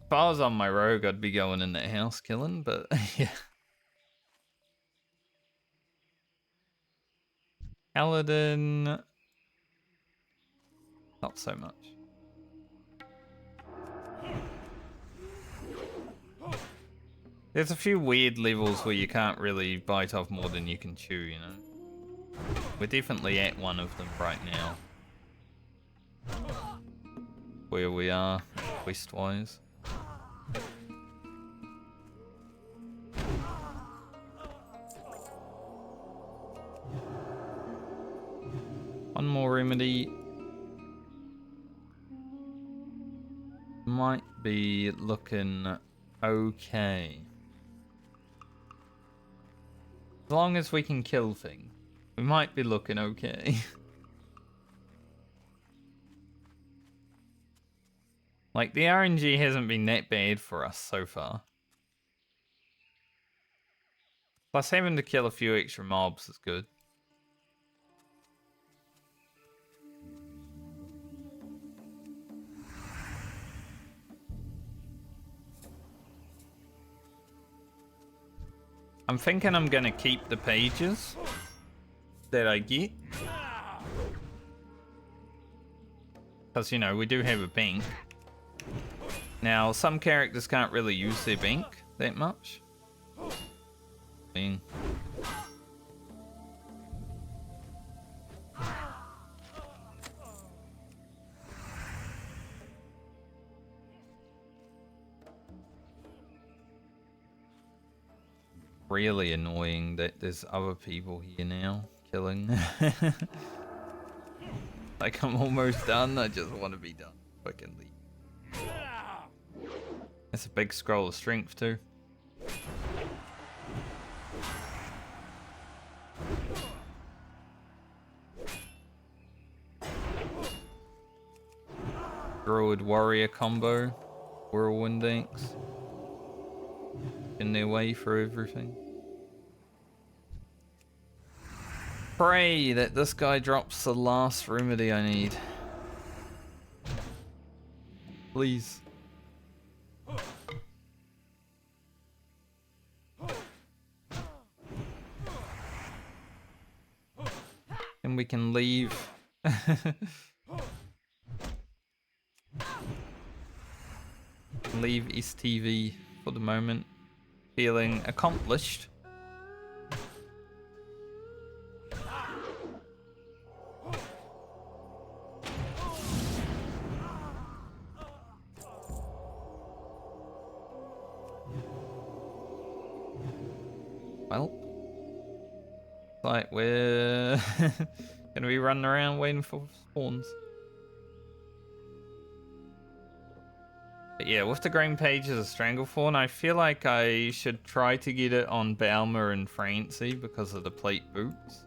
If I was on my rogue, I'd be going in that house killing, but yeah. Paladin, not so much. There's a few weird levels where you can't really bite off more than you can chew, you know. We're definitely at one of them right now. Where we are, quest-wise. One more remedy. Might be looking okay. As long as we can kill things, we might be looking okay. Like, the RNG hasn't been that bad for us so far. Plus, having to kill a few extra mobs is good. I'm thinking I'm gonna keep the pages that I get. Because, you know, we do have a bank. Now, some characters can't really use their bank that much. Really annoying that there's other people here now killing. Like, I'm almost done, I just want to be done. Fucking leave. That's a big scroll of strength too. Druid warrior combo. Whirlwind Axe. In their way for everything. Pray that this guy drops the last remedy I need. Please. And we can leave. Leave STV for the moment. Feeling accomplished. Well, like we're gonna be running around waiting for spawns. But yeah, with the green pages of Stranglethorn, I feel like I should try to get it on Balmer and Francie because of the plate boots.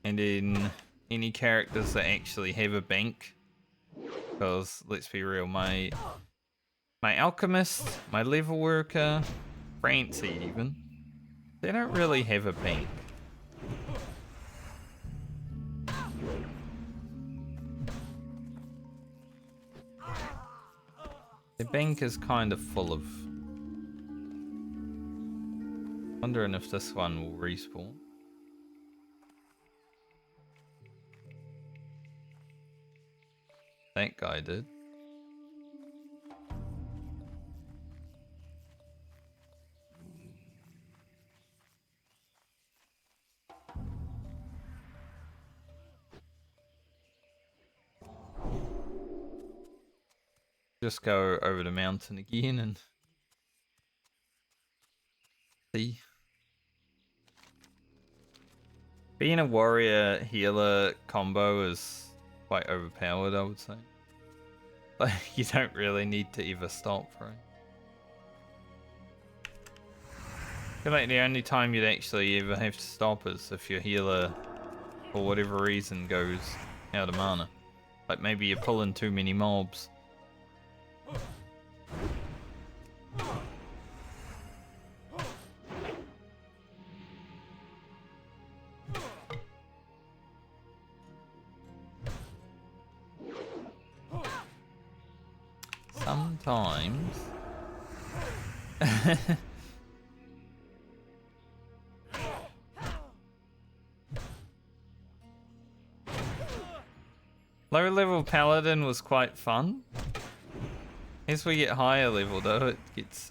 And then any characters that actually have a bank. Because, let's be real, my alchemist, my level worker, Francie even, they don't really have a bank. The bank is kind of full of... Wondering if this one will respawn. That guy did. Just go over the mountain again and see. Being a warrior healer combo is quite overpowered, I would say. Like, you don't really need to ever stop, right? I feel like the only time you'd actually ever have to stop is if your healer, for whatever reason, goes out of mana. Like maybe you're pulling too many mobs. times. Low level Paladin was quite fun. As we get higher level though, it gets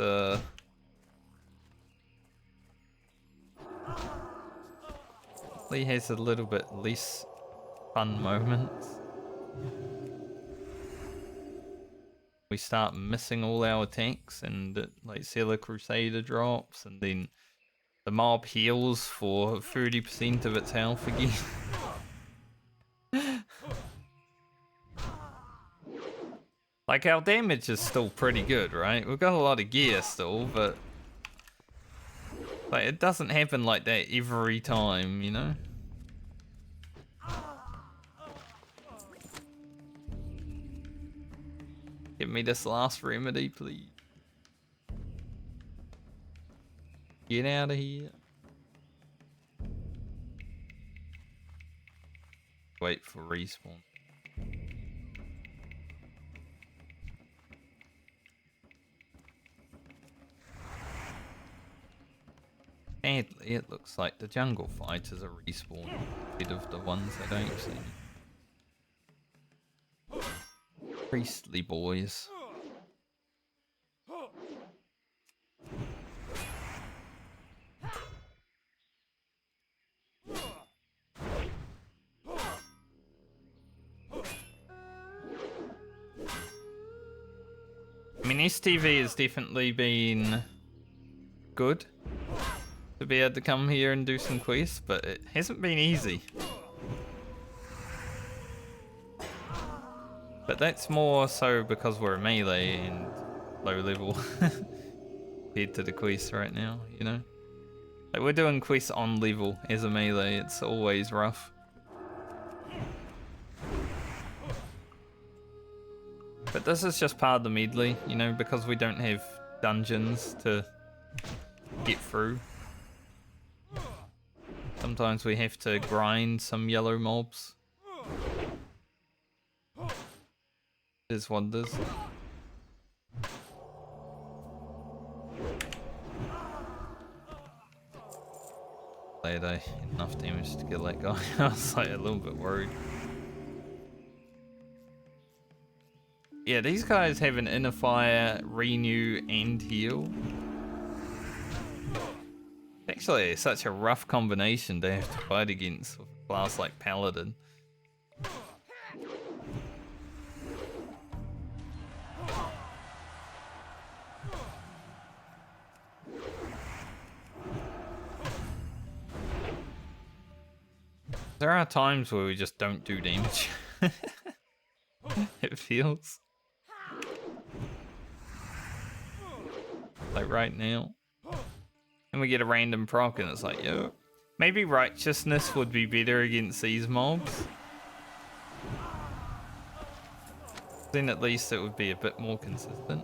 Lee has a little bit less fun moments. We start missing all our attacks and it, like Sailor Crusader drops and then the mob heals for 30% of its health again. Like our damage is still pretty good, right? We've got a lot of gear still, but like it doesn't happen like that every time, you know? Give me this last remedy, please. Get out of here. Wait for respawn. Sadly, it looks like the jungle fighters are respawn instead of the ones that don't see. Priestly boys. I mean, STV has definitely been good to be able to come here and do some quests, but it hasn't been easy. But that's more so because we're a melee and low level compared to the quests right now, you know? Like we're doing quests on level as a melee, it's always rough. But this is just part of the medley, you know, because we don't have dungeons to get through. Sometimes we have to grind some yellow mobs. There's wonders. Glad enough damage to kill that guy. I was like a little bit worried. Yeah, these guys have an inner fire, renew, and heal. Actually, such a rough combination to have to fight against with a class like Paladin. There are times where we just don't do damage. It feels like right now. And we get a random proc and it's like, yo, maybe righteousness would be better against these mobs. Then at least it would be a bit more consistent.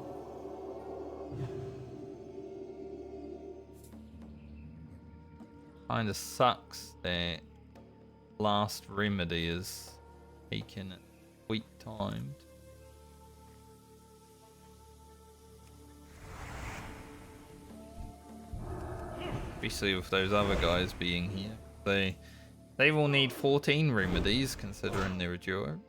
Kinda sucks that last remedy is taken at weak timed. Especially with those other guys being here. They will need 14 remedies considering they're a duo.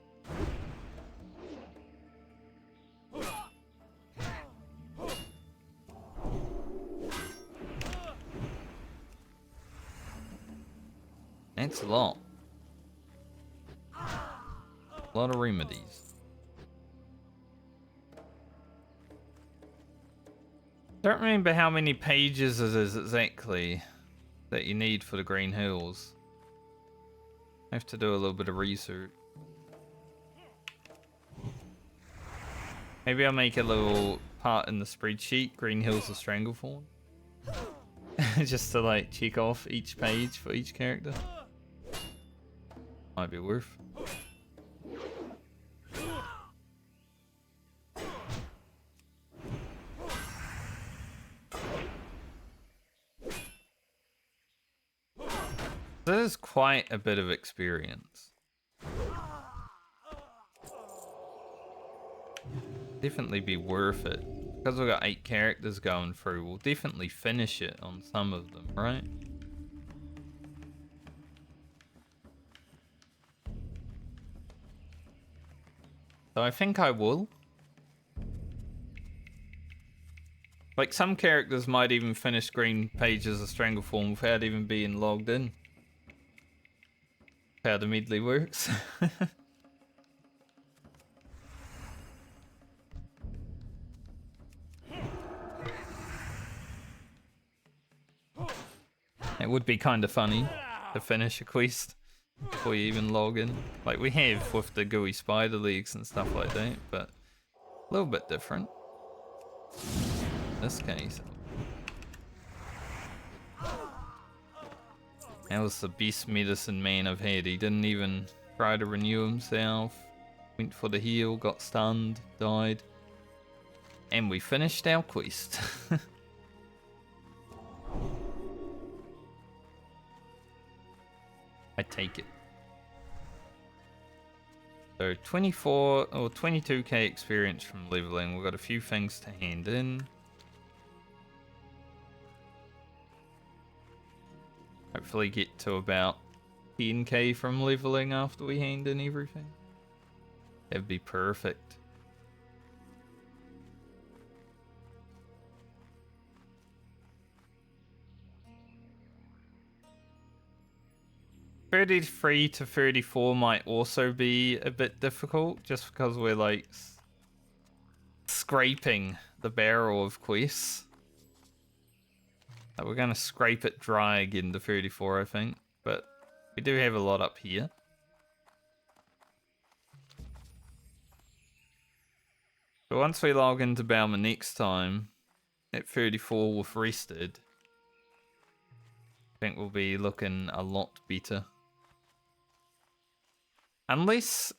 That's a lot. A lot of remedies. Don't remember how many pages it is exactly that you need for the Green Hills. I have to do a little bit of research. Maybe I'll make a little part in the spreadsheet, Green Hills of Stranglethorn. Just to like check off each page for each character. Might be worth. This is quite a bit of experience. Definitely be worth it. Because we've got 8 characters going through, we'll definitely finish it on some of them, right? So I think I will. Like, some characters might even finish Green Pages of Strangleform without even being logged in. How the Medley works. It would be kind of funny to finish a quest before you even log in. Like we have with the gooey spider legs and stuff like that, but a little bit different. In this case. That was the best medicine man I've had. He didn't even try to renew himself. Went for the heal, got stunned, died. And we finished our quest. I take it. So 24 or 22k experience from leveling. We've got a few things to hand in. Hopefully get to about 10k from leveling after we hand in everything. That'd be perfect. $33 to $34 might also be a bit difficult, just because we're like scraping the barrel of quests. We're gonna scrape it dry again to 34, I think, but we do have a lot up here. But once we log into Balmer next time, at 34 with rested, I think we'll be looking a lot better. Unless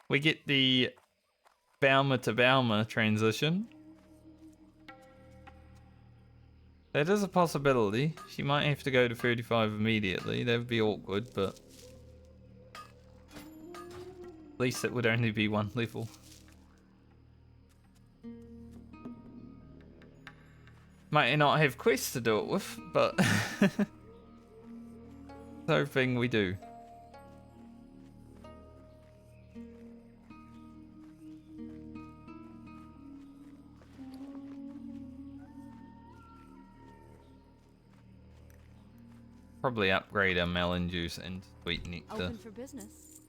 we get the Balmer to Balmer transition. That is a possibility. She might have to go to 35 immediately. That would be awkward, but at least it would only be 1 level. Might not have quests to do it with, but hoping we do. Probably upgrade our melon juice and sweet nectar. Open for business.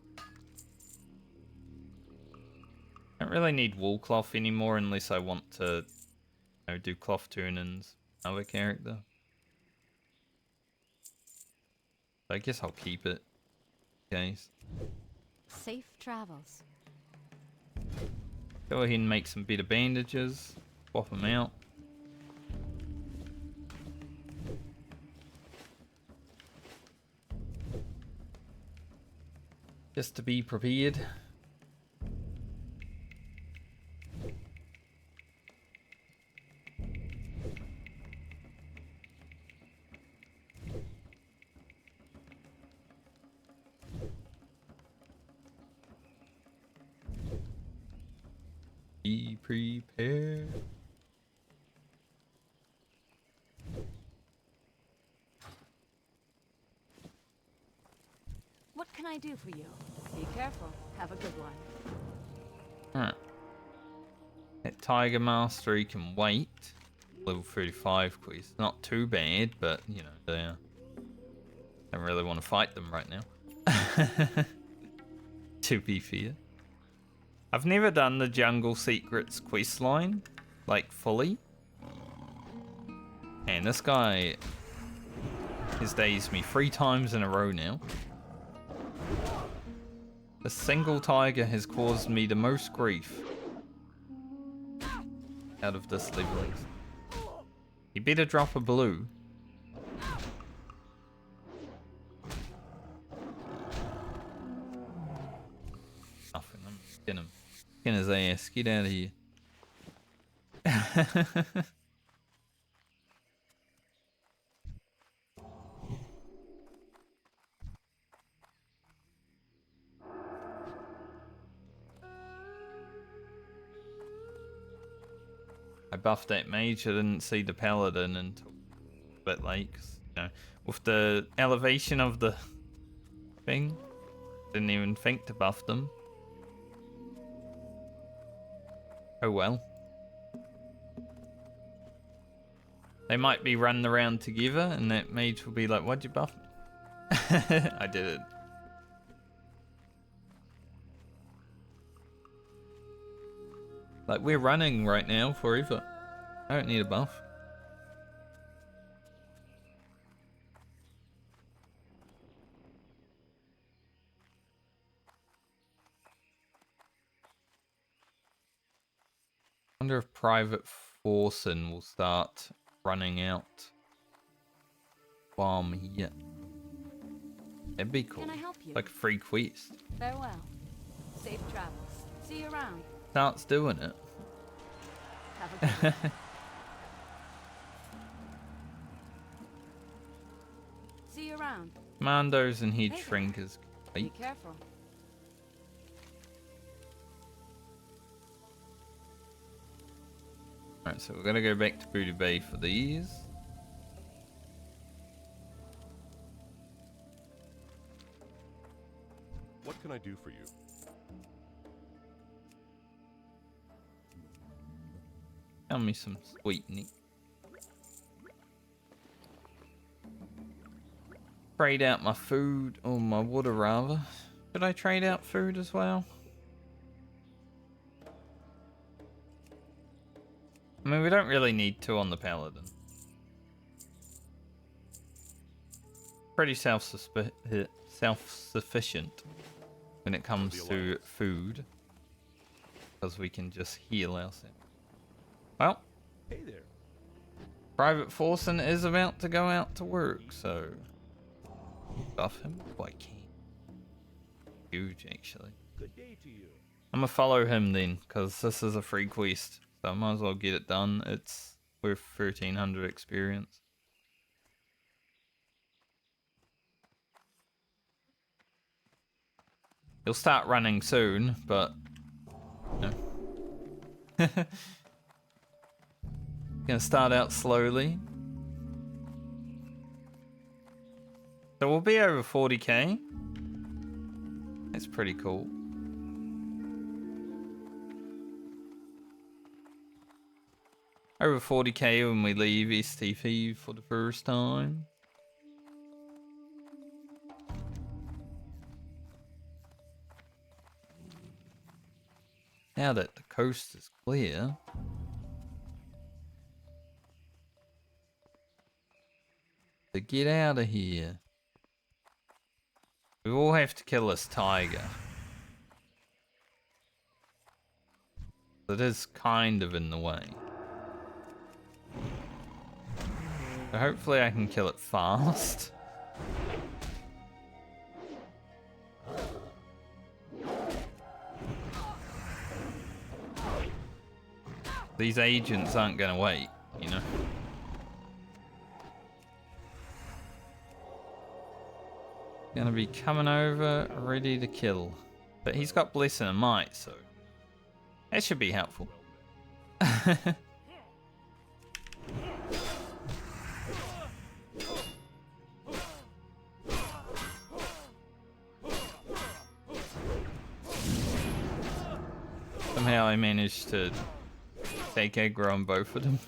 Don't really need wool cloth anymore unless I want to, you know, do cloth turn-ins with another character. So I guess I'll keep it. Guys. Safe travels. Go ahead and make some better bandages. Swap them out. Just to be prepared. Be prepared. What can I do for you? Be careful. Have a good one. Alright. That Tiger Mastery can wait. Level 35 quest. Not too bad, but, you know, they don't really want to fight them right now. To be fair. I've never done the Jungle Secrets quest line, like, fully. And this guy has dazed me 3 times in a row now. A single tiger has caused me the most grief out of this leveling. You better drop a blue. Nothing, I'm skin him. Skin his ass, get out of here. buffed that mage. I didn't see the paladin until a bit late. 'Cause, you know, with the elevation of the thing, didn't even think to buff them. Oh well. They might be running around together and that mage will be like, why'd you buff me? I did it. Like, we're running right now forever. I don't need a buff. Wonder if Private Forsen will start running out while I'm here. That'd be cool. Can I help you? Like a free quest. Farewell. Safe travels. See you around. Starts doing it. Have a good one. See you around. Commandos and head Hey there. shrinkers. Be Wait. careful. Alright, so we're gonna go back to Booty Bay for these. What can I do for you? Tell me some sweetening. Trade out my food, or my water rather. Should I trade out food as well? I mean, we don't really need to on the Paladin. Pretty self-sufficient when it comes to food. Because we can just heal ourselves. Well, Hey there. Private Forsen is about to go out to work, so buff him if I can. Huge, actually. Good day to you. I'm gonna follow him then, because this is a free quest, so I might as well get it done. It's worth 1300 experience. He'll start running soon, but no. Gonna start out slowly. So we'll be over 40k. That's pretty cool. Over 40k when we leave STP for the first time. Now that the coast is clear. To get out of here. We all have to kill this tiger. It is kind of in the way. So hopefully I can kill it fast. These agents aren't gonna wait, you know. Gonna be coming over, ready to kill. But he's got Blessing and Might, so that should be helpful. Somehow I managed to take aggro on both of them.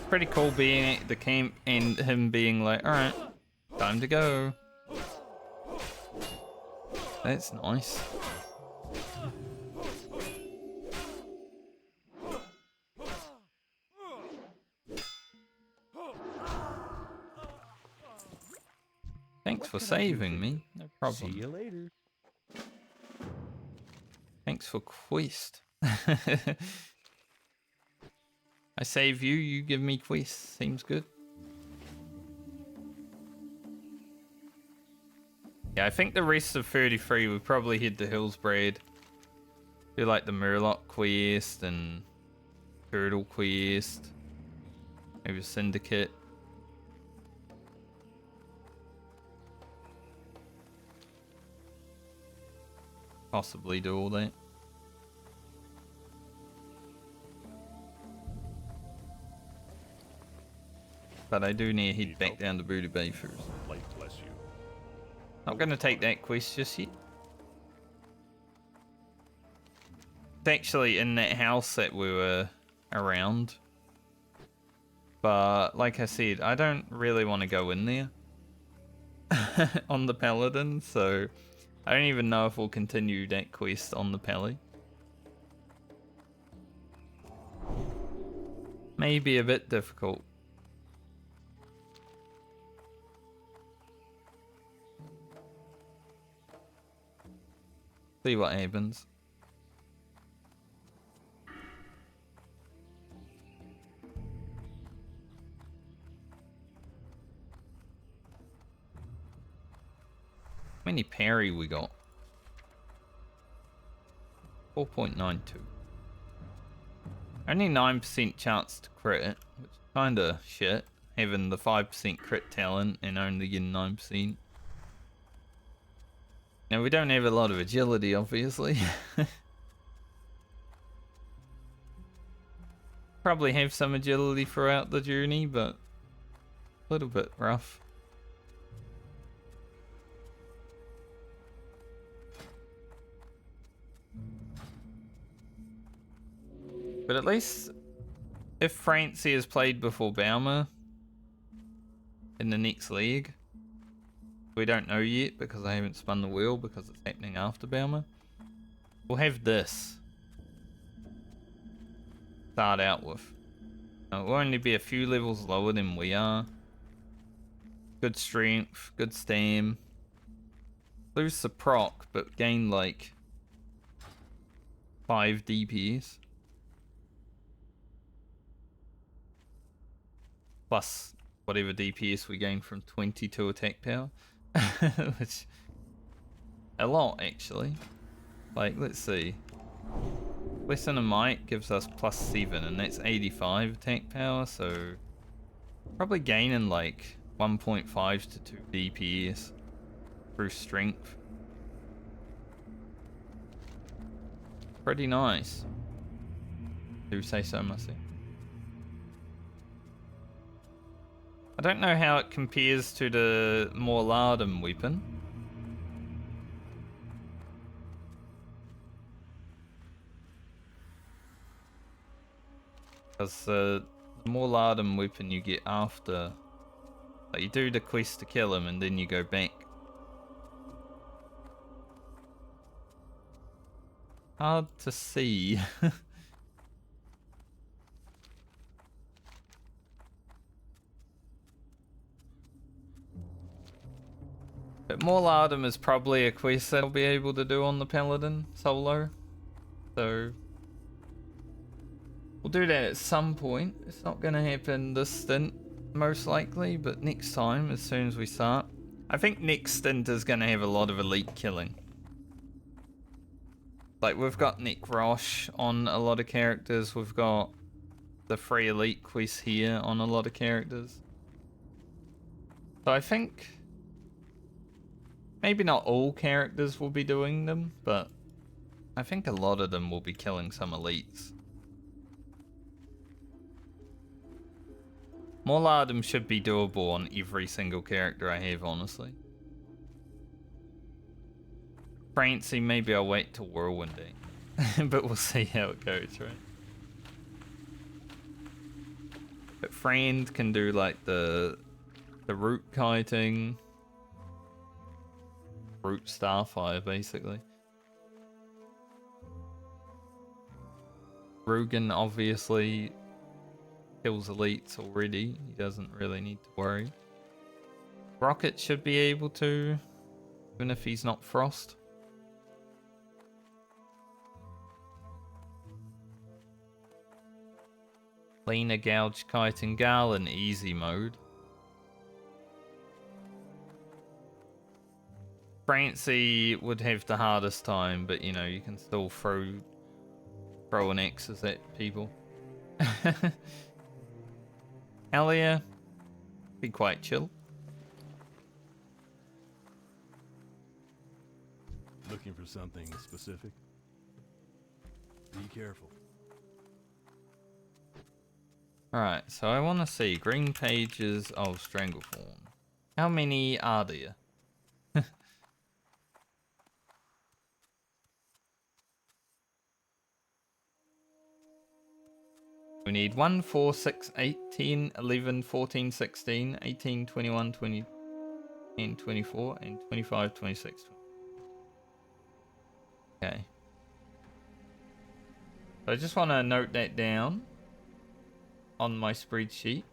Pretty cool being at the camp and him being like, alright, time to go. That's nice. Thanks for saving me. No problem. See you later. Thanks for quest. I save you, you give me quests. Seems good. Yeah, I think the rest of 33 would probably head to Hillsbrad. Do like the Murloc quest and Turtle quest. Maybe a Syndicate. possibly do all that. But I do need to head back down to Booty Bay first. Light bless you. Not going to take that quest just yet. It's actually in that house that we were around. But like I said, I don't really want to go in there on the Paladin, so I don't even know if we'll continue that quest on the Pally. Maybe a bit difficult. See what happens. How many parry we got? 4.92. Only 9% chance to crit, which is kinda shit. Having the 5% crit talent and only getting 9%. Now we don't have a lot of agility, obviously. Probably have some agility throughout the journey, but a little bit rough. But at least if Francie has played before Baumer in the next league, we don't know yet because I haven't spun the wheel because it's happening after Baumer. We'll have this start out with. Now, it will only be a few levels lower than we are. Good strength, good stam. Lose the proc, but gain like 5 DPS. Plus whatever DPS we gain from 22 attack power. Which, a lot actually. Like, let's see. Lesson of Might gives us +7 and that's 85 attack power, so probably gaining like 1.5 to 2 DPS through strength. Pretty nice. Do say so myself. I don't know how it compares to the more Paladin weapon. Because the more Paladin weapon you get after, like you do the quest to kill him and then you go back. Hard to see. But more Lardum is probably a quest that I'll be able to do on the Paladin solo. So we'll do that at some point. It's not going to happen this stint, most likely, but next time, as soon as we start. I think next stint is going to have a lot of elite killing. Like, we've got Nick Roche on a lot of characters. We've got the free elite quest here on a lot of characters. So I think maybe not all characters will be doing them, but I think a lot of them will be killing some elites. More Lardum should be doable on every single character I have, honestly. Francie, maybe I'll wait till Whirlwind Day. But we'll see how it goes, right? But Friend can do like the root kiting. Root Starfire, basically. Rugen obviously kills elites already. He doesn't really need to worry. Rocket should be able to, even if he's not Frost. Lena, Gouge, Kite, and Gal in easy mode. Francie would have the hardest time, but you know, you can still throw an axes at people. Alia, be quite chill. Looking for something specific? Be careful. Alright, so I want to see green pages of Strangleform. How many are there? We need 1, 4, 6, 8, 10, 11, 14, 16, 18, 21, 20, and 24, and 25, 26. Okay. So I just want to note that down on my spreadsheet.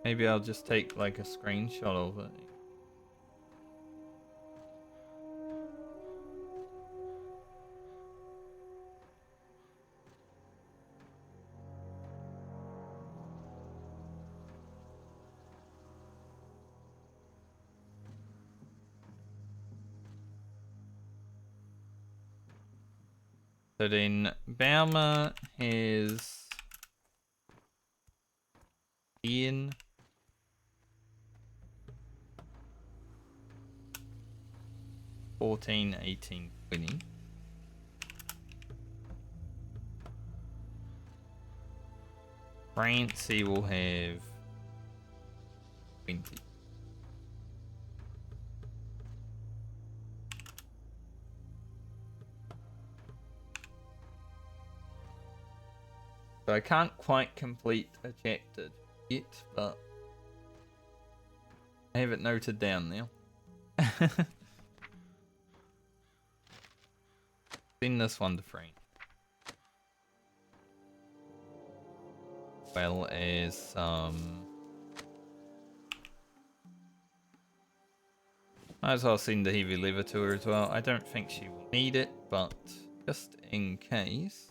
Maybe I'll just take like a screenshot of it. So then Baumer has Ian. 14, 18, 20. Francie will have 20. So I can't quite complete a chapter yet, but I have it noted down now. Send this one to Frank. Well as might as well send the heavy lever to her as well. I don't think she will need it, but just in case,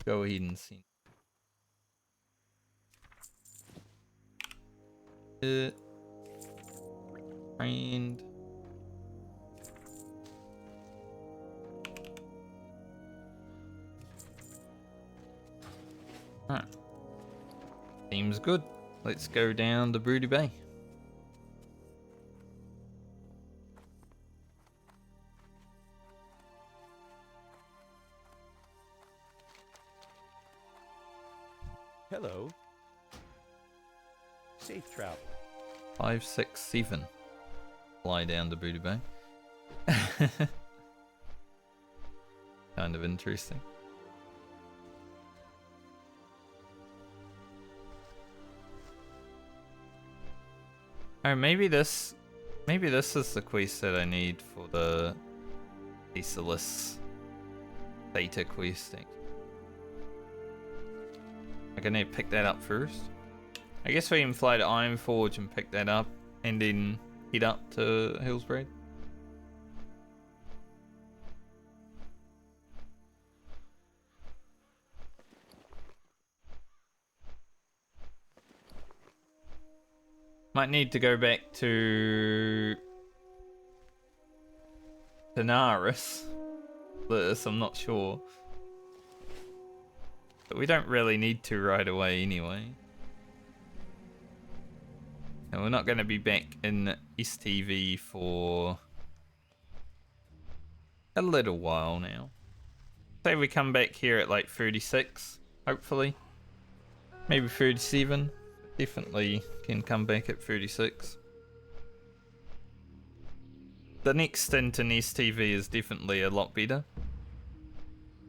go ahead and send it. And alright. Seems good. Let's go down to Broody Bay. Hello. Safe travel. 5, 6, 7. Fly down to Broody Bay. Kind of interesting. Oh, maybe this is the quest that I need for the Aesolus Theta quest. I'm gonna pick that up first. I guess we can fly to Ironforge and pick that up, and then head up to Hillsbrad. Might need to go back to Daenerys. This, I'm not sure. But we don't really need to right away anyway. And we're not going to be back in STV for a little while now. Say we come back here at like 36, hopefully. Maybe 37. Definitely can come back at 36. The next stint in STV is definitely a lot better.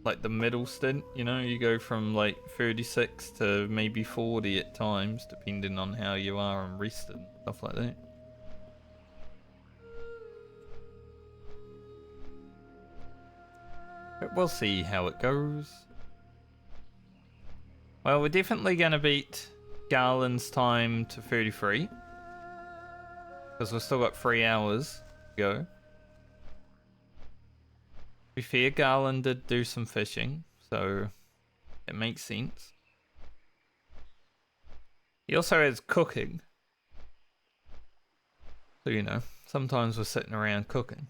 Like the middle stint, you know, you go from like 36 to maybe 40 at times, depending on how you are and rested and stuff like that. But we'll see how it goes. Well, we're definitely going to beat Garland's time to 33. Because we've still got 3 hours to go. To be fair, Garland did do some fishing, so it makes sense. He also has cooking. So, you know, sometimes we're sitting around cooking.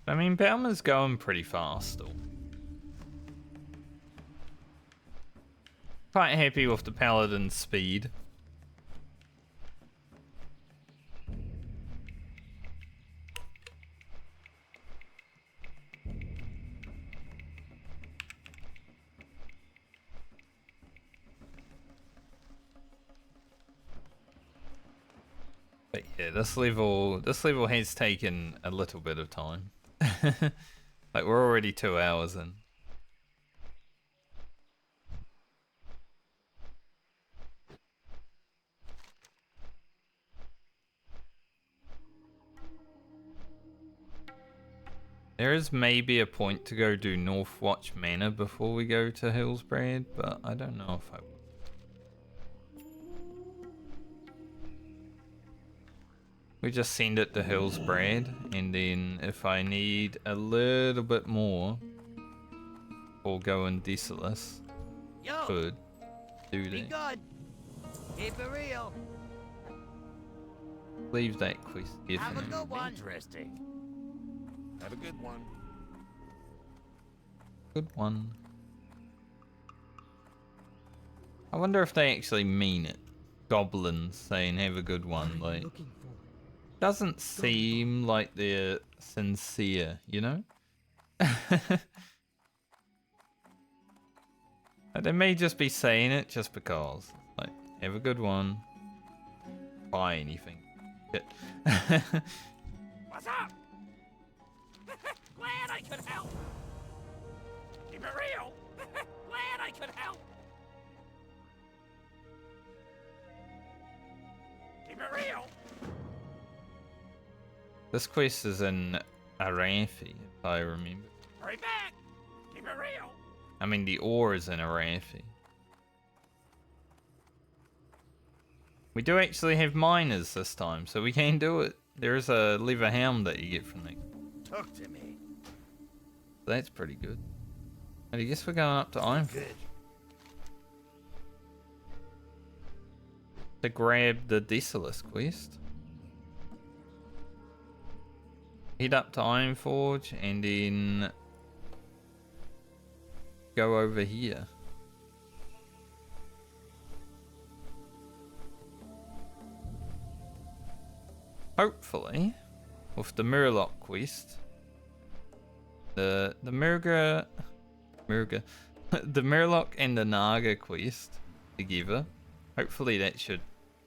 I mean, Baumer's going pretty fast still. Quite happy with the Paladin's speed. But yeah, this level has taken a little bit of time. Like we're already 2 hours in. There is maybe a point to go do Northwatch Manor before we go to Hillsbrad, but I don't know if I will. We just send it to Hillsbrad, and then if I need a little bit more, we'll go in Desolus. Yo, Could do be that. good. Keep it real. Leave that quest here Have for a now. good one. Interesting. Have a good one. Good one. I wonder if they actually mean it. Goblins saying have a good one, like Looking for. doesn't seem like they're sincere, you know? Like, they may just be saying it just because. Like, have a good one. Buy anything. Shit. What's up? Glad I could help. Keep it real. Glad I could help. Keep it real. This quest is in Arathi, if I remember. Hurry back. Keep it real. I mean, the ore is in Arathi. We do actually have miners this time, so we can do it. There is a lever hound that you get from that. Talk to me. That's pretty good. And I guess we're going up to Ironforge Good. to grab the Desolus quest. Head up to Ironforge and then go over here. Hopefully, with the Murloc quest, the Murloc and the Naga quest together. Hopefully that should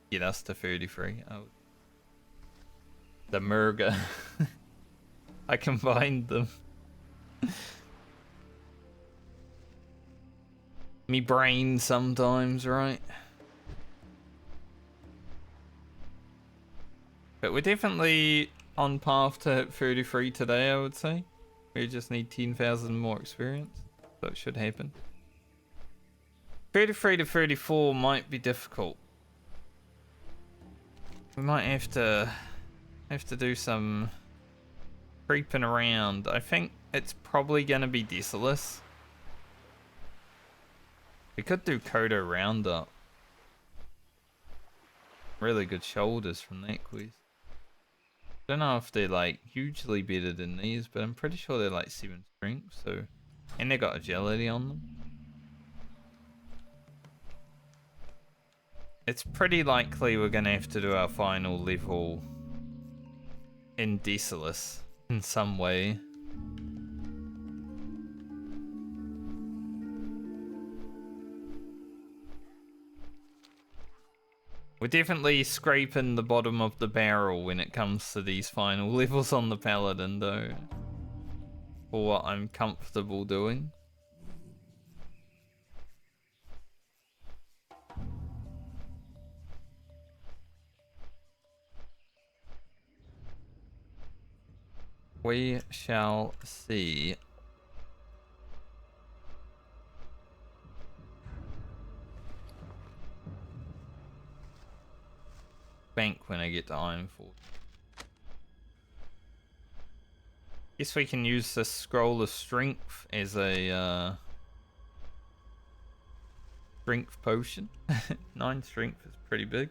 get us to 33. Oh, the Murga. I combined them. Me brain sometimes, right? But we're definitely on path to hit 33 today, I would say. We just need 10,000 more experience. So it should happen. 33 to 34 might be difficult. We might have to do some creeping around. I think it's probably gonna be Desolus. We could do Kodo Roundup. Really good shoulders from that quest. Don't know if they're like hugely better than these, but I'm pretty sure they're like 7 strength, so, and they got agility on them. It's pretty likely we're gonna have to do our final level in Desolus in some way. We're definitely scraping the bottom of the barrel when it comes to these final levels on the Paladin, though. For what I'm comfortable doing. We shall see. Bank when I get to Ironforge. Guess we can use the scroll of strength as a strength potion. 9 strength is pretty big.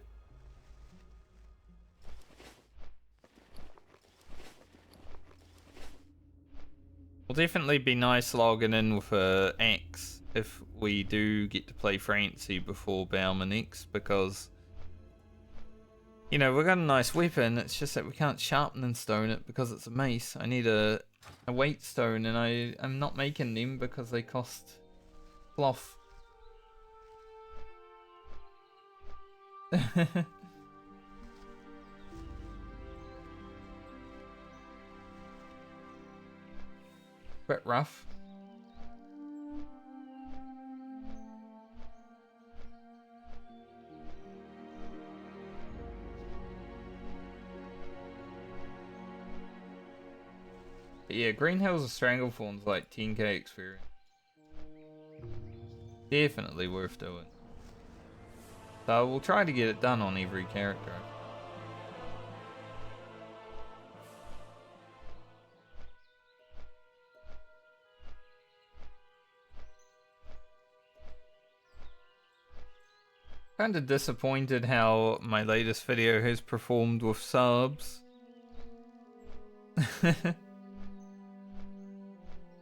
Will definitely be nice logging in with a axe if we do get to play Francie before Bauman next, because, you know, we've got a nice weapon, it's just that we can't sharpen and stone it because it's a mace. I need a weight stone, and I'm not making them because they cost cloth. Bit rough. But yeah, Green Hills of Stranglethorn's like 10k experience. Definitely worth doing. So we'll try to get it done on every character. Kind of disappointed how my latest video has performed with subs.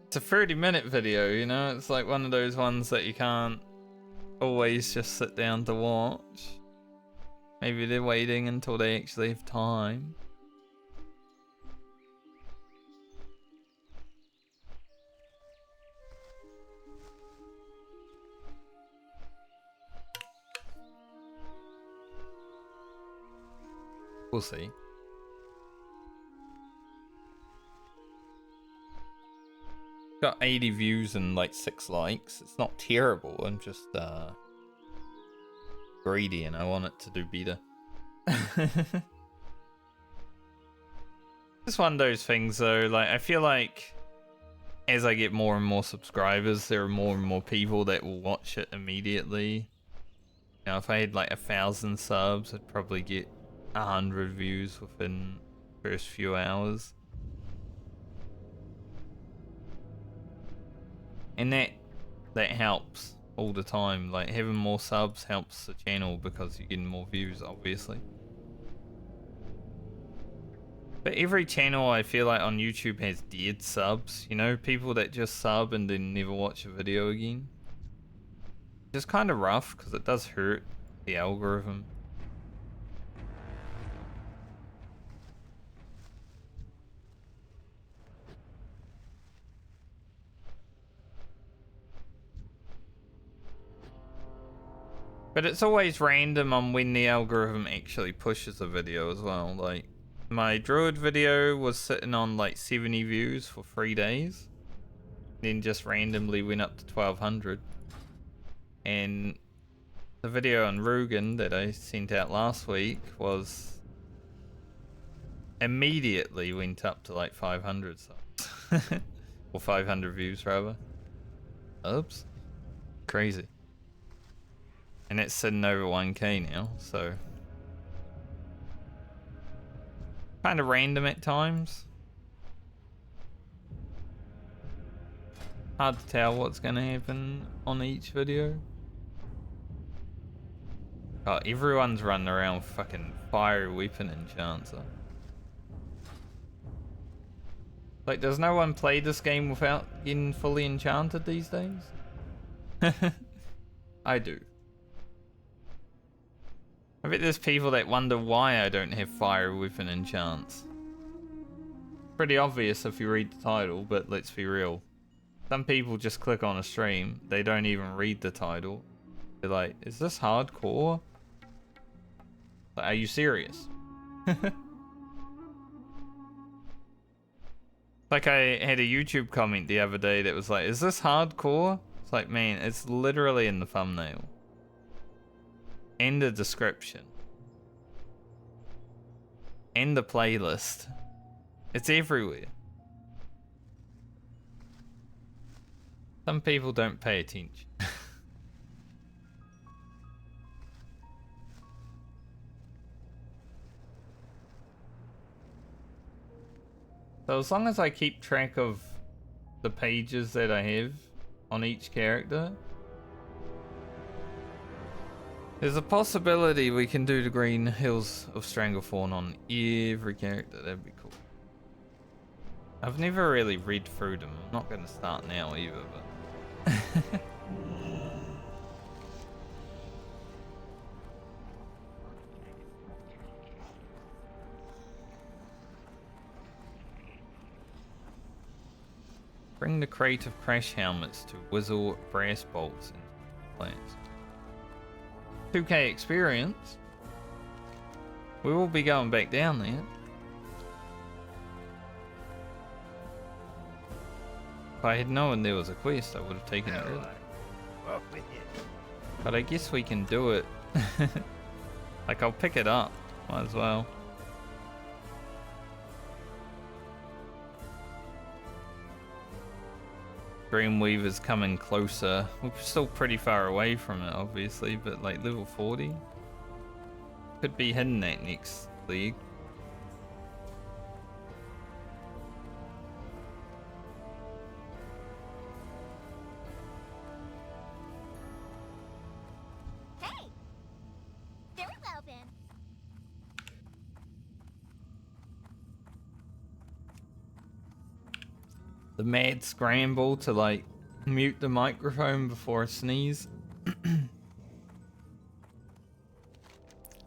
It's a 30-minute video, you know? It's like one of those ones that you can't always just sit down to watch. Maybe they're waiting until they actually have time. We'll see. Got 80 views and like 6 likes. It's not terrible. I'm just greedy and I want it to do better. It's one of those things though, like I feel like as I get more and more subscribers, there are more and more people that will watch it immediately. Now if I had like 1,000 subs, I'd probably get 100 views within the first few hours. And that helps all the time. Like having more subs helps the channel because you're getting more views, obviously. But every channel I feel like on YouTube has dead subs, you know, people that just sub and then never watch a video again. It's kind of rough because it does hurt the algorithm. But it's always random on when the algorithm actually pushes a video as well. Like, my Druid video was sitting on like 70 views for 3 days. Then just randomly went up to 1,200. And the video on Rugen that I sent out last week was immediately went up to like 500 subs. Or 500 views rather. Oops. Crazy. And it's sitting over 1k now, so kind of random at times. Hard to tell what's gonna happen on each video. Oh, everyone's running around fucking fire weapon enchanter. Like, does no one play this game without getting fully enchanted these days? I do. I bet there's people that wonder why I don't have fire weapon enchants. Pretty obvious if you read the title, but let's be real. Some people just click on a stream, they don't even read the title. They're like, is this hardcore? Like, are you serious? Like I had a YouTube comment the other day that was like, is this hardcore? It's like, man, it's literally in the thumbnail. And the description. And the playlist. It's everywhere. Some people don't pay attention. So as long as I keep track of the pages that I have on each character, there's a possibility we can do the Green Hills of Stranglethorn on every character. That'd be cool. I've never really read through them. I'm not going to start now either, but Bring the crate of crash helmets to Whizzle brass bolts into plants. 2k experience. We will be going back down there. If I had known there was a quest, I would have taken it earlier. Off with you. But I guess we can do it. Like, I'll pick it up. Might as well. Dreamweaver's coming closer. We're still pretty far away from it, obviously, but like level 40. Could be hidden that next league. Hey! Very well then. The mad scramble to like mute the microphone before I sneeze.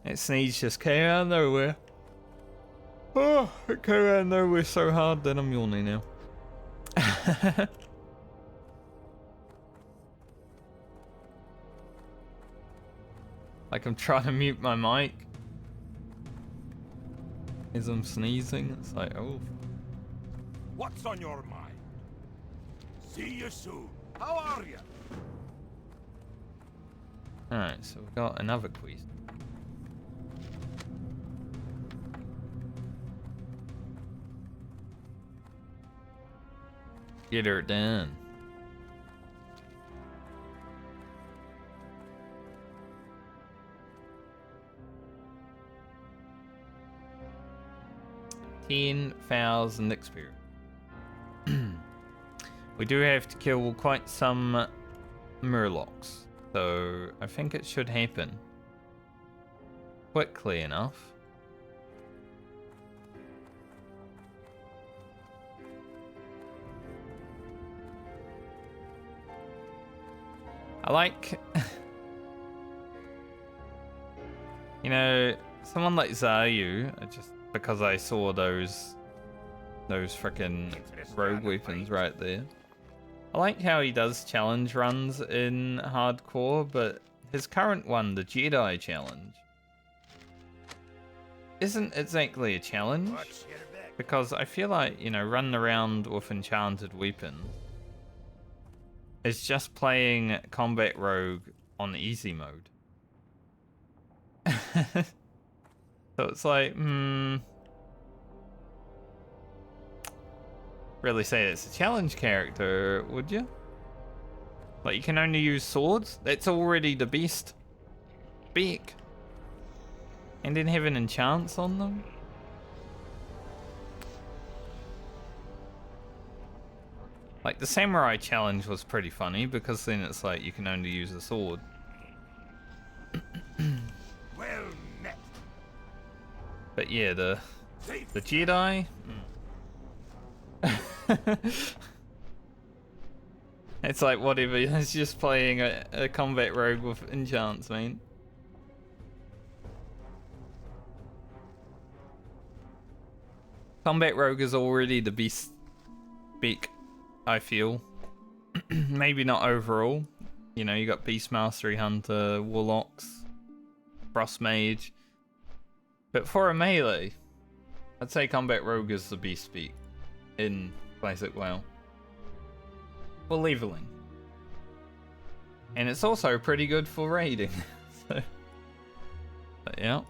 That sneeze just came out of nowhere. Oh, it came out of nowhere so hard that I'm yawning now. Like I'm trying to mute my mic as I'm sneezing. It's like, oh. What's on your mind? See you soon. How are you? Alright, so we've got another quest. Get her done. $10,000 experience. We do have to kill quite some murlocs, so I think it should happen quickly enough. I like, you know, someone like Zayu, just because I saw those frickin' rogue weapons right there. I like how he does challenge runs in hardcore, but his current one, the Jedi challenge, isn't exactly a challenge, because I feel like, you know, running around with enchanted weapons is just playing combat rogue on easy mode. So it's like, really say it's a challenge character, would you? Like, you can only use swords? That's already the best spec. And then having enchants on them? Like, the samurai challenge was pretty funny, because then it's like, you can only use a sword. Well met. But yeah, the Jedi... It's like whatever, it's just playing a combat rogue with enchants, man. Combat rogue is already the best spec, I feel. Maybe not overall. You know, you got Beast Mastery Hunter, Warlocks, Frost Mage. But for a melee, I'd say combat rogue is the best spec in Classic WoW. For leveling. And it's also pretty good for raiding. So, but yeah.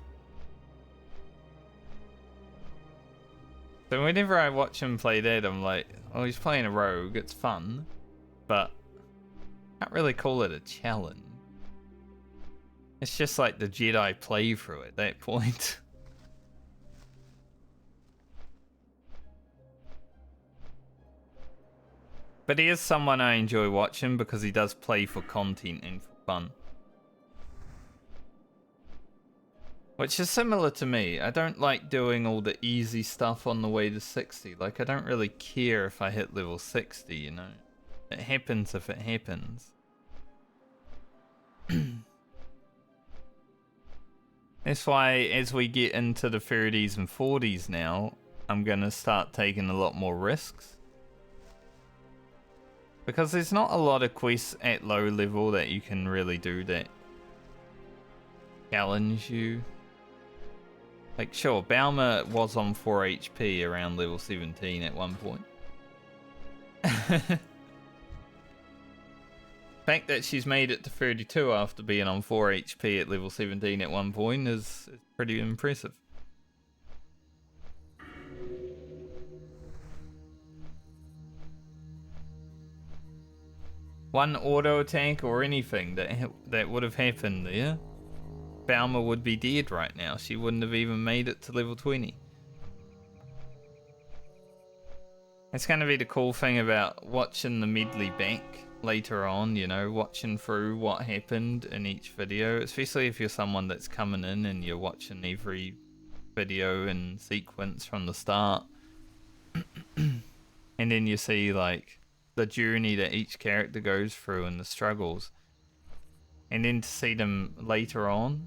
So whenever I watch him play that, I'm like, oh, he's playing a rogue, it's fun. But I can't really call it a challenge. It's just like the Jedi playthrough at that point. But he is someone I enjoy watching because he does play for content and for fun. Which is similar to me. I don't like doing all the easy stuff on the way to 60. Like, I don't really care if I hit level 60, you know. It happens if it happens. That's why as we get into the 30s and 40s now, I'm gonna start taking a lot more risks. Because there's not a lot of quests at low level that you can really do that challenge you. Like, sure, Balmer was on 4 HP around level 17 at one point. The fact that she's made it to 32 after being on 4 HP at level 17 at one point is pretty impressive. One auto attack or anything that would have happened there, Balmer would be dead right now. She wouldn't have even made it to level 20. It's going to be the cool thing about watching the Medley back later on, you know, watching through what happened in each video, especially if you're someone that's coming in and you're watching every video in sequence from the start. And then you see, like, the journey that each character goes through and the struggles. And then to see them later on,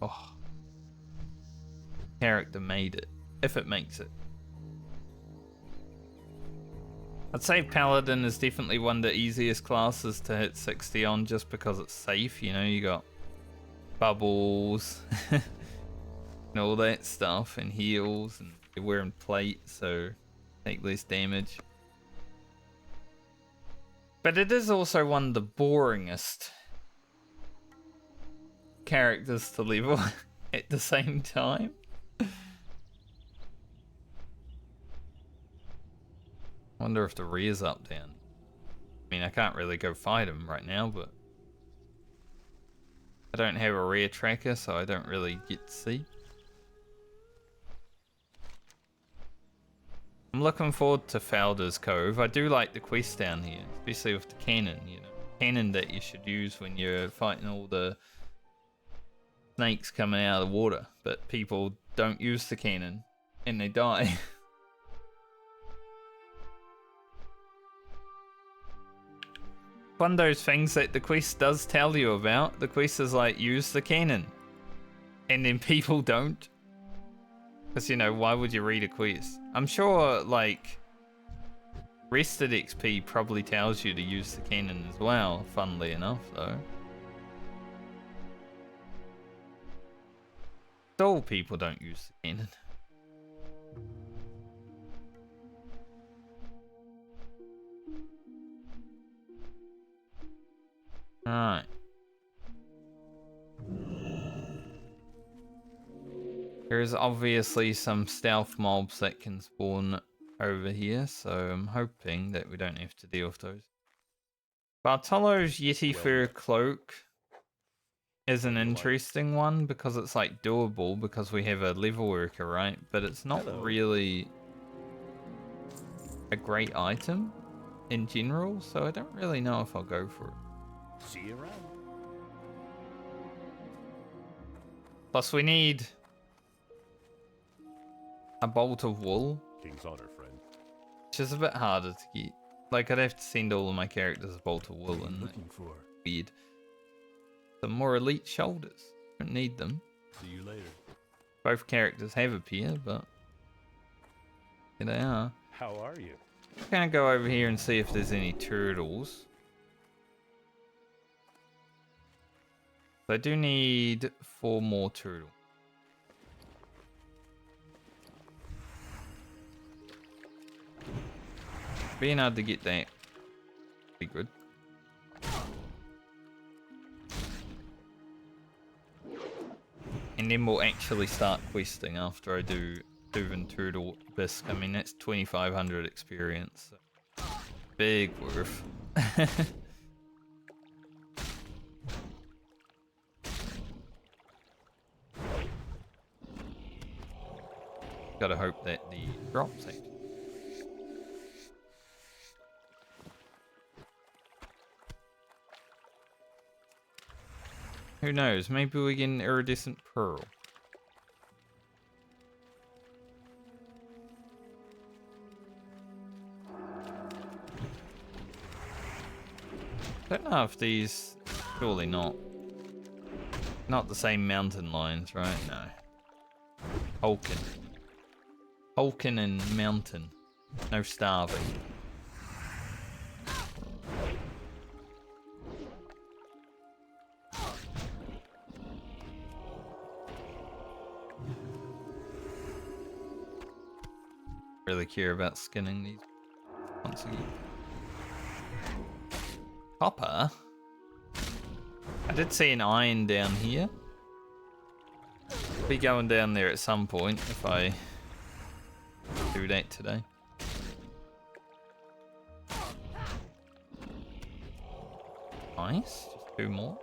oh, character made it, if it makes it. I'd say Paladin is definitely one of the easiest classes to hit 60 on just because it's safe, you know, you got bubbles and all that stuff and heals and you're wearing plate so take less damage. But it is also one of the boringest characters to level at the same time. Wonder if the rear's up down. I mean, I can't really go fight him right now, but I don't have a rear tracker, so I don't really get to see. I'm looking forward to Fowler's Cove. I do like the quest down here, especially with the cannon, you know. Cannon that you should use when you're fighting all the snakes coming out of the water, but people don't use the cannon and they die. One of those things that the quest does tell you about. The quest is like, use the cannon, and then people don't. Because, you know, why would you read a quest? I'm sure, like, Rested XP probably tells you to use the cannon as well, funnily enough, though. Still, people don't use the cannon. Alright. There's obviously some stealth mobs that can spawn over here, so I'm hoping that we don't have to deal with those. Bartolo's Yeti Fur Cloak is an interesting one because it's like doable because we have a level worker, right? But it's not really a great item in general, so I don't really know if I'll go for it. See you around. Plus we need a bolt of wool, King's honor, friend. which is a bit harder to get. Like, I'd have to send all of my characters a bolt of wool and Looking for. weird. Some more elite shoulders. Don't need them. See you later. Both characters have a pair, but here they are. How are you? I'm gonna go over here and see if there's any turtles. So I do need 4 more turtles. Being hard to get that be good. And then we'll actually start questing after I do Proven Turtle Bisque. I mean, that's 2,500 experience. So big worth. Gotta hope that the drops actually. Who knows? Maybe we get an iridescent pearl. Don't know if these... Surely not. Not the same mountain lions, right? No. Hulkin. Hulkin and mountain. No starving. really care about skinning these once again. Copper? I did see an iron down here. Be going down there at some point if I do that today. Nice, just 2 more.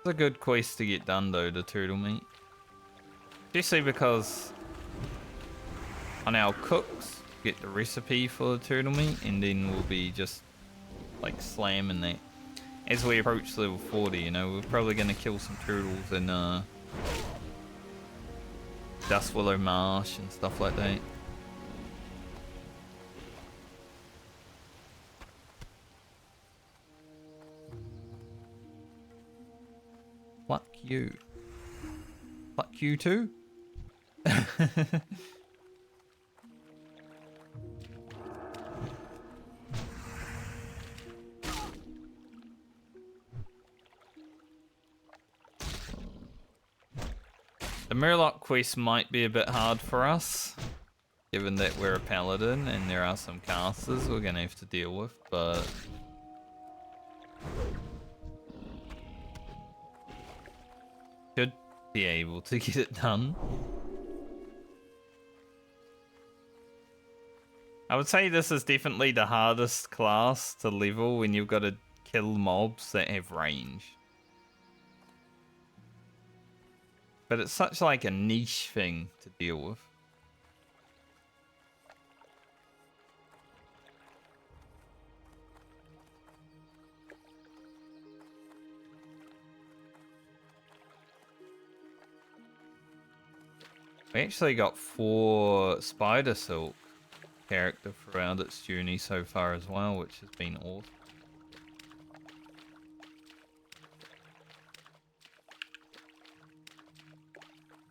It's a good quest to get done though, the turtle meat. Especially because on our cooks, get the recipe for the turtle meat, and then we'll be just like slamming that. As we approach level 40, you know, we're probably gonna kill some turtles in Dust Willow Marsh and stuff like that. Fuck you. Fuck you too? The Murloc quest might be a bit hard for us, given that we're a paladin and there are some casters we're gonna have to deal with, but should be able to get it done. I would say this is definitely the hardest class to level when you've got to kill mobs that have range. But it's such like a niche thing to deal with. We actually got 4 Spider Silk character throughout its journey so far as well, which has been awesome.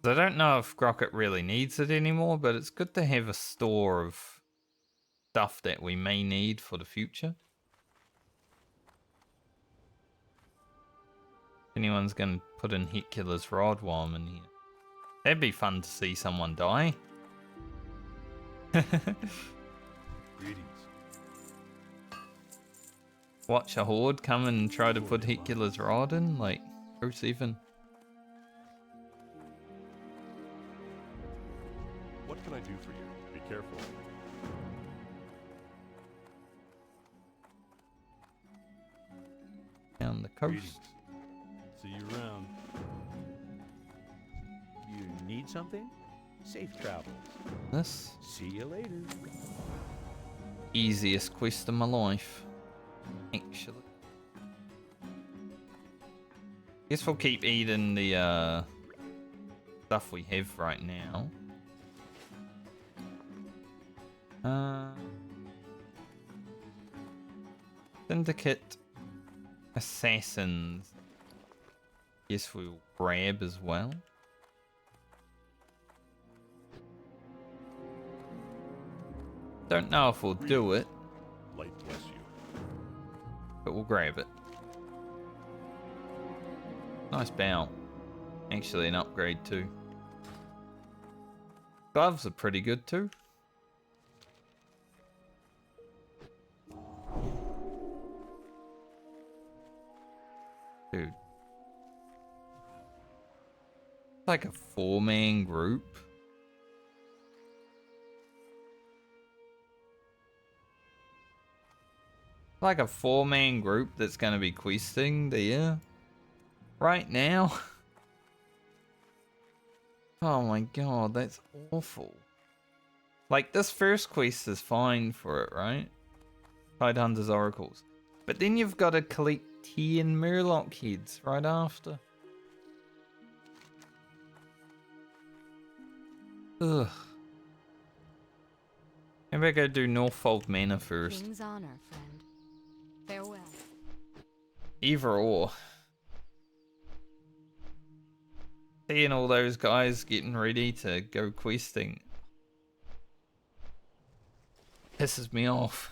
I don't know if Grocket really needs it anymore, but it's good to have a store of stuff that we may need for the future. If anyone's going to put in Hecula's Rod while I'm in here. That'd be fun to see someone die. Greetings. Watch a horde come and try to put Hecula's Rod in, like, Bruce even. What can I do for you? Be careful. Down the coast. Greetings. See you around. You need something? Safe travels. This See you later. easiest quest of my life, actually. Guess we'll keep eating the stuff we have right now. Syndicate Assassins. Guess we'll grab as well. Don't know if we'll do it, Light bless you. but we'll grab it. Nice bow. Actually an upgrade too. Gloves are pretty good too. Dude. Like a 4-man group. Like a 4-man group that's gonna be questing there. Right now. Oh my god, that's awful. Like, this first quest is fine for it, right? Tidehunter's Oracles. But then you've got to collect 10 Murloc heads right after. Ugh. Maybe I go do Northfold Manor first. King's honor, friend. Farewell. Either or. Seeing all those guys getting ready to go questing pisses me off.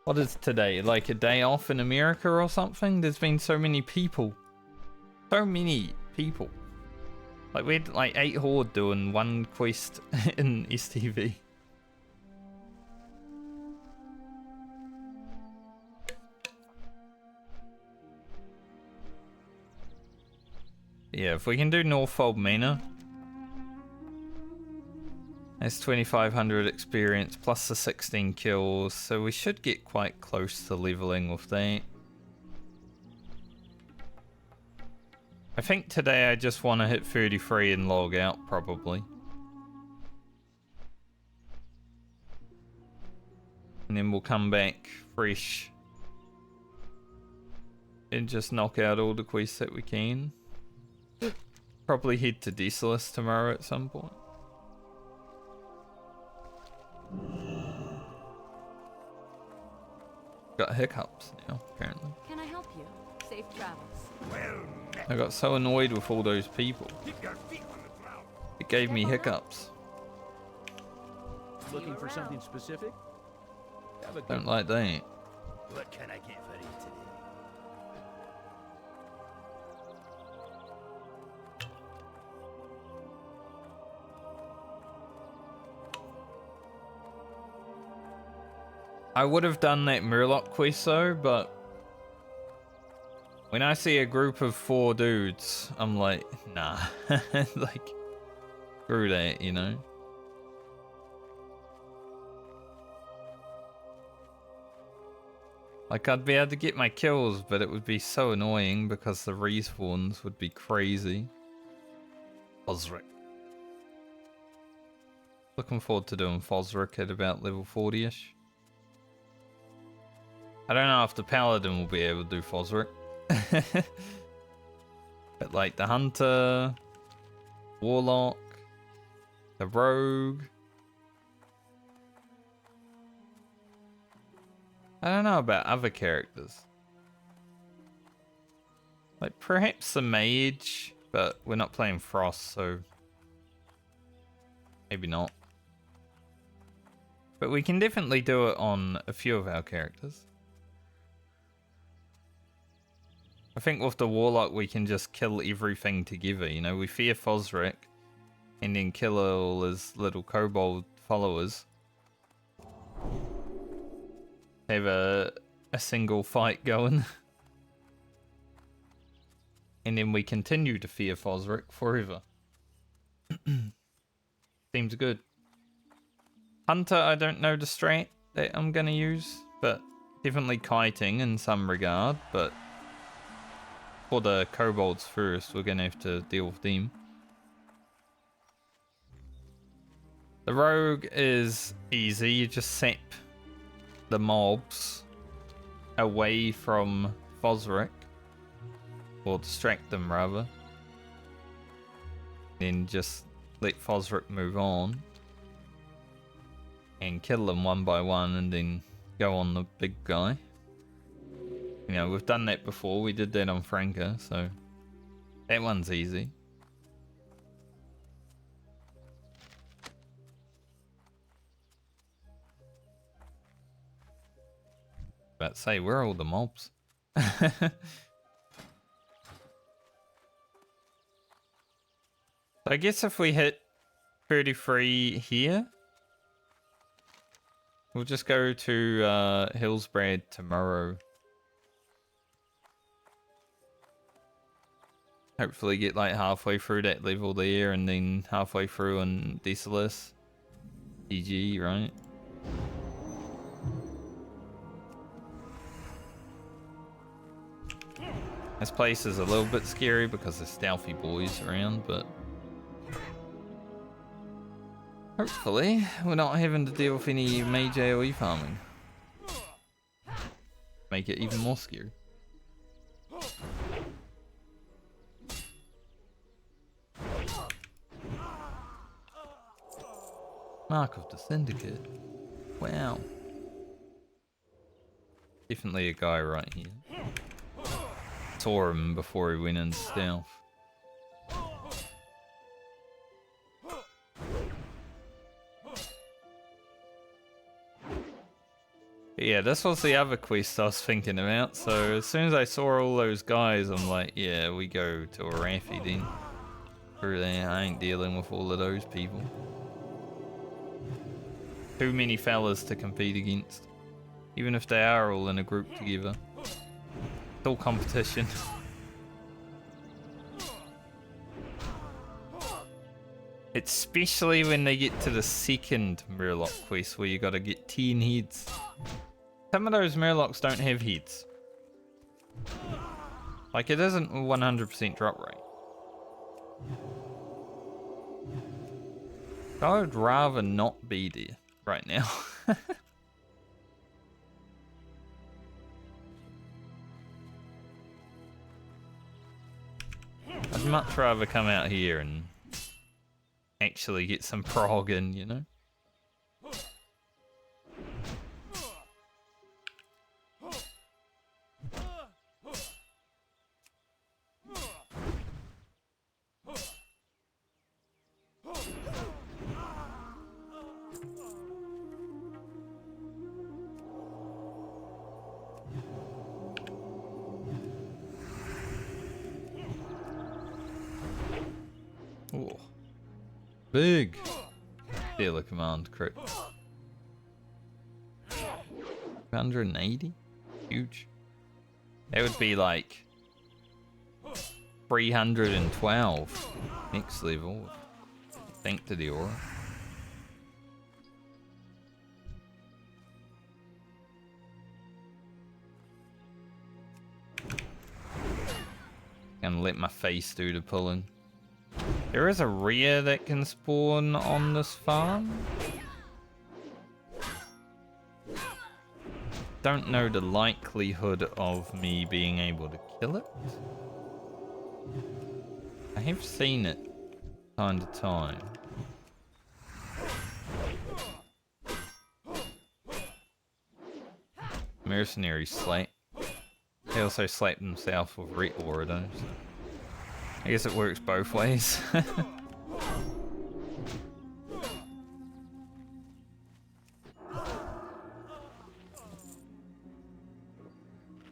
What is today? Like a day off in America or something? There's been so many people. So many people. Like we had like 8 horde doing one quest in STV. Yeah, if we can do Northfold Manor. That's 2,500 experience plus the 16 kills, so we should get quite close to leveling with that. I think today I just want to hit 33 and log out, probably. And then we'll come back fresh. And just knock out all the quests that we can. Probably head to Desolus tomorrow at some point. Got hiccups now, apparently. Can I help you? Safe travels. I got so annoyed with all those people. It gave me hiccups. Looking for something specific? Have a good Don't like that. What can I get for you today? I would have done that Murloc quest though, but when I see a group of 4 dudes, I'm like, nah. Like, screw that, you know? Like, I'd be able to get my kills, but it would be so annoying because the respawns would be crazy. Fosric. Looking forward to doing Fosric at about level 40-ish. I don't know if the Paladin will be able to do Fosric. But like the Hunter, Warlock, the Rogue. I don't know about other characters. Like perhaps the Mage, but we're not playing Frost, so maybe not. But we can definitely do it on a few of our characters. I think with the Warlock we can just kill everything together, you know, we fear Fosric and then kill all his little kobold followers. Have a single fight going. And then we continue to fear Fosric forever. Seems good. Hunter, I don't know the strat that I'm gonna use, but definitely kiting in some regard, but for the kobolds first, we're gonna have to deal with them. The rogue is easy, you just sap the mobs away from Fosric, or distract them rather, then just let Fosric move on and kill them one by one and then go on the big guy. You know, we've done that before. We did that on Franca, so that one's easy. About to say, where are all the mobs? I guess if we hit 33 here, we'll just go to Hillsbrad tomorrow. Hopefully get like halfway through that level there and then halfway through on Desolus. GG, right? This place is a little bit scary because there's stealthy boys around, but hopefully we're not having to deal with any mage AoE farming. Make it even more scary. Mark of the Syndicate. Wow. Definitely a guy right here. Saw him before he went in stealth. But yeah, this was the other quest I was thinking about. So as soon as I saw all those guys, I'm like, yeah, we go to Arathi then. Screw that, I ain't dealing with all of those people. Too many fellas to compete against. Even if they are all in a group together. It's all competition. Especially when they get to the second Murloc quest where you gotta get 10 heads. Some of those Murlocs don't have heads. Like, it isn't a 100% drop rate. I would rather not be there right now. I'd much rather come out here and actually get some prog in, you know? Ooh. Big dealer command crit. 280? Huge. That would be like 312 next level. Thank to the aura. Gonna let my face do the pulling. There is a rare that can spawn on this farm. Don't know the likelihood of me being able to kill it. I have seen it time to time. Mercenary slap. He also slapped himself with red aura though. So I guess it works both ways.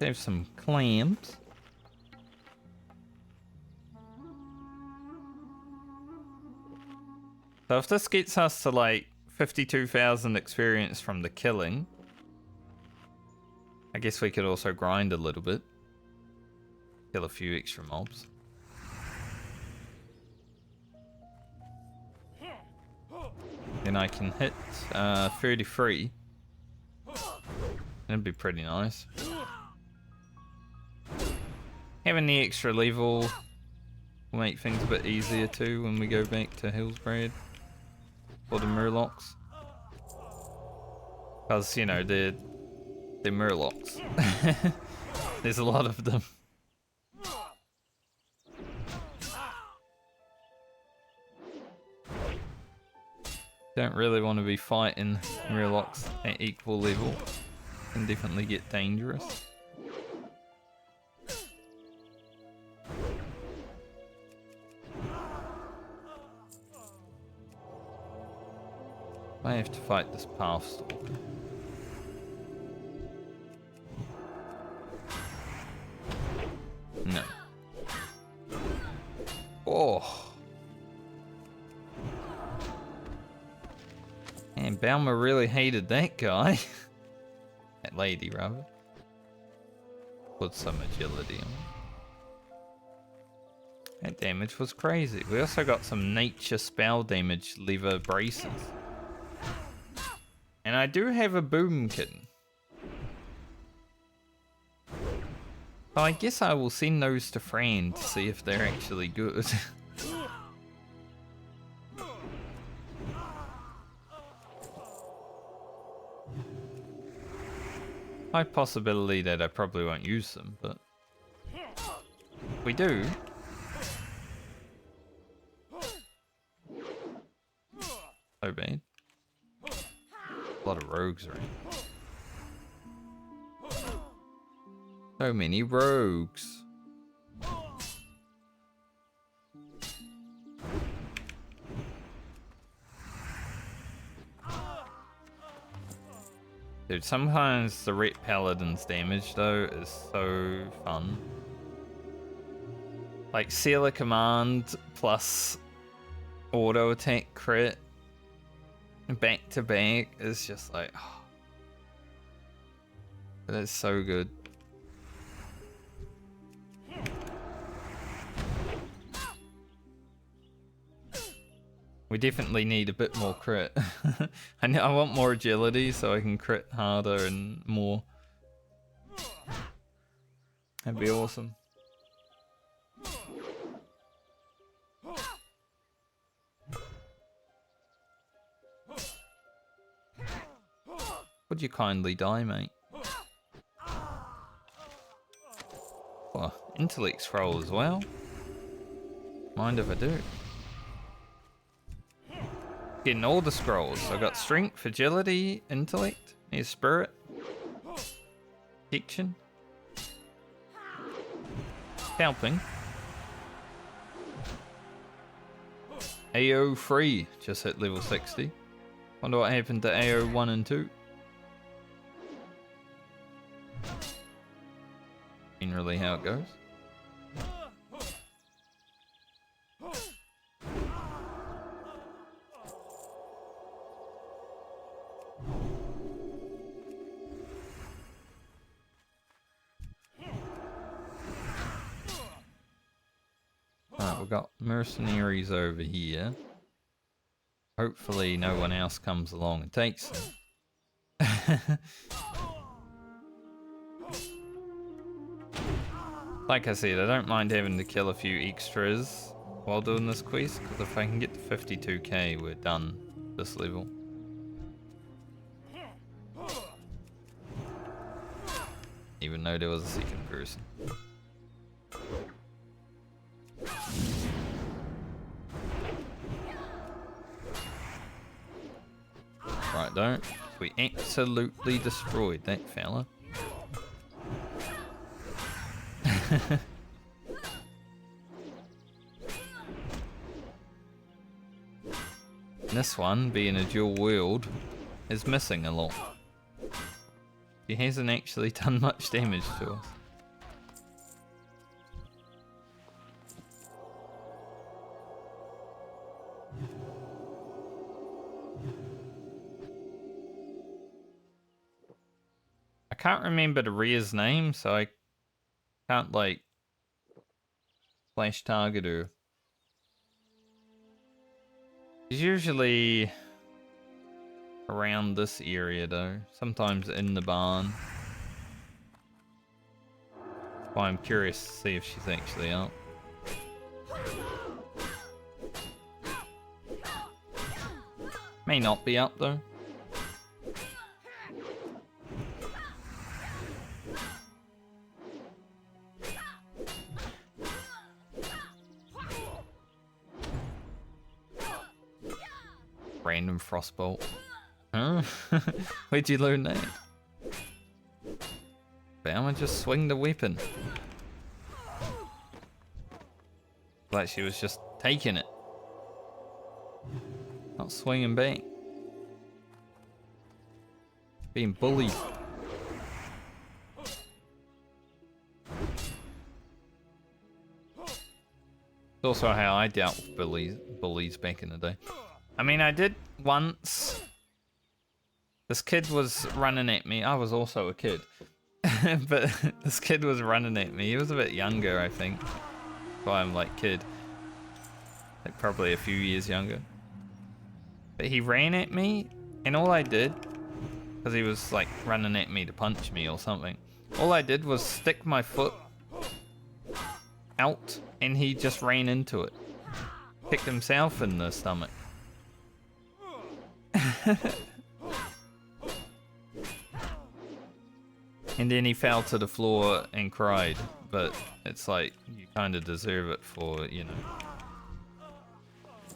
Have some clams. So if this gets us to like 52,000 experience from the killing, I guess we could also grind a little bit. Kill a few extra mobs. Then I can hit 33. That'd be pretty nice. Having the extra level will make things a bit easier too when we go back to Hillsbrad for the Murlocs. Because, you know, they're Murlocs. There's a lot of them. Don't really want to be fighting Murlocs at equal level. Can definitely get dangerous. I have to fight this Pathstalker. No. Oh. And Balmer really hated that guy. That lady, rather. Put some agility on. That damage was crazy. We also got some nature spell damage lever braces. And I do have a boom kitten. So I guess I will send those to Fran to see if they're actually good. High possibility that I probably won't use them, but if we do. So bad. A lot of rogues around. So many rogues. Dude, sometimes the Ret Paladin's damage though is so fun. Like Sealer Command plus auto attack crit back to back is just like, oh, it is so good. We definitely need a bit more crit. I want more agility so I can crit harder and more. That'd be awesome. Would you kindly die, mate? Oh, intellect scroll as well. Mind if I do? Getting all the scrolls. I got strength, agility, intellect, need spirit, protection, helping. AO 3 just hit level 60. Wonder what happened to AO 1 and 2. Generally how it goes. Alright, we've got mercenaries over here. Hopefully no one else comes along and takes them. Like I said, I don't mind having to kill a few extras while doing this quest, because if I can get to 52k, we're done this level. Even though there was a second person. Right, don't. We absolutely destroyed that fella. This one, being a dual wield, is missing a lot. He hasn't actually done much damage to us. I can't remember the rear's name, so I can't like flash target her. She's usually around this area though, sometimes in the barn. Well, I'm curious to see if she's actually up. May not be up though. Random frostbolt. Huh? Where'd you learn that? Bama just swing the weapon. Like she was just taking it. Not swinging back. Being bullied. It's also how I dealt with bullies back in the day. I mean, I did once. This kid was running at me. I was also a kid. But this kid was running at me. He was a bit younger, I think. That's why I'm like kid. Like probably a few years younger. But he ran at me, and all I did, because he was like running at me to punch me or something. All I did was stick my foot out, and he just ran into it. Kicked himself in the stomach. And then he fell to the floor and cried, but it's like, you kind of deserve it for, you know,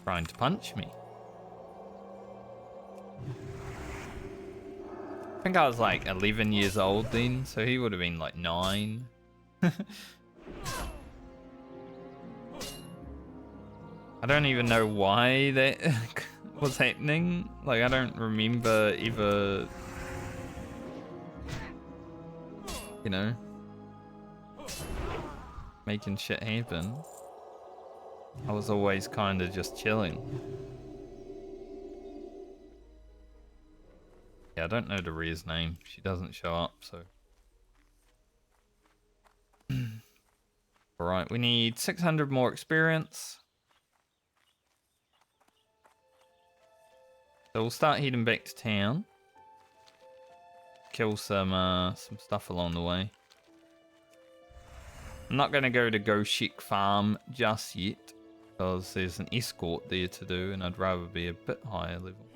trying to punch me. I think I was like 11 years old then, so he would have been like 9. I don't even know why that was happening. Like, I don't remember ever you know, making shit happen. I was always kind of just chilling. Yeah, I don't know Daria's name. She doesn't show up, so. Alright, we need 600 more experience. So we'll start heading back to town. Kill some stuff along the way. I'm not going to go to Goshik Farm just yet, because there's an escort there to do, and I'd rather be a bit higher level.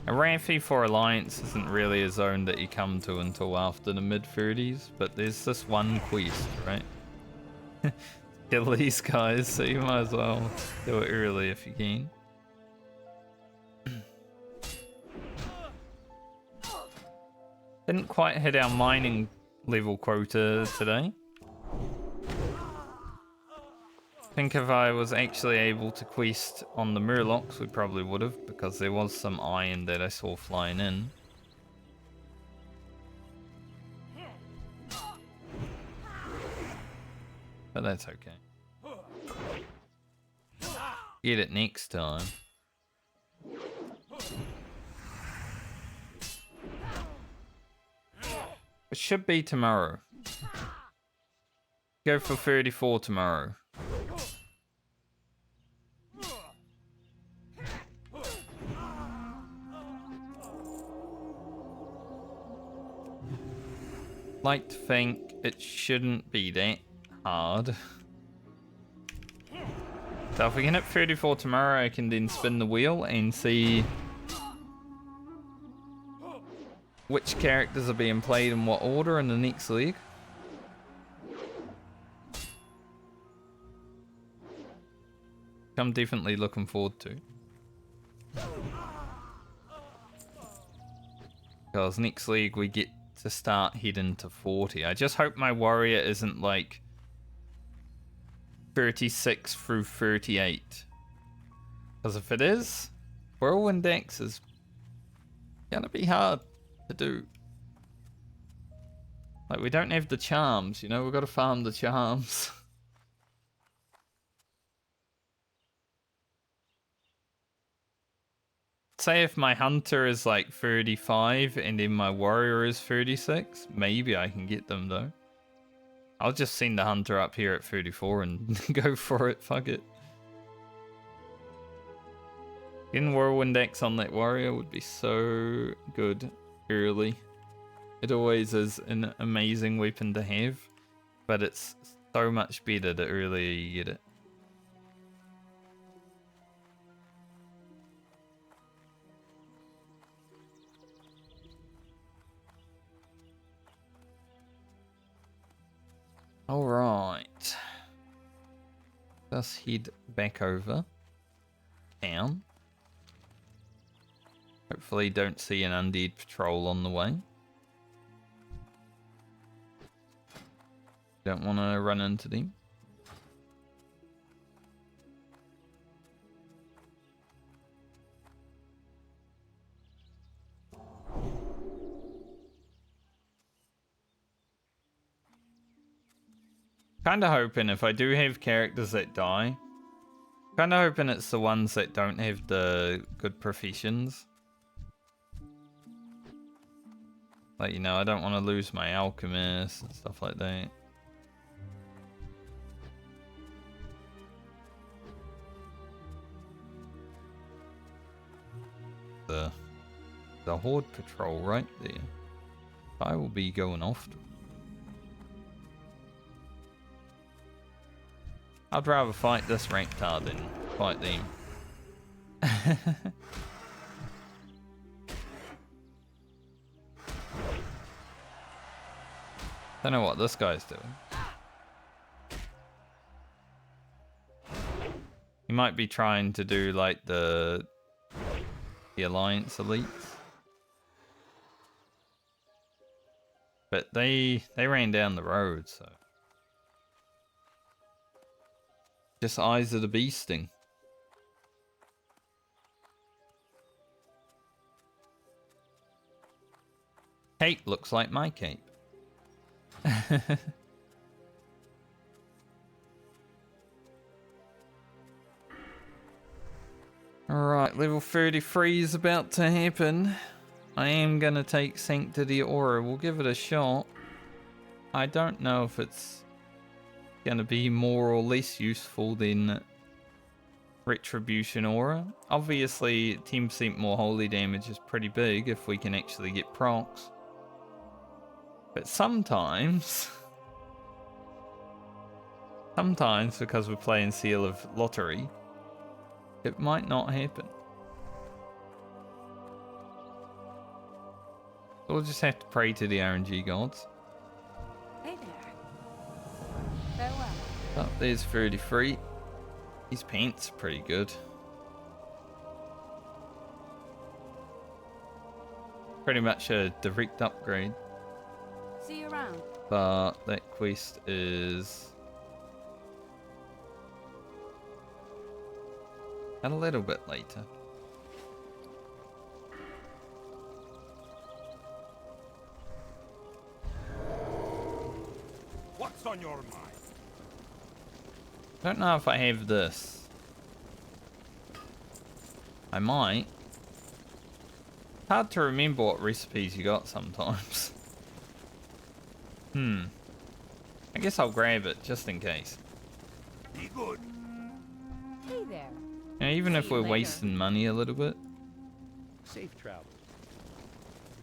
Arathi for Alliance isn't really a zone that you come to until after the mid-30s, but there's this one quest, right? Kill these guys, so you might as well do it early if you can. Didn't quite hit our mining level quota today. I think if I was actually able to quest on the Murlocs, we probably would have, because there was some iron that I saw flying in. But that's okay. Get it next time. It should be tomorrow. Go for 34 tomorrow. Like to think it shouldn't be that hard. So if we can hit 34 tomorrow, I can then spin the wheel and see which characters are being played in what order in the next leg. I'm definitely looking forward to. Because next league we get to start heading to 40. I just hope my warrior isn't like 36 through 38. Because if it is, Whirlwind X is gonna be hard to do. Like, we don't have the charms, you know, we've got to farm the charms. Say if my hunter is like 35 and then my warrior is 36, maybe I can get them though. I'll just send the hunter up here at 34 and go for it, fuck it. Getting Whirlwind X on that warrior would be so good early. It always is an amazing weapon to have, but it's so much better the earlier you get it. Alright. Let's head back over town. Hopefully don't see an undead patrol on the way. Don't want to run into them. Kinda hoping if I do have characters that die, kinda hoping it's the ones that don't have the good professions. Like, you know, I don't want to lose my alchemist and stuff like that. The Horde patrol right there. I will be going off to. I'd rather fight this Raptor than fight them. Don't know what this guy's doing. He might be trying to do like the Alliance elites. But they ran down the road, so. Just eyes of the beasting. Cape looks like my cape. Alright, level 33 is about to happen. I am gonna take Sanctity Aura. We'll give it a shot. I don't know if it's gonna be more or less useful than Retribution Aura. Obviously, 10% more holy damage is pretty big if we can actually get procs. But sometimes because we're playing Seal of Lottery, it might not happen. We'll just have to pray to the RNG gods. Hey there. Farewell. Oh, there's 33. These pants are pretty good. Pretty much a direct upgrade. See you around. But that quest is a little bit later. What's on your mind? Don't know if I have this. I might. Hard to remember what recipes you got sometimes. I guess I'll grab it just in case. Be good. Hey there. You know, even if See you we're later. wasting money a little bit, Safe travel.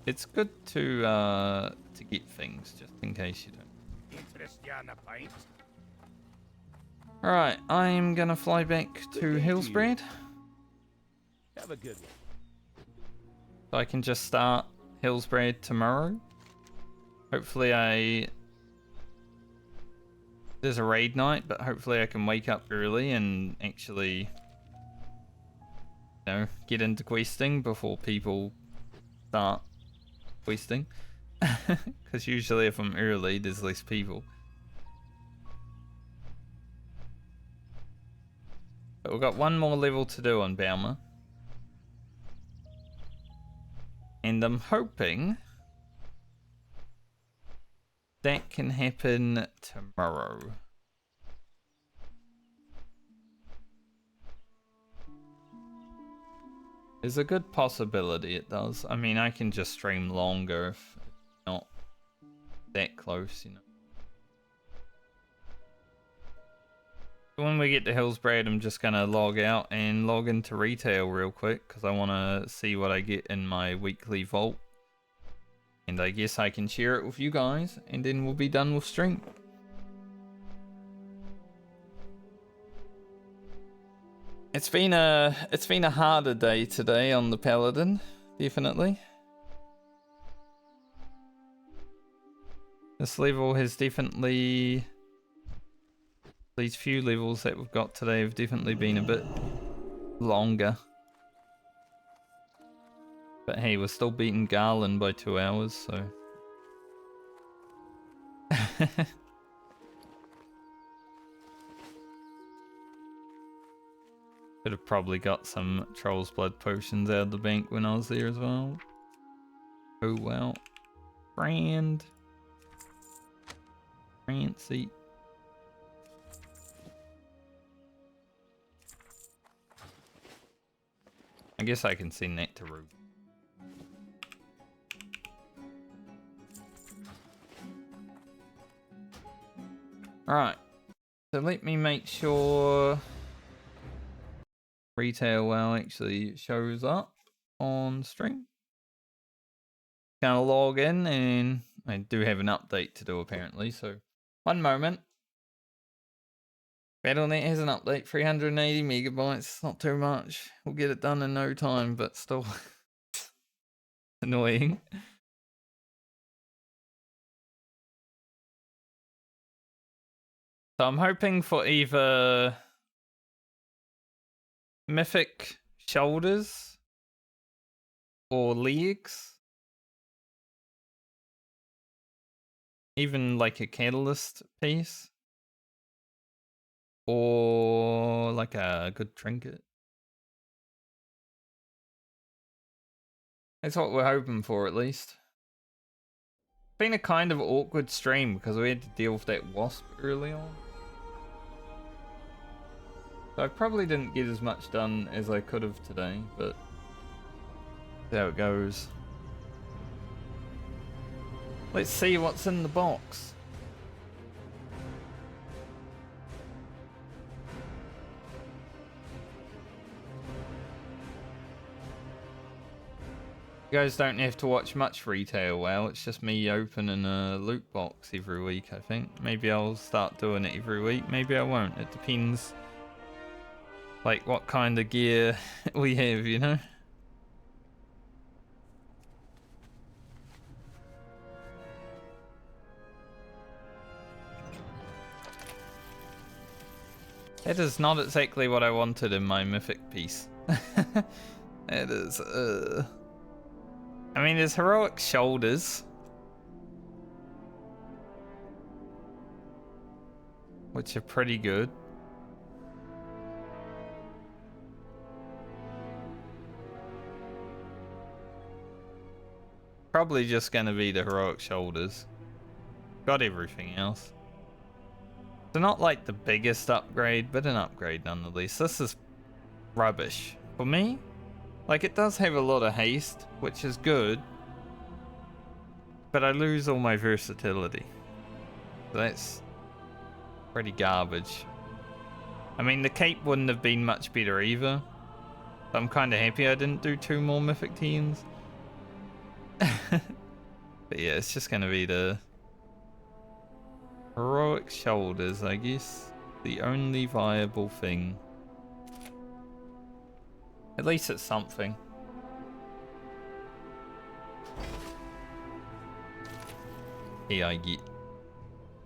it's good to get things just in case you don't. Interest you on a pint? Alright, I'm gonna fly back to day to you. Hillsbrad, Have a good one. so I can just start Hillsbrad tomorrow. Hopefully there's a raid night, but hopefully I can wake up early and actually, you know, get into questing before people start questing. Because usually if I'm early, there's less people. But we've got one more level to do on Bauma. And I'm hoping that can happen tomorrow. There's a good possibility it does. I mean, I can just stream longer if it's not that close, you know. When we get to Hillsbrad, I'm just gonna log out and log into retail real quick because I want to see what I get in my weekly vault. And I guess I can share it with you guys, and then we'll be done with stream. It's been a harder day today on the Paladin, definitely. This level has definitely, these few levels that we've got today have definitely been a bit longer. But hey, we're still beating Garland by 2 hours, so. Could have probably got some Troll's Blood potions out of the bank when I was there as well. Oh well. Brand seat. I guess I can send that to Ruby. Alright. So let me make sure retail WoW actually shows up on stream. Gonna log in, and I do have an update to do apparently, so one moment. Battle.net has an update, 380 megabytes, not too much. We'll get it done in no time, but still annoying. So I'm hoping for either mythic shoulders or legs. Even like a catalyst piece. Or like a good trinket. That's what we're hoping for at least. been a kind of awkward stream because we had to deal with that wasp early on. So I probably didn't get as much done as I could have today, but that's how it goes. Let's see what's in the box. You guys don't have to watch much retail WoW, it's just me opening a loot box every week, I think. Maybe I'll start doing it every week, maybe I won't. It depends, like, what kind of gear we have, you know? That is not exactly what I wanted in my mythic piece. It is, I mean, there's heroic shoulders, which are pretty good. Probably just gonna be the heroic shoulders. Got everything else. So not like the biggest upgrade, but an upgrade nonetheless. This is rubbish. For me, like, it does have a lot of haste, which is good, but I lose all my versatility. So that's pretty garbage. I mean, the cape wouldn't have been much better either. I'm kind of happy I didn't do 2 more mythic teams. But yeah, it's just gonna be the heroic shoulders, I guess. The only viable thing. At least it's something. Here I get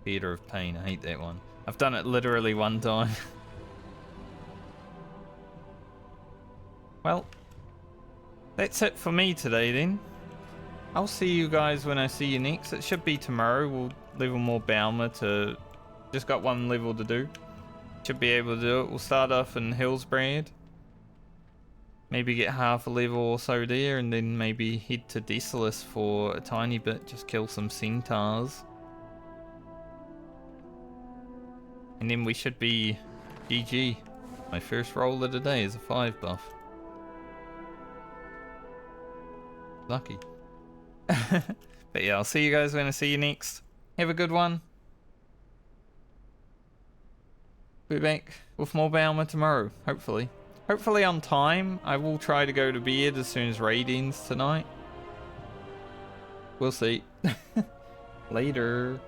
Theater of Pain. I hate that one. I've done it literally 1 time. Well, that's it for me today then. I'll see you guys when I see you next. It should be tomorrow. We'll level more Balmer to... Just got 1 level to do. Should be able to do it. We'll start off in Hillsbrad. Maybe get half a level or so there, and then maybe head to Desolus for a tiny bit. Just kill some centaurs. And then we should be GG. My first roll of the day is a 5 buff. Lucky. But yeah, I'll see you guys when I see you next. Have a good one. Be back with more Balmer tomorrow, hopefully. Hopefully on time. I will try to go to bed as soon as raid ends tonight. We'll see. Later.